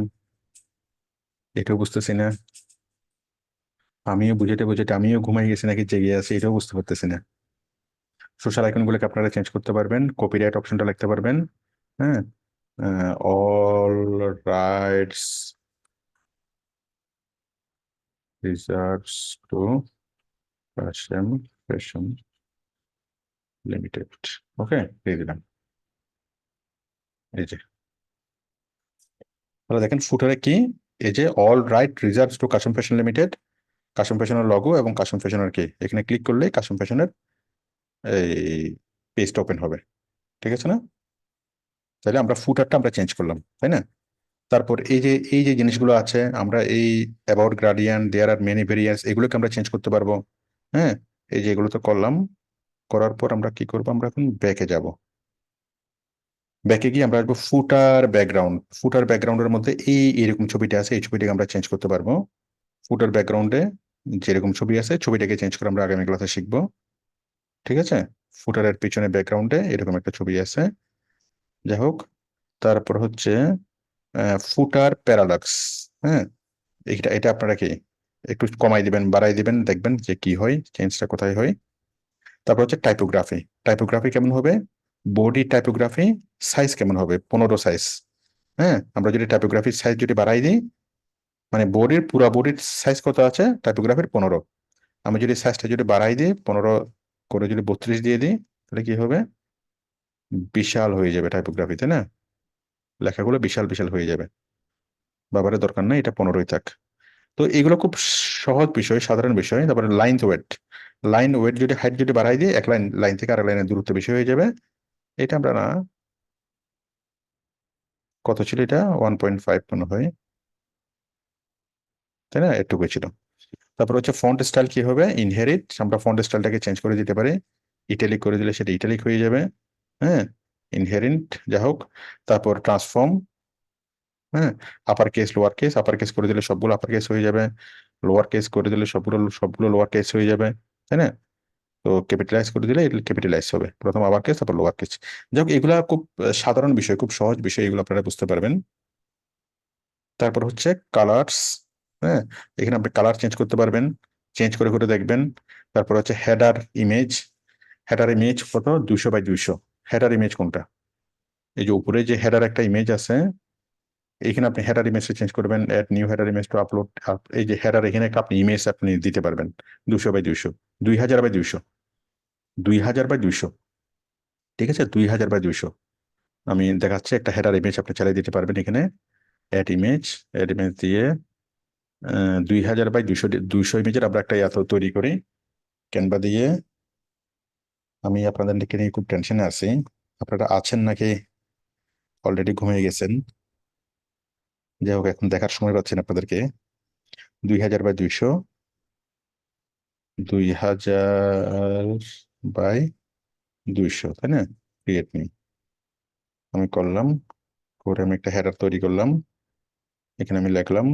এটাও বুঝতেছি না। আমিও বুঝাতে বুঝাতে আমিও ঘুমিয়ে গেছি নাকি জেগে আছি, এটাও বুঝতে পারতেছি না। সোশ্যাল আইকনগুলোকে আপনারা চেঞ্জ করতে পারবেন, কপিরাইট অপশনটা লিখতে পারবেন। হ্যাঁ, all rights reserves to Kashem fashion Limited. Okay, দিয়ে দিলাম, এই যে তাহলে দেখেন ফুটারে কি, এই যে all right reserves to Kashem fashion limited, কাশেম ফ্যাশনের লগো এবং কাশেম ফ্যাশনের কি, এখানে ক্লিক করলেই কাশেম ফ্যাশনের এই পেজটা ওপেন হবে। ঠিক আছে না? তাহলে আমরা ফুটারটা আমরা চেঞ্জ করলাম, তাই না? তারপর এই যে জিনিসগুলো আছে, আমরা এই about gradient, there are many variants, এগুলোকে আমরা চেঞ্জ করতে পারবো। হ্যাঁ, এই যে এগুলো তো করলাম। করার পর আমরা কি করবো, আমরা এখন ব্যাকে যাব। ব্যাকে গিয়ে আমরা আসবো ফুটার ব্যাকগ্রাউন্ড। ফুটার ব্যাকগ্রাউন্ডের মধ্যে এরকম ছবিটা আছে, এই ছবিটাকে আমরা চেঞ্জ করতে পারবো। ফুটার ব্যাকগ্রাউন্ডে যেরকম ছবি আছে, ছবিটাকে চেঞ্জ করে আমরা আগামী ক্লাসে শিখবো। ঠিক আছে? ফুটারের পিছনে ব্যাকগ্রাউন্ডে এরকম একটা ছবি আছে। যাই হোক, তারপর হচ্ছে ফুটার প্যারাডক্স। হ্যাঁ, এটা এটা আপনারা কি একটু কমাই দিবেন, বাড়াই দিবেন, দেখবেন যে কি হয়, চেঞ্জটা কোথায় হয়। তারপর হচ্ছে টাইপোগ্রাফি। টাইপোগ্রাফি কেমন হবে? বডি টাইপোগ্রাফি সাইজ কেমন হবে? 15 সাইজ। হ্যাঁ, আমরা যদি টাইপোগ্রাফির সাইজ যদি বাড়াই দিই, মানে বডির পুরা বডির সাইজ কত আছে, টাইপোগ্রাফির 15। আমি যদি সাইজটা যদি বাড়াই দিই 15 করে, যদি 32 দিয়ে দিই, তাহলে কি হবে? বিশাল হয়ে যাবে টাইপোগ্রাফিতে, না? লেখাগুলো বিশাল বিশাল হয়ে যাবে। বাবারের দরকার নাই, এটা 15ই থাক। তো এগুলো খুব সহজ বিষয়, সাধারণ বিষয়। তারপরে লাইন ওয়েট। লাইন ওয়েট যদি হাইট যদি বাড়াই দিই, এক লাইন লাইন থেকে আরেক লাইনের দূরত্ব বেশি হয়ে যাবে। এটা আমরা না, কত ছিল এটা, 1.5 মনে হয়, তাই না? একটু ছিল। তারপর হচ্ছে ফন্ট স্টাইল কি হবে, ইনহেরিট। আমরা ফন্ট স্টাইলটাকে চেঞ্জ করে দিতে পারি। ইটালিক করে দিলে সেটা ইটালিক হয়ে যাবে। হ্যাঁ, ইনহেরিট, যা হোক। তারপর ট্রান্সফর্ম। হ্যাঁ, upper case lower case, upper case করে দিলে সবগুলো আপার কেস হয়ে যাবে, লোয়ার কেস করে দিলে সবগুলো সবগুলো লোয়ার কেস হয়ে যাবে, তাই না? তো ক্যাপিটালাইজ করে দিলে এটা ক্যাপিটালাইজ হবে, প্রথম আপার কেস তারপর লোয়ার কেস। যাই হোক, এগুলা খুব সাধারণ বিষয়, খুব সহজ বিষয়, এগুলো আপনারা বুঝতে পারবেন। তারপর হচ্ছে কালার্স। হ্যাঁ, এখানে আপনি কালার চেঞ্জ করতে পারবেন, চেঞ্জ করে করে দেখবেন। তারপর হচ্ছে হেডার ইমেজ। হেডার ইমেজ কত, 200 বাই 200। হেডার ইমেজ কোনটা? এই যে উপরে যে হেডার একটা ইমেজ আছে, এখানে আপনি হেডার ইমেজটা চেঞ্জ করবেন, add new header image to upload. এই যে হেডার, এখানে একটা আপনি ইমেজ আপনি দিতে পারবেন 200 বাই 200, 2000 বাই 200, 2000 বাই 200। ঠিক আছে, 2000 বাই 200। আমি দেখাচ্ছি, একটা হেডার ইমেজ আপনি চালিয়ে দিতে পারবেন এখানে। অ্যাড ইমেজ, অ্যাড ইমেজ দিয়ে 2000 বাই 200, 200 ইমেজের আমরা একটা এত তৈরি করি ক্যানভা দিয়ে। আমি আপনাদের নিয়ে খুব টেনশনে আছি। আপনারা আছেন নাকি অলরেডি ঘুমিয়ে গেছেন? যাই হোক, এখন দেখার সময় পাচ্ছেন আপনাদেরকে। 2000 বাই 200, 2000 বাই 200, তাই না? ক্রিয়েট মি আমি করলাম, করে আমি একটা হেডার তৈরি করলাম। এখানে আমি লিখলাম,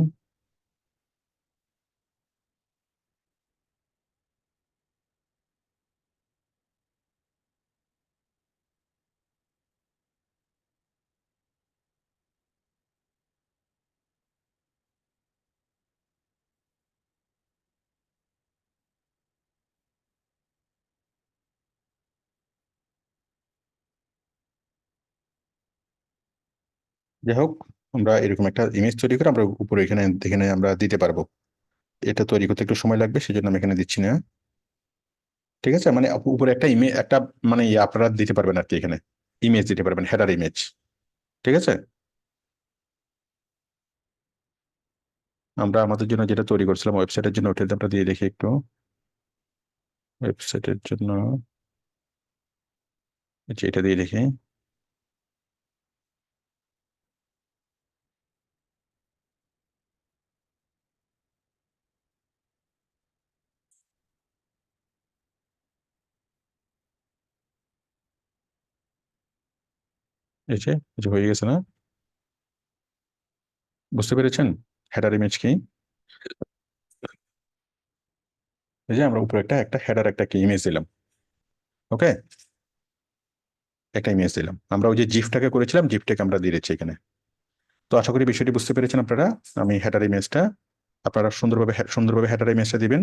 যাই হোক, আমরা এরকম একটা ইমেজ তৈরি করে আমরা উপরে এখানে এখানে আমরা দিতে পারবো। এটা তৈরি করতে একটু সময় লাগবে, সেজন্য আমি এখানে দিচ্ছি না। ঠিক আছে, মানে উপরে একটা ইমেজ, একটা মানে আপনারা দিতে পারবেন আর কি, এখানে ইমেজ দিতে পারবেন, হেডার ইমেজ। ঠিক আছে, আমরা আমাদের জন্য যেটা তৈরি করছিলাম ওয়েবসাইটের জন্য, ওটা আমরা দিয়ে দেখি একটু। ওয়েবসাইটের জন্য এটা দিয়ে দেখি। এই যে এই যে হয়ে গেছে না? বুঝতে পেরেছেন হেডার ইমেজ কি? এই যে আমরা উপরে একটা একটা হেডার একটা কি ইমেজ দিলাম। ওকে, একটা ইমেজ দিলাম আমরা, ওই যে জিফটাকে করেছিলাম, জিফটাকে আমরা দিয়ে দিচ্ছি এখানে। তো আশা করি বিষয়টি বুঝতে পেরেছেন আপনারা। আমি হেডার ইমেজটা, আপনারা সুন্দরভাবে সুন্দরভাবে হেডার ইমেজটা দিবেন।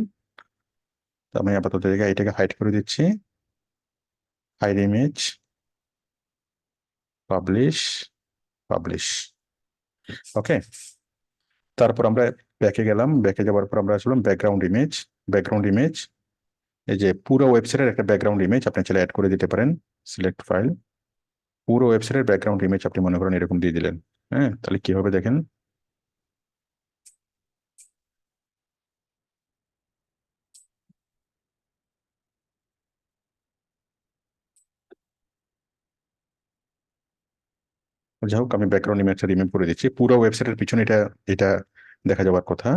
তো আমি আপাতত জায়গায় এটাকে হাইড করে দিচ্ছি, হাইড ইমেজ, পাবলিশ, পাবলিশ। ওকে, তারপর আমরা ব্যাকে গেলাম, ব্যাকে যাওয়ার পর আমরা আসলাম ব্যাকগ্রাউন্ড ইমেজ। ব্যাকগ্রাউন্ড ইমেজ, এই যে পুরো ওয়েবসাইটের একটা ব্যাকগ্রাউন্ড ইমেজ আপনি চাইলে অ্যাড করে দিতে পারেন। সিলেক্ট ফাইল, পুরো ওয়েবসাইটের ব্যাকগ্রাউন্ড ইমেজ আপনি মনে করেন এরকম দিয়ে দিলেন। হ্যাঁ, তাহলে কি হবে দেখেন। যাই হোক, আমি ব্যাকগ্রাউন্ড ইমেজটা রিমুভ করে দিচ্ছি। পুরো ওয়েবসাইটের পিছনে এটা এটা দেখা যাওয়ার কথা,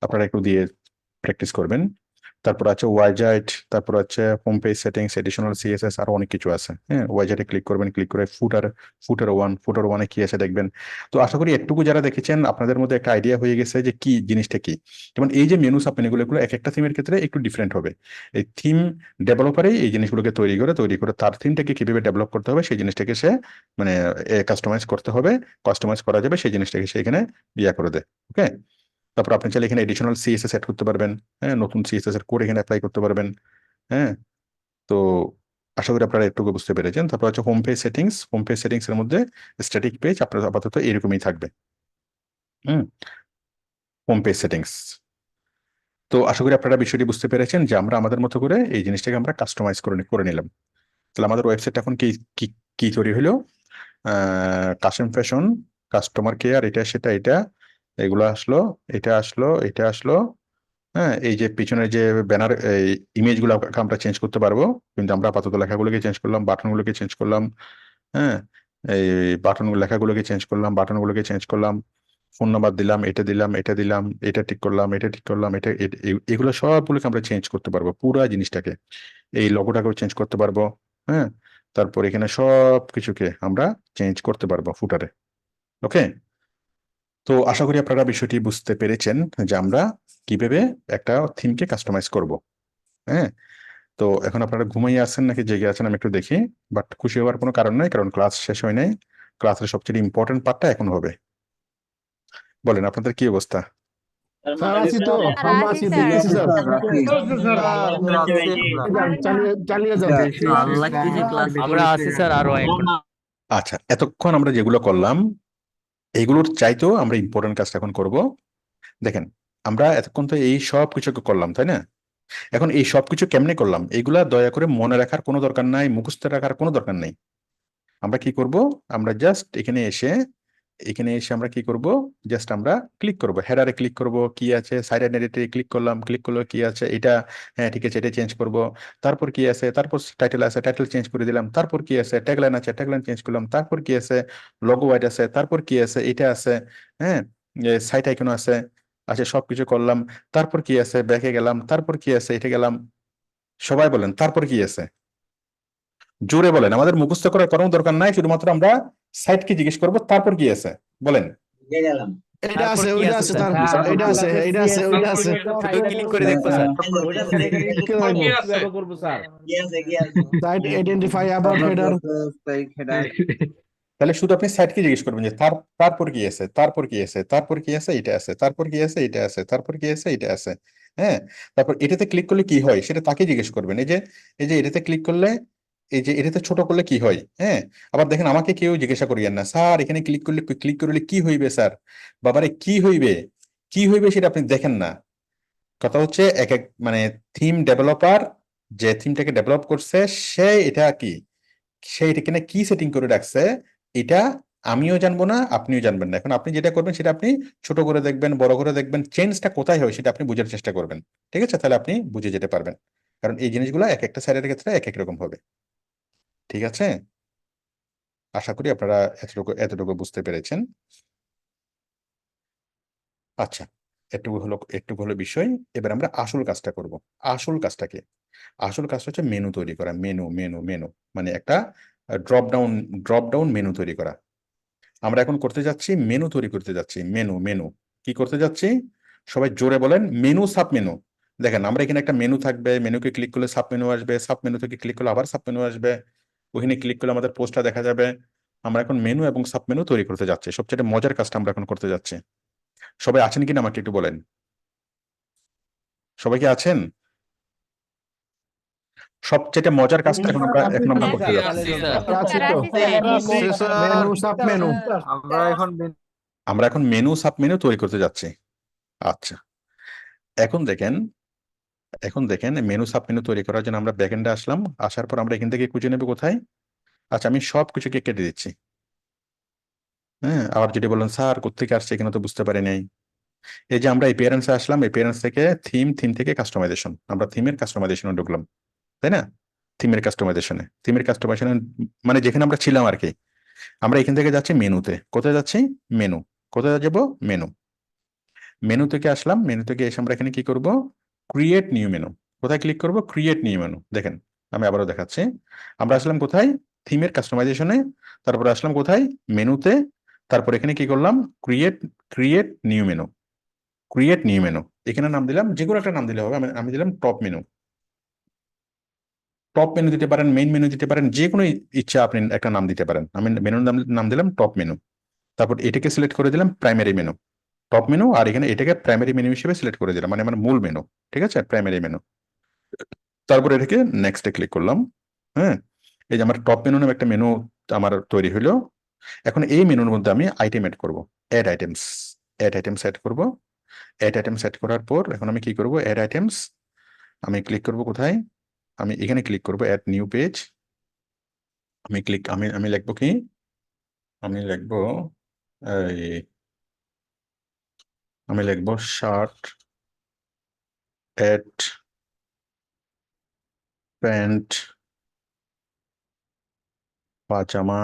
আপনারা একটু দিয়ে প্র্যাকটিস করবেন। তারপর আছে ওয়াইজাইট, তারপর আছে home page settings, additional CSS, আরো অনেক কিছু আছে। হ্যাঁ, ওয়াইজাইটে ক্লিক করবেন, ক্লিক করে ফুটার ওয়ানে কি আছে দেখবেন। তো আশা করি একটুকু যারা দেখেছেন আপনাদের মধ্যে একটা আইডিয়া হয়ে গেছে যে কি জিনিসটা কি। যেমন এই যে মেনু সাব মেনুগুলো, এগুলো এক একটা থিমের ক্ষেত্রে একটু ডিফারেন্ট হবে। এই থিম ডেভেলপারই এই জিনিসগুলোকে তৈরি করে তার থিমটাকে কিভাবে ডেভেলপ করতে হবে সেই জিনিসটাকে সে মানে কাস্টমাইজ করতে হবে, কাস্টমাইজ করা যাবে সেই জিনিসটাকে সে এখানে ইয়া করে দেয়। ওকে, তারপর আপনি চাইলে এখানে এডিশনাল সিএসএস সেট করতে পারবেন। হ্যাঁ, নতুন সিএসএস এর কোড এখানে অ্যাপ্লাই করতে পারবেন। হ্যাঁ, তো আশা করি আপনারা একটু বুঝতে পেরেছেন। তারপর হচ্ছে হোম পেজ সেটিংস এর মধ্যে স্ট্যাটিক পেজ আপনার আপাতত এরকমই থাকবে। Home page settings. তো আশা করি আপনারা বিষয়টি বুঝতে পেরেছেন যে আমরা আমাদের মতো করে এই জিনিসটাকে আমরা কাস্টমাইজ করে নিলাম। তাহলে আমাদের ওয়েবসাইট এখন কি কি কি তৈরি হলো? কাস্টম ফ্যাশন, কাস্টমার কেয়ার, এটা সেটা, এগুলো আসলো, এটা আসলো। হ্যাঁ, এই যে পিছনের যে ব্যানার ইমেজ গুলো আমরা চেঞ্জ করতে পারবো, কিন্তু আমরা আপাতত লেখাগুলোকে চেঞ্জ করলাম, বাটনগুলোকে চেঞ্জ করলাম। হ্যাঁ, এই লেখাগুলোকে চেঞ্জ করলাম, বাটনগুলোকে চেঞ্জ করলাম, ফোন নাম্বার দিলাম, এটা দিলাম, এটা ঠিক করলাম, এগুলো সবগুলোকে আমরা চেঞ্জ করতে পারবো, পুরা জিনিসটাকে। এই লোগোটাকেও চেঞ্জ করতে পারবো। হ্যাঁ, তারপর এখানে সব কিছুকে আমরা চেঞ্জ করতে পারবো ফুটারে। ওকে, তো আশা করি আপনারা বিষয়টি বুঝতে পেরেছেন যে আমরা কিভাবে একটা থিমকে কাস্টমাইজ করব। হ্যাঁ, তো এখন আপনারা ঘুমাইয়ে আছেন নাকি জেগে আছেন আমি একটু দেখি, বাট খুশি হওয়ার কোনো কারণ নাই, কারণ ক্লাস শেষ হয় নাই। ক্লাসের সবচেয়ে ইম্পর্টেন্ট পার্টটা এখন হবে। বলেন আপনাদের কি অবস্থা?
স্যার আছি তো,
স্যার,
আমরা
আছি
আছি,
স্যার।
দেখতেছি স্যার। চালিয়ে যান।
ভালো লাগতেছে ক্লাস
আমরা আছি স্যার আরো এক ঘন্টা।
আচ্ছা, এতক্ষণ আমরা যেগুলো করলাম এগুলোর চাইতেও আমরা ইম্পর্টেন্ট কাজটা এখন করব। দেখেন, আমরা এতক্ষণ তো এই সব কিছুকে করলাম, তাই না? এখন এই সব কিছু কেমনে করলাম এগুলা দয়া করে মনে রাখার কোনো দরকার নাই, মুখস্থ রাখার কোনো দরকার নাই। আমরা কি করব? আমরা জাস্ট এখানে এসে আমরা কি করব? জাস্ট আমরা ক্লিক করব, হেডারে ক্লিক করব, কি আছে, সাইড এডিটে ক্লিক করলাম, ক্লিক করলো কি আছে এটা, হ্যাঁ ঠিক আছে, এটা চেঞ্জ করব। তারপর কি আছে, তারপর টাইটেল আছে, টাইটেল চেঞ্জ করে দিলাম। তারপর কি আছে, ট্যাগলাইন আছে, ট্যাগলাইন চেঞ্জ করলাম। তারপর কি আছে, লোগো হোয়াইট আছে। তারপর কি আছে, এটা আছে। হ্যাঁ, সাইট আইকন আছে। আচ্ছা, সবকিছু করলাম। তারপর কি আছে, ব্যাকে গেলাম। তারপর কি আছে, এটা গেলাম। সবাই বলেন তারপর কি আছে, জোরে বলেন। আমাদের মুখস্থ করার কোনো দরকার নাই, শুধুমাত্র আমরা সাইটকে জিজ্ঞেস করব তারপর কি আছে। বলেন।
এটা আছে, ওইটা আছে, স্যার এটা আছে, এটা আছে, ওইটা আছে।
ক্লিক করে দেখবো sir.
Site identify about header.
তাহলে শুধু আপনি সাইটকে জিজ্ঞেস করবেন যে তারপর কি আছে, তারপর কি আছে, তারপর কি আছে, এটা আছে, তারপর কি আছে, এটা আছে, তারপর কি আছে, এটা আছে। হ্যাঁ, তারপর এটাতে ক্লিক করলে কি হয় সেটা তাকে জিজ্ঞেস করবেন। এই যে এটাতে ক্লিক করলে, এই যে এটাতে ছোট করলে কি হয়। হ্যাঁ, আবার দেখেন আমাকে কেউ জিজ্ঞাসা করিয়েন না, স্যার এখানে ক্লিক করলে কি হইবে স্যার। বাবারে কি হইবে, কি হইবে সেটা আপনি দেখেন না। কথা হচ্ছে এক এক মানে থিম ডেভেলপার যে থিমটাকে ডেভেলপ করছে সে এটা কি, সে এখানে কি সেটিং করে রাখছে, এটা আমিও জানবো না, আপনিও জানবেন না। এখন আপনি যেটা করবেন সেটা আপনি ছোট করে দেখবেন, বড় করে দেখবেন, চেঞ্জটা কোথায় হয় সেটা আপনি বোঝার চেষ্টা করবেন। ঠিক আছে, তাহলে আপনি বুঝে যেতে পারবেন, কারণ এই জিনিসগুলো এক একটা সাইডের ক্ষেত্রে এক এক রকম হবে। ঠিক আছে, আশা করি আপনারা এতটুকু বুঝতে পেরেছেন। আচ্ছা, একটু হলো বিষয়। এবার আমরা আসল কাজটা করব। আসল কাজটাকে আসল কাজটা হচ্ছে মেনু তৈরি করা। মেনু মানে একটা ড্রপ ডাউন মেনু তৈরি করা। আমরা এখন করতে যাচ্ছি, মেনু তৈরি করতে যাচ্ছি। মেনু কি করতে যাচ্ছি? সবাই জোরে বলেন, মেনু সাব মেনু। দেখেন, আমরা এখানে একটা মেনু থাকবে, মেনুকে ক্লিক করলে সাব মেনু আসবে, সাব মেনু থেকে ক্লিক করলে আবার সাব মেনু আসবে, ওখানে ক্লিক করলে আমাদের পোস্টটা দেখা যাবে। আমরা এখন মেনু এবং সাব মেনু তৈরি করতে যাচ্ছি। সবচেয়ে মজার কাজটা আমরা এখন করতে যাচ্ছি। সবাই আছেন কিনা আমাকে একটু বলেন। সবাই কি আছেন? সবচেয়ে মজার কাজটা এখন আমরা করতে যাচ্ছি।
আছি
স্যার,
স্যার।
আছি স্যার।
Menu sub menu.
আমরা এখন মেনু সাব মেনু তৈরি করতে যাচ্ছি। আচ্ছা, এখন দেখেন মেনু সাব মেনু তৈরি করার জন্য আমরা ব্যাকএন্ডে আসলাম। আসার পর আমরা এখান থেকে খুঁজে নেব কোথায়। আচ্ছা, আমি সব কিছুকে কেটে দিচ্ছি। হ্যাঁ, আবার যদি বলেন স্যার কোত্থেকে আসছে এখানে তো বুঝতে পারি নাই। এই যে আমরা এই পেরেন্টসে আসলাম, এই পেরেন্টস থেকে থিম থেকে কাস্টমাইজেশন, আমরা থিমের কাস্টমাইজেশনে ঢুকলাম, তাই না? থিমের কাস্টমাইজেশনে মানে যেখানে আমরা ছিলাম আর কি। আমরা এখান থেকে যাচ্ছি মেনুতে। কোথায় যাচ্ছি? মেনু। কোথায় যাব? মেনু। মেনু থেকে আসলাম, মেনু থেকে এসে আমরা এখানে কি করব? Create new menu. কোথায় ক্লিক করব? Create new menu. দেখেন আমি আবারও দেখাচ্ছি। আমরা আসলাম কোথায়? থিমের কাস্টমাইজেশনে। তারপরে আসলাম কোথায়? মেনুতে। তারপর এখানে কি করলাম? Create create new menu. Create new menu এখানে নাম দিলাম, যে কোনো একটা নাম দিলে হবে। আমি দিলাম টপ মেনু। টপ মেনু দিতে পারেন, মেইন মেনু দিতে পারেন, যে কোনো ইচ্ছা আপনি একটা নাম দিতে পারেন। আমি মেনুর নাম দিলাম টপ মেনু। তারপর এটাকে সিলেক্ট করে দিলাম প্রাইমারি মেনু। টপ মেনু, আর এখানে এটাকে প্রাইমারি মেনু হিসেবে সিলেক্ট করে দিলাম, মানে আমার মূল মেনু। ঠিক আছে, প্রাইমারি মেনু। তারপর এটাকে নেক্সটে ক্লিক করলাম। হ্যাঁ, এই যে আমার টপ মেনু নামে একটা মেনু আমার তৈরি হলো। এখন এই মেনুর মধ্যে আমি আইটেম এড করব। Add items. Add items add করব। অ্যাড আইটেমস অ্যাড করার পর এখন আমি কি করব? অ্যাড আইটেমস আমি ক্লিক করব কোথায়? আমি এখানে ক্লিক করব অ্যাড নিউ পেজ। আমি লিখবো কি? আমি লিখবো এই আমি লিখবো শার্ট, এট, প্যান্ট, পাজামা,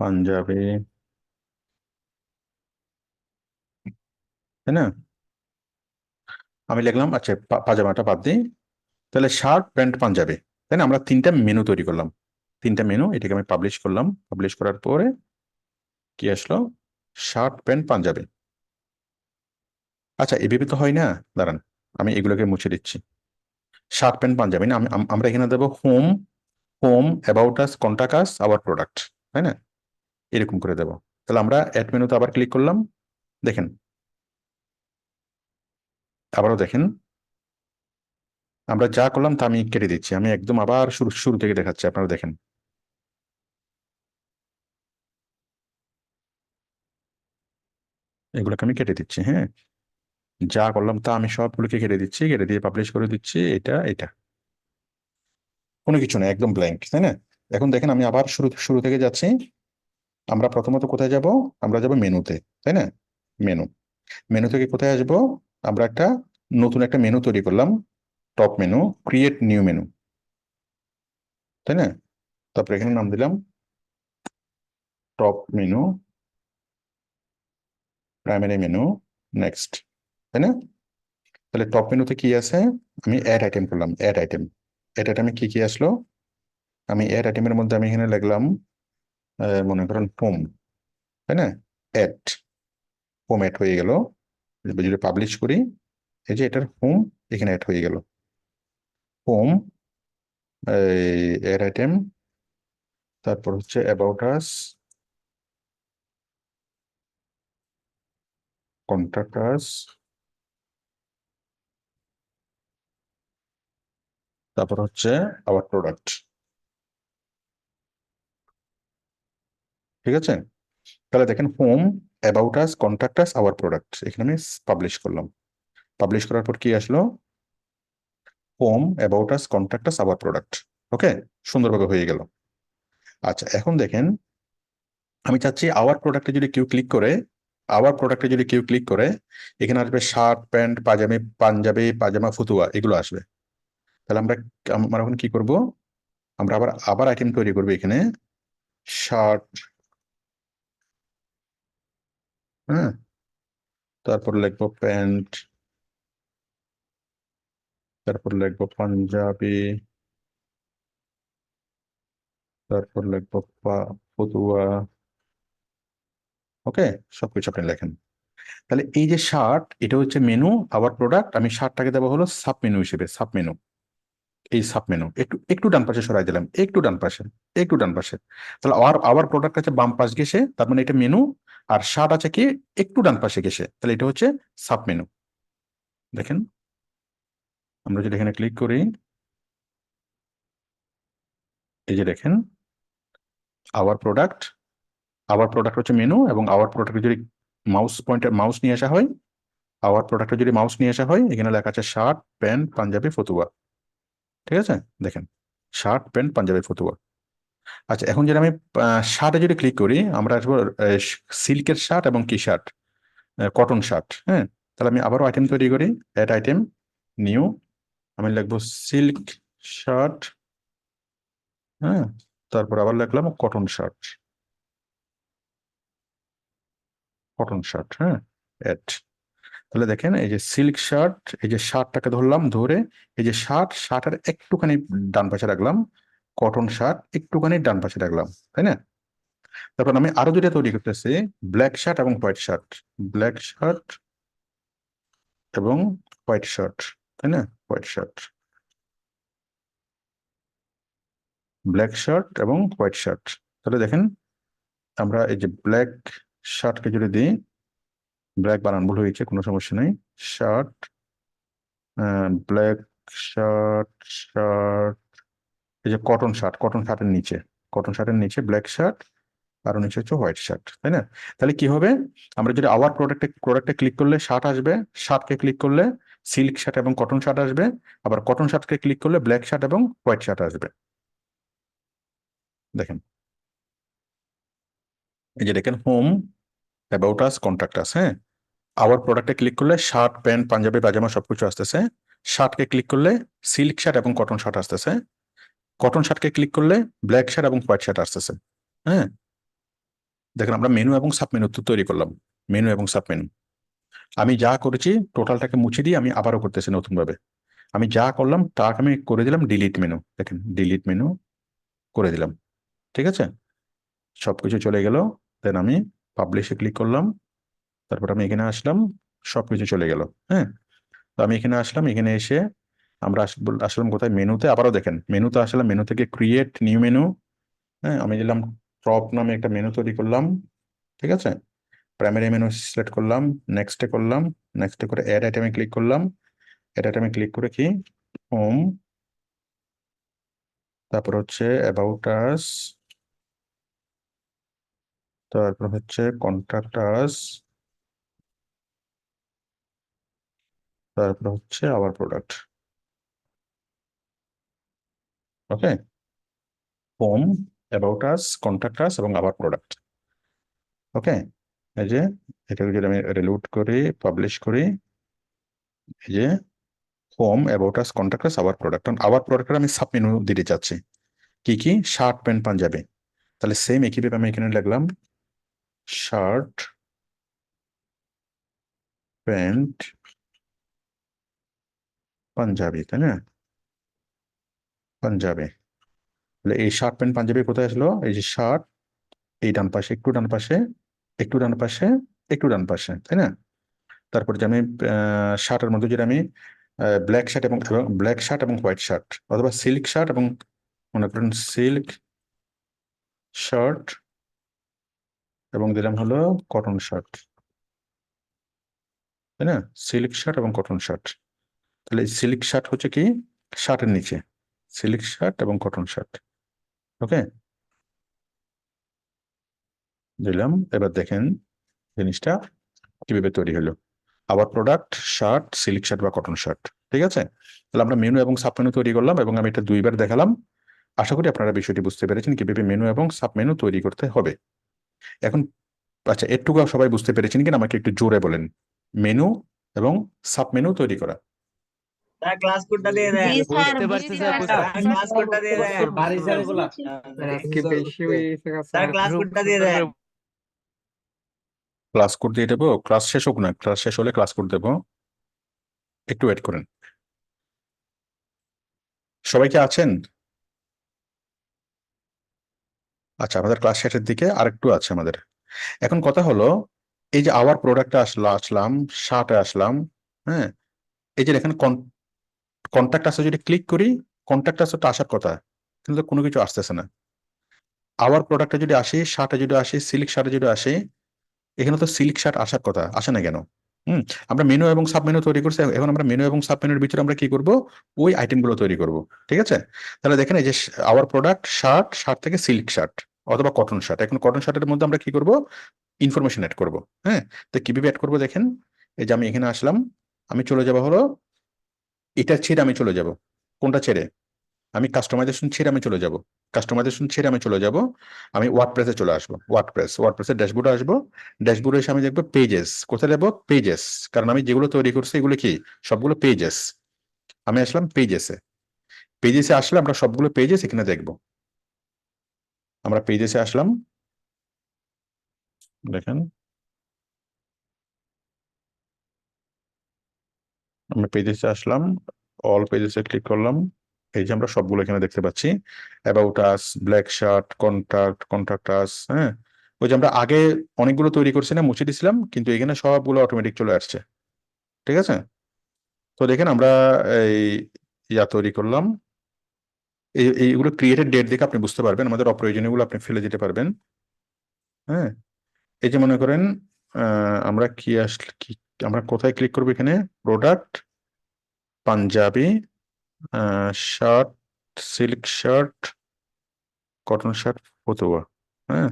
পাঞ্জাবি, তাই না? আমি লিখলাম, আচ্ছা পাজামাটা বাদ দিই। তাহলে শার্ট, প্যান্ট, পাঞ্জাবি, তাই না? আমরা তিনটা মেনু তৈরি করলাম। তিনটা মেনু, এটাকে আমি পাবলিশ করলাম। পাবলিশ করার পরে কি আসলো? Shirt, pant, panjabi. আচ্ছা, এভাবে তো হয় না। দাঁড়ান, আমি এগুলোকে মুছে দিচ্ছি। শার্ট, প্যান্ট, পাঞ্জাবি না, আমরা এখানে দেবো home, home, about us, contact us, our product, তাই না? এরকম করে দেবো। তাহলে আমরা অ্যাড মেনুতে আবার ক্লিক করলাম। দেখেন, আবারও দেখেন, আমরা যা করলাম তা আমি কেটে দিচ্ছি। আমি একদম আবার শুরু শুরু থেকে দেখাচ্ছি, আপনারা দেখেন। এগুলোকে আমি কেটে দিচ্ছি। হ্যাঁ, যা করলাম তা আমি সবগুলোকে কেটে দিচ্ছি, কেটে দিয়ে পাবলিশ করে দিচ্ছি। এটা এটা কোনো কিছু না, একদম ব্ল্যাঙ্ক, তাই না? এখন দেখেন আমি আবার শুরু শুরু থেকে যাচ্ছি। আমরা প্রথমত কোথায় যাব? আমরা যাব মেনুতে, তাই না? মেনু। মেনু থেকে কোথায় আসবো? আমরা একটা নতুন একটা মেনু তৈরি করলাম, top menu, create new menu, তাই না? তারপরে এখানে নাম দিলাম top menu, primary menu, next, তাই না? তাহলে টপ মেনুতে কি আছে? আমি অ্যাড আইটেম করলাম, অ্যাড আইটেম। অ্যাড আইটেমে কি কি আসলো? আমি অ্যাড আইটেমের মধ্যে আমি এখানে লিখলাম মনে করেন হোম, তাই না? অ্যাড, হোম অ্যাড হয়ে গেল। যদি পাবলিশ করি, এই যে এটার হোম এখানে অ্যাড হয়ে গেল। হোম, অ্যাড আইটেম, তারপর হচ্ছে অ্যাবাউট আস, কন্টাক্ট আস, তারপর হচ্ছে আওয়ার প্রোডাক্ট। ঠিক আছে? তাহলে দেখেন home, about us, contact us, our product, এখানে আমি পাবলিশ করলাম। পাবলিশ করার পর কি আসলো? Home, about us, contact us, our product. Okay, সুন্দরভাবে হয়ে গেল। আচ্ছা, এখন দেখেন আমি চাচ্ছি আওয়ার প্রোডাক্টে যদি কেউ ক্লিক করে, আওয়ার প্রোডাক্টে যদি কেউ ক্লিক করে, এখানে আসবে শার্ট, প্যান্ট, পাঞ্জাবি, পাজামা, ফতুয়া, এগুলো আসবে। তাহলে আমরা এখন কি করব? আমরা আবার আবার আইটেম তৈরি করবো এখানে, শার্ট, হ্যাঁ, তারপর লিখবো প্যান্ট, তারপর লিখবো পাঞ্জাবি, তারপর লিখবো ফতুয়া। ওকে, সবকিছু আপনি লেখেন। তাহলে এই যে শার্ট, এটা হচ্ছে মেনু, আওয়ার প্রোডাক্ট। আমি শার্টটাকে দেবো হলো সাব মেনু হিসেবে, সাব মেনু। এই সাব মেনু একটু একটু ডান পাশে সরাই দিলাম, একটু ডান পাশে, একটু ডান পাশে। তাহলে আওয়ার আওয়ার প্রোডাক্ট আছে বাম পাশ ঘেসে, তার মানে এটা মেনু। আর শার্ট আছে কি একটু ডান পাশে ঘেসে, তাহলে এটা হচ্ছে সাব মেনু। দেখেন, আমরা যদি এখানে ক্লিক করি, এই যে দেখেন আওয়ার প্রোডাক্ট, আওয়ার প্রোডাক্ট হচ্ছে মেনু, এবং আওয়ার প্রোডাক্টে যদি মাউস নিয়ে আসা হয়, আওয়ার প্রোডাক্টে যদি মাউস নিয়ে আসা হয়, এখানে লেখা আছে শার্ট, প্যান্ট, পাঞ্জাবি, ফতুয়া। ঠিক আছে, দেখেন শার্ট, প্যান্ট, পাঞ্জাবি, ফতুয়া। আচ্ছা, এখন যদি আমি শার্টে যদি ক্লিক করি, আমরা আসবো সিল্কের শার্ট এবং কি শার্ট, কটন শার্ট। হ্যাঁ, তাহলে আমি আবারও আইটেম তৈরি করি, অ্যাড আইটেম, নিউ। আমি লিখবো সিল্ক শার্ট, হ্যাঁ, তারপর আবার লিখলাম কটন শার্ট, কটন শার্ট, হ্যাঁ, এট। তাহলে দেখেন এই যে সিল্ক শার্ট, এই যে শার্টটাকে ধরলাম, ধরে এই যে শার্ট, শার্টের একটুখানি ডান পাশে রাখলাম, কটন শার্ট একটুখানি ডান পাশে রাখলাম, তাই না? তারপর আমি আরো দুইটা তৈরি করতেছি, ব্ল্যাক শার্ট এবং হোয়াইট শার্ট, ব্ল্যাক শার্ট এবং হোয়াইট শার্ট, তাই না? হোয়াইট শার্ট, ব্ল্যাক শার্ট এবং হোয়াইট শার্ট। তাহলে দেখেন আমরা এই যে ব্ল্যাক শার্টকে যদি দিই, ব্ল্যাক বানান ভুল হয়েছে, কোনো সমস্যা নেই, শার্ট, ব্ল্যাক শার্ট, শার্ট, এই যে কটন শার্ট, কটন শার্টের নিচে, কটন শার্টের নিচে ব্ল্যাক শার্ট, আর নিচে হচ্ছে হোয়াইট শার্ট, তাই না? তাহলে কি হবে, আমরা যদি আওয়ার প্রোডাক্টে ক্লিক করলে শার্ট আসবে, শার্টকে ক্লিক করলে সিল্ক শার্ট এবং কটন শার্ট আসবে, আবার কটন শার্টকে ক্লিক করলে ব্ল্যাক শার্ট এবং হোয়াইট শার্ট আসবে। দেখেন এই যে দেখেন হোম, অ্যাবাউট আস, কন্ট্যাক্ট আস, হ্যাঁ, আওয়ার প্রোডাক্টে ক্লিক করলে শার্ট, প্যান্ট, পাঞ্জাবি, পাজামা সবকিছু আসতেছে, শার্টকে ক্লিক করলে সিল্ক শার্ট এবং কটন শার্ট আসতেছে, কটন শার্টকে ক্লিক করলে ব্ল্যাক শার্ট এবং হোয়াইট শার্ট আসতেছে। হ্যাঁ, দেখেন আমরা মেনু এবং সাব মেনু তৈরি করলাম, মেনু এবং সাব মেনু। আমি যা করেছি টোটালটাকে মুছে দিয়ে আমি আবারও করতেছি নতুন ভাবে। আমি যা করলাম তাকে আমি করে দিলাম ডিলিট মেনু, দেখেন ডিলিট মেনু করে দিলাম, ঠিক আছে? সবকিছু চলে গেল। দেন আমি পাবলিশে ক্লিক করলাম, তারপর আমি এখানে আসলাম, সবকিছু চলে গেল। হ্যাঁ, তো আমি এখানে আসলাম, এখানে এসে আমরা আসলাম কোথায়, মেনুতে। আবারও দেখেন মেনুতে আসলাম, মেনু থেকে ক্রিয়েট নিউ মেনু, হ্যাঁ, আমি দিলাম টপ নামে একটা মেনু তৈরি করলাম, ঠিক আছে? প্রাইমারি মেনু সিলেক্ট করলাম, নেক্সটে করলাম, নেক্সটে করে অ্যাড আইটেমে ক্লিক করলাম, অ্যাড আইটেমে ক্লিক করে কি হোম, তারপর হচ্ছে অ্যাবাউট আস, তারপর হচ্ছে কন্ট্যাক্ট আস, তারপর হচ্ছে hour product. Okay, home, about us, contact আস এবং আওয়ার প্রোডাক্ট। ওকে, এই যে এটাকে যদি আমি রিলোড করি, পাবলিশ করি, এই যে home, about us, contact us, our product. Our প্রোডাক্টের আমি সাব মেনু দিতে চাচ্ছি, কি কি, শার্ট, প্যান্ট, পাঞ্জাবি। তাহলে সেম একইভাবে আমি এখানে লিখলাম শার্ট, প্যান্ট, পাঞ্জাবি, তাই না? পাঞ্জাবি। তাহলে এই শার্ট, প্যান্ট, পাঞ্জাবি কোথায় আসলো, এই যে শার্ট, এই ডান পাশে, একটু ডান পাশে, একটু ডান পাশে, একটু ডান পাশে, তাই না? তারপর যে আমি শার্টের মধ্যে যদি আমি ব্ল্যাক শার্ট এবং ব্ল্যাক শার্ট এবং হোয়াইট শার্ট, অথবা সিল্ক শার্ট এবং মনে করেন সিল্ক শার্ট এবং দিলাম হলো কটন শার্ট, তাই না? সিল্ক শার্ট এবং কটন শার্ট। তাহলে সিল্ক শার্ট হচ্ছে কি শার্টের নিচে, সিল্ক শার্ট এবং কটন শার্ট। ওকে, দিলাম। এবার দেখেন জিনিসটা কিভাবে তৈরি হলো, আবার প্রোডাক্ট শার্ট, সিল্ক শার্ট বা কটন শার্ট, ঠিক আছে? তাহলে আমরা মেনু এবং সাব মেনু তৈরি করলাম এবং আমি এটা দুইবার দেখালাম। আশা করি আপনারা বিষয়টি বুঝতে পেরেছেন কিভাবে মেনু এবং সাব মেনু তৈরি করতে হবে। এখন আচ্ছা, এটুকু সবাই বুঝতে পেরেছেন কিনা আমাকে একটু জোরে বলেন, মেনু এবং সাব মেনু তৈরি করা।
স্যার ক্লাস কোডটা দিয়ে দেন।
বুঝতে পারছি স্যার, বুঝতে
স্যার ক্লাস কোডটা দিয়ে দেন।
আজকে বেশি হয়ে গেছে
স্যার ক্লাস কোডটা দিয়ে দেন।
ক্লাস কোড দিয়ে দেবো, ক্লাস শেষ হোক না, ক্লাস শেষ হলে ক্লাস কোড দেবো, একটু ওয়েট করেন। সবাই কি আছেন? আচ্ছা, আমাদের ক্লাস শেষের দিকে আরেকটু আছে আমাদের। এখন কথা হলো, এই যে আওয়ার প্রোডাক্টে আসলাম, শার্টে আসলাম, হ্যাঁ, এই যে দেখেন কন্ট্যাক্ট আসে, যদি ক্লিক করি কন্ট্যাক্ট আসে তো আসার কথা, কিন্তু কোনো কিছু আসতেছে না। আওয়ার প্রোডাক্টে যদি আসি, শার্টে যদি আসি, সিল্ক শার্টে যদি আসি, এখানে তো সিল্ক শার্ট আসার কথা, আসে না কেন? আমরা মেনু এবং সাব মেনু তৈরি করছি, এখন আমরা মেনু এবং সাব মেনুর ভিতরে আমরা কি করব, ওই আইটেমগুলো তৈরি করব, ঠিক আছে? তাহলে দেখেন এই যে আওয়ার প্রোডাক্ট শার্ট, শার্ট থেকে সিল্ক শার্ট অথবা কটন শার্ট, এখন কটন শার্টের মধ্যে আমরা কি করব, ইনফরমেশন অ্যাড করব। হ্যাঁ, তো কিভাবে অ্যাড করবো দেখেন, এই যে আমি এখানে আসলাম, আমি চলে যাব হলো এটা ছেড়ে, আমি চলে যাব কোনটা ছেড়ে, আমি কাস্টমাইজেশন ছেড়ে আমি চলে যাব, কাস্টমাইজেশন ছেড়ে আমি চলে যাব, আমি ওয়ার্ডপ্রেসে চলে আসবো, ওয়ার্ডপ্রেসের ড্যাশবোর্ডে আসবো, ড্যাশবোর্ডে এসে আমি দেখবো পেজেস, কোথায় যাবো, পেজেস, কারণ আমি যেগুলো তৈরি করছি এগুলো কি সবগুলো পেজেস। আমি আসলাম পেজেসে, পেজেসে আসলে আমরা সবগুলো পেজেস এখানে দেখবো। আমরা পেজেসে আসলাম, দেখেন আমরা পেজেসে আসলাম, অল পেজেসে ক্লিক করলাম। এই যে আমরা সবগুলো এখানে দেখতে পাচ্ছি, about us, black shirt, contact us. হ্যাঁ, ওই যে আমরা আগে অনেকগুলো তৈরি করছি না, মুছে দিছিলাম, কিন্তু এখানে সবগুলো অটোমেটিক চলে আসছে। ঠিক আছে, তো দেখেন আমরা এই তৈরি করলাম। এইগুলো ক্রিয়েটেড ডেট দেখে আপনি বুঝতে পারবেন, আমাদের অপ্রয়োজনীয়গুলো আপনি ফেলে দিতে পারবেন। হ্যাঁ, এই যে মনে করেন আমরা আমরা কোথায় ক্লিক করবো, এখানে product, panjabi, shirt, silk shirt, cotton shirt, ফতুয়া। হ্যাঁ,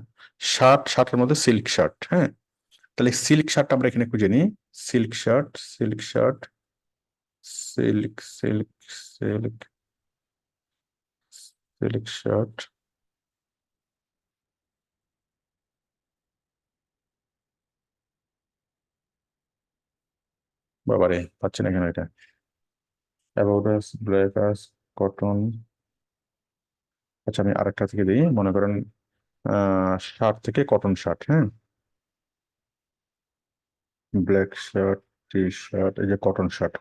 শার্টের মধ্যে সিল্ক শার্ট। হ্যাঁ, তাহলে সিল্ক শার্ট আমরা এখানে খুঁজে নিই। Silk shirt, silk shirt, silk silk silk silk shirt. বাবারে, পাচ্ছি না কেন এটা। About us, black us, cotton. আচ্ছা, আমি আরেকটা থেকে দিই, মনে করেন শার্ট থেকে কটন শার্ট। হ্যাঁ, ব্ল্যাক শার্ট, টি শার্ট, এই যে কটন শার্ট,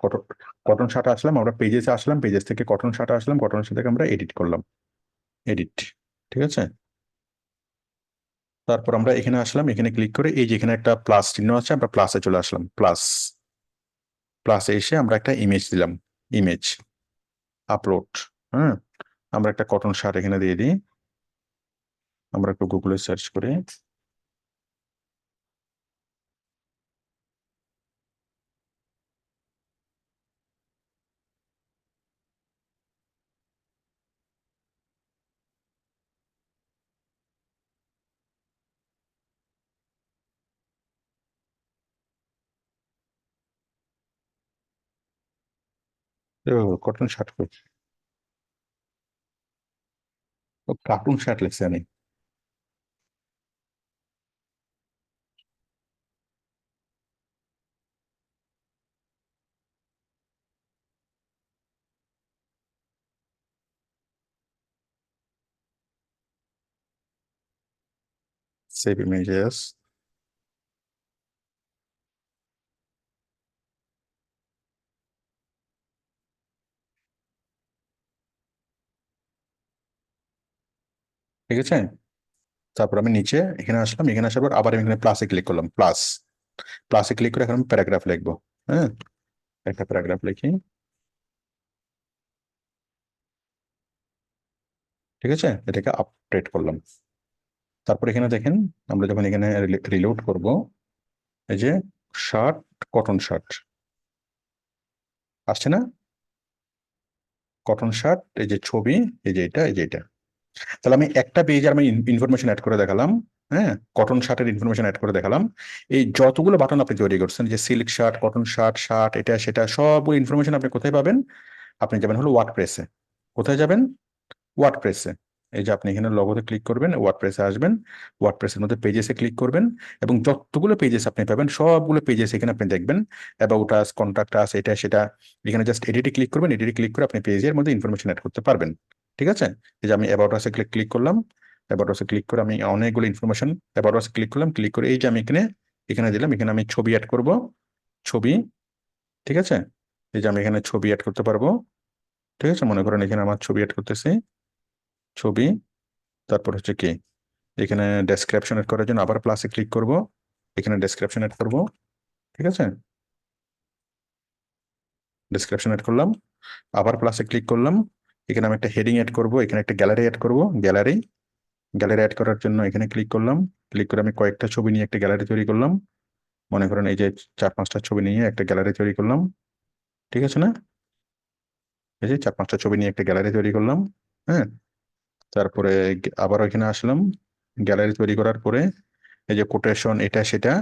কটন শার্ট আসলাম, আমরা পেজেসে আসলাম, পেজেস থেকে কটন শার্ট আসলাম, কটন শার্ট থেকে আমরা এডিট করলাম, এডিট। ঠিক আছে, তারপর আমরা এখানে আসলাম, এখানে ক্লিক করে এই যে এখানে একটা প্লাস চিহ্ন আছে, আমরা প্লাসে চলে আসলাম, প্লাসে এসে আমরা একটা ইমেজ দিলাম, ইমেজ আপলোড। হ্যাঁ, আমরা একটা কটন শার্ট এখানে দিয়ে দিই, আমরা একটু গুগলে সার্চ করি। কটন শার্ট করছি, কার্টুন শার্ট লিখছি আমি। সেভ ইমেজেস, ঠিক আছে। তারপর আমি নিচে এখানে আসলাম, এখানে আসার পর আবার আমি এখানে প্লাসে ক্লিক করলাম, প্লাসে ক্লিক করে এখন আমি প্যারাগ্রাফ লিখবো। হ্যাঁ, একটা প্যারাগ্রাফ লিখি। ঠিক আছে, এটাকে আপডেট করলাম। তারপর এখানে দেখেন, আমরা যখন এখানে রিলোড করব, এই যে শার্ট, কটন শার্ট আসছে না, কটন শার্ট, এই যে ছবি, এই যে এটা, এই যে এটা। তাহলে আমি একটা পেজে আমি ইনফরমেশন অ্যাড করে দেখালাম। হ্যাঁ, কটন শার্টের ইনফরমেশন অ্যাড করে দেখালাম। এই যতগুলো বাটন আপনি তৈরি করছেন, যে সিল্ক শার্ট, কটন শার্ট, এটা সেটা, সবগুলো ইনফরমেশন আপনি কোথায় পাবেন? আপনি যাবেন হলো ওয়ার্ডপ্রেসে। কোথায় যাবেন? ওয়ার্ডপ্রেসে। এই যে আপনি এখানে লগোতে ক্লিক করবেন, ওয়ার্ডপ্রেসে আসবেন, ওয়ার্ডপ্রেসের মধ্যে পেজেসে ক্লিক করবেন, এবং যতগুলো পেজেস আপনি পাবেন সবগুলো পেজেস এখানে আপনি দেখবেন, অ্যাবাউট আস, কন্টাক্ট আস, এটা সেটা। এখানে জাস্ট এডিটে ক্লিক করবেন, এডিটে ক্লিক করে আপনি পেজের মধ্যে ইনফরমেশন অ্যাড করতে পারবেন। ঠিক আছে, এই যে আমি অ্যাবাউট আসে ক্লিক করলাম, অ্যাবাউট আসে ক্লিক করে আমি অনেকগুলো ইনফরমেশন, অ্যাবাউট আসে ক্লিক করলাম, ক্লিক করে এই যে আমি এখানে এখানে দিলাম, এখানে আমি ছবি অ্যাড করব, ছবি। ঠিক আছে, এই যে আমি এখানে ছবি অ্যাড করতে পারবো। ঠিক আছে, মনে করেন এখানে আমার ছবি অ্যাড করতেছি, ছবি। তারপর হচ্ছে কি, এখানে ডেসক্রিপশন এড করার জন্য আবার প্লাসে ক্লিক করব, এখানে ডেসক্রিপশন এড করব। ঠিক আছে, ডেসক্রিপশন এড করলাম, আবার প্লাসে ক্লিক করলাম, এখানে আমি একটা হেডিং এড করব, এখানে একটা গ্যালারি এড করব, গ্যালারি। গ্যালারি এড করার জন্য এখানে ক্লিক করলাম, ক্লিক করে আমি কয়েকটা ছবি নিয়ে একটা গ্যালারি তৈরি করলাম। মনে করেন এই যে 4-5টা ছবি নিয়ে একটা গ্যালারি তৈরি করলাম। ঠিক আছে না, এই যে 4-5টা ছবি নিয়ে একটা গ্যালারি তৈরি করলাম। হ্যাঁ, তারপরে আবার ওইখানে আসলাম, গ্যালারি তৈরি করার পরে এই যে কোটেশন, এটা সেটা।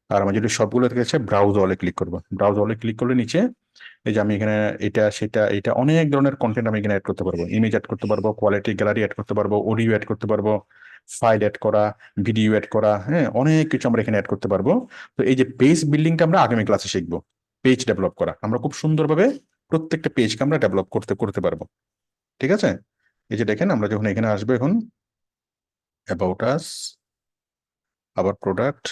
আর আমার যদি সবগুলো থেকে ব্রাউজ অলে ক্লিক করবো, ব্রাউজ অলে ক্লিক করলে নিচে এই যে আমি এখানে এটা সেটা, এটা অনেক ধরনের কন্টেন্ট আমি এখানে অ্যাড করতে পারবো, ইমেজ অ্যাড করতে পারবো, কোয়ালিটি গ্যালারি অ্যাড করতে পারবো, অডিও অ্যাড করতে পারবো, ফাইল অ্যাড করা, ভিডিও অ্যাড করা। হ্যাঁ, অনেক কিছু আমরা এখানে অ্যাড করতে পারবো। তো এই যে পেজ বিল্ডিংটা আমরা আগামী ক্লাসে শিখবো, পেজ ডেভেলপ করা, আমরা খুব সুন্দরভাবে প্রত্যেকটা পেজকে আমরা ডেভেলপ করতে করতে পারবো। ঠিক আছে, এই যে দেখেন আমরা যখন এখানে আসবো, এখন অ্যাবাউট আস, আবার প্রোডাক্ট,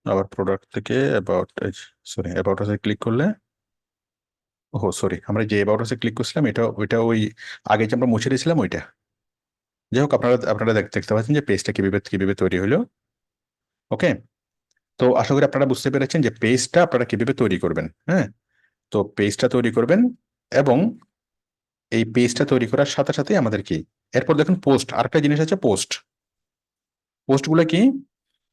আবার প্রোডাক্ট থেকে অ্যাবাউট, সরি অ্যাবাউট আসে ক্লিক করলে, ও সরি, আমরা যে অ্যাবাউট আসে ক্লিক করছিলাম এটা ওইটা ওই আগে যে আমরা মুছে দিয়েছিলাম ওইটা। যাই হোক, আপনারা আপনারা দেখতে পাচ্ছেন যে পেজটা কিভাবে কিভাবে তৈরি হলো। ওকে, তো আশা করি আপনারা বুঝতে পেরেছেন যে পেজটা আপনারা কিভাবে তৈরি করবেন। হ্যাঁ, তো পেজটা তৈরি করবেন এবং এই পেজটা তৈরি করার সাথে সাথে আমাদের কি, এরপর দেখুন পোস্ট, আরেকটা জিনিস আছে পোস্ট। পোস্টগুলো কি?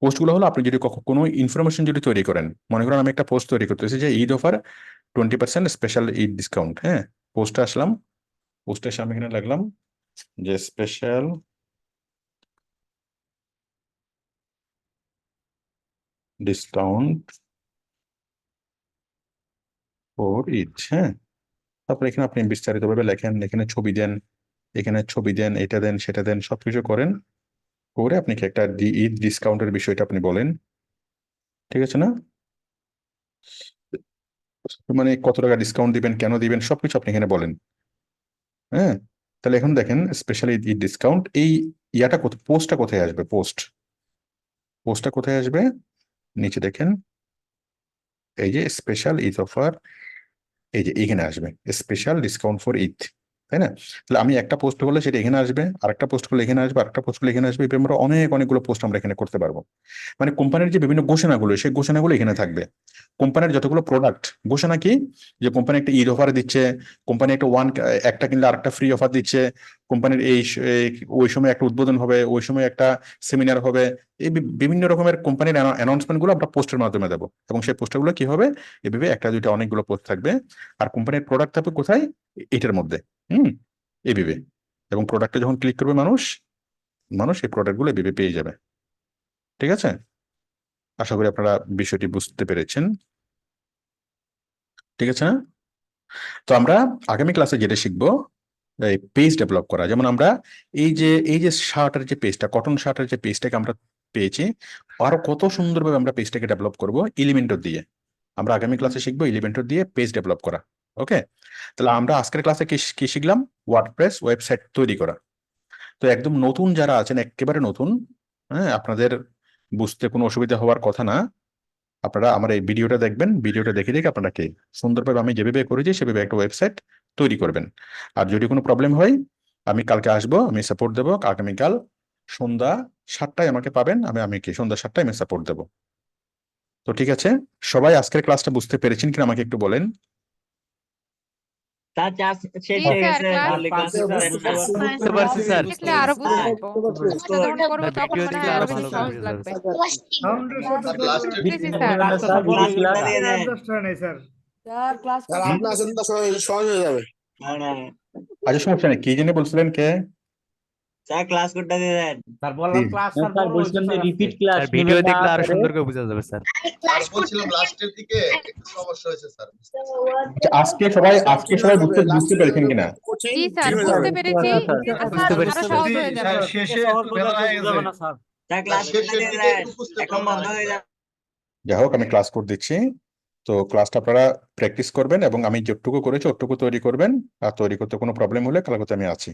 পোস্টগুলো হলো আপনি যদি কোনো ইনফরমেশন যদি তৈরি করেন, মনে করেন আমি একটা পোস্ট তৈরি করতেছি যে Eid offer 20% special Eid discount. হ্যাঁ, পোস্টে আসলাম, পোস্টে এসে আমি এখানে লাগলাম যে স্পেশাল ডিসকাউন্ট ফর ঈদ। হ্যাঁ, তারপর এখানে আপনি বিস্তারিতভাবে লেখেন, এখানে ছবি দেন, এখানে ছবি দেন, এটা দেন সেটা দেন, সবকিছু করেন, করে আপনি কি একটা ঈদ ডিসকাউন্টের বিষয়টা আপনি বলেন। ঠিক আছে না? মানে কত টাকা ডিসকাউন্ট দিবেন, কেন দিবেন, সবকিছু আপনি এখানে বলেন। হ্যাঁ, তাহলে এখন দেখেন স্পেশালি ঈদ ডিসকাউন্ট, এই ইয়াটা পোস্টটা কোথায় আসবে? পোস্টটা কোথায় আসবে? নিচে দেখেন এই যে স্পেশাল ঈদ অফার, এই যে এখানে আসবে স্পেশাল ডিসকাউন্ট ফর ঈদ, তাই না? তাহলে আমি একটা পোস্ট করলে সেটা এখানে আসবে, আরেকটা পোস্ট করলে এখানে আসবে, আরেকটা পোস্ট করলে এখানে আসবে, এভাবে আমরা অনেকগুলো পোস্ট আমরা এখানে করতে পারবো। মানে কোম্পানির যে বিভিন্ন ঘোষণাগুলো, সেই ঘোষণাগুলো এখানে থাকবে। কোম্পানির যতগুলো প্রোডাক্ট, ঘোষণা কি, যে কোম্পানি একটা ঈদ অফার দিচ্ছে, কোম্পানি একটা কিনলে আরেকটা ফ্রি অফার দিচ্ছে, কোম্পানির ওই সময় একটা উদ্বোধন হবে, ওই সময় একটা সেমিনার হবে, এই বিভিন্ন রকমের কোম্পানির অ্যানাউন্সমেন্ট গুলো আমরা পোস্টের মাধ্যমে দেবো। এবং সেই পোস্টারগুলো কি হবে, এভাবে একটা দুইটা অনেকগুলো পোস্ট থাকবে। আর কোম্পানির প্রোডাক্ট থাকবে কোথায়? এটার মধ্যে। হুম, এভাবে। এবং প্রোডাক্টে যখন ক্লিক করবে মানুষ, মানুষ এই প্রোডাক্ট গুলো এভাবে পেয়ে যাবে। ঠিক আছে, আশা করি আপনারা বিষয়টি বুঝতে পেরেছেন। ঠিক আছে না? তো আমরা আগামী ক্লাসে যেটা শিখবো, এই পেজ ডেভেলপ করা। যেমন আমরা এই যে শার্টের যে পেজটা, কটন শার্টের যে পেজটাকে আমরা পেয়েছি, আরো কত সুন্দরভাবে আমরা পেজটাকে ডেভেলপ করব এলিমেন্টর দিয়ে। আমরা আগামী ক্লাসে শিখবো এলিমেন্টর দিয়ে পেজ ডেভেলপ করা। ওকে, তাহলে আমরা আজকের ক্লাসে কি কি শিখলাম? ওয়ার্ডপ্রেস ওয়েবসাইট তৈরি করা। তো একদম নতুন যারা আছেন, একেবারে নতুন, হ্যাঁ, আপনাদের বুঝতে কোনো অসুবিধা হওয়ার কথা না। আপনারা আমার এই ভিডিওটা দেখবেন, ভিডিওটা দেখে দেখে আপনারা কি সুন্দরভাবে আমি যেভাবে করেছি সেভাবে একটা ওয়েবসাইট তৈরি করবেন। আর যদি কোনো প্রবলেম হয়, আমি কালকে আসবো, আমি সাপোর্ট দেবো। আগামীকাল সন্ধ্যা 7টায় আমাকে পাবেন, আমি কি সন্ধ্যা 7টায় আমি সাপোর্ট দেবো। তো ঠিক আছে, সবাই আজকের ক্লাসটা বুঝতে পেরেছেন কিনা আমাকে একটু বলেন।
জি স্যার, ক্লাস
বুঝতে পারছি স্যার।
দেখলে আরো বুঝতে পারবো, ক্লাসটা যখন করবো
না,
তখন
ভিডিও
মনে
দেখলে
হয়
আরো
আরো বেশি
ভালো করে
সহজ
বোঝা যাবে।
লাগবে। বুঝতেছি স্যার।
আপনি আসেন তো সহজ হয়ে যাবে।
আচ্ছা, সমস্যা নেই, কি জন্য বলছিলেন কে?
স্যার বলছিলাম যে রিপিট ক্লাস
স্যার ভিডিও
নেবেন না
দেখলে আরো
পরে।
সুন্দর করে বোঝা যাবে স্যার।
বলছিলাম লাস্টের দিকে একটু সমস্যা হয়েছে স্যার।
আচ্ছা, আজকে সবাই বুঝতে বুঝতে পেরেছেন কিনা?
জি স্যার, বুঝতে পেরেছি,
বুঝতে পেরেছি
আরো
স্যার।
সহজ হয়ে যাবে।
শেষে একটু ভেজাল হয়ে গেছে।
শেষের দিকে একটু বুঝতে প্রবলেম হয়েছে।
যাই হোক, আমি ক্লাস করে দিচ্ছি। তো ক্লাসটা আপনারা প্র্যাকটিস করবেন এবং আমি যেটুকু করেছি ওটুকু তৈরি করবেন। আর তৈরি করতে কোনো প্রবলেম হলে কালকে আমি আছি।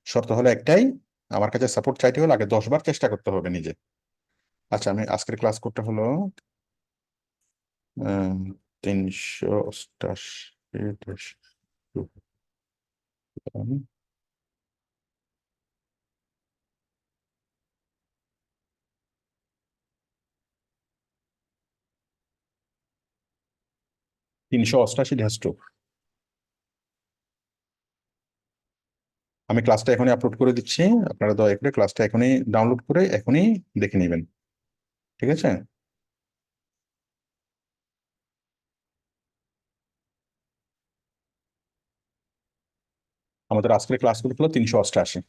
শর্ত হলো একটাই, আমার কাছে সাপোর্ট চাইতে হলে আগে 10বার চেষ্টা করতে হবে নিজে। আচ্ছা, আমি আজকের ক্লাস করতে হলো 388 388 আমি ক্লাসটা এখনই আপলোড করে দিচ্ছি। আপনারা দয়া করে ক্লাসটা এখনই ডাউনলোড করে এখনই দেখে নেবেন। ঠিক আছে? আমাদের আজকের ক্লাসগুলো হলো 388।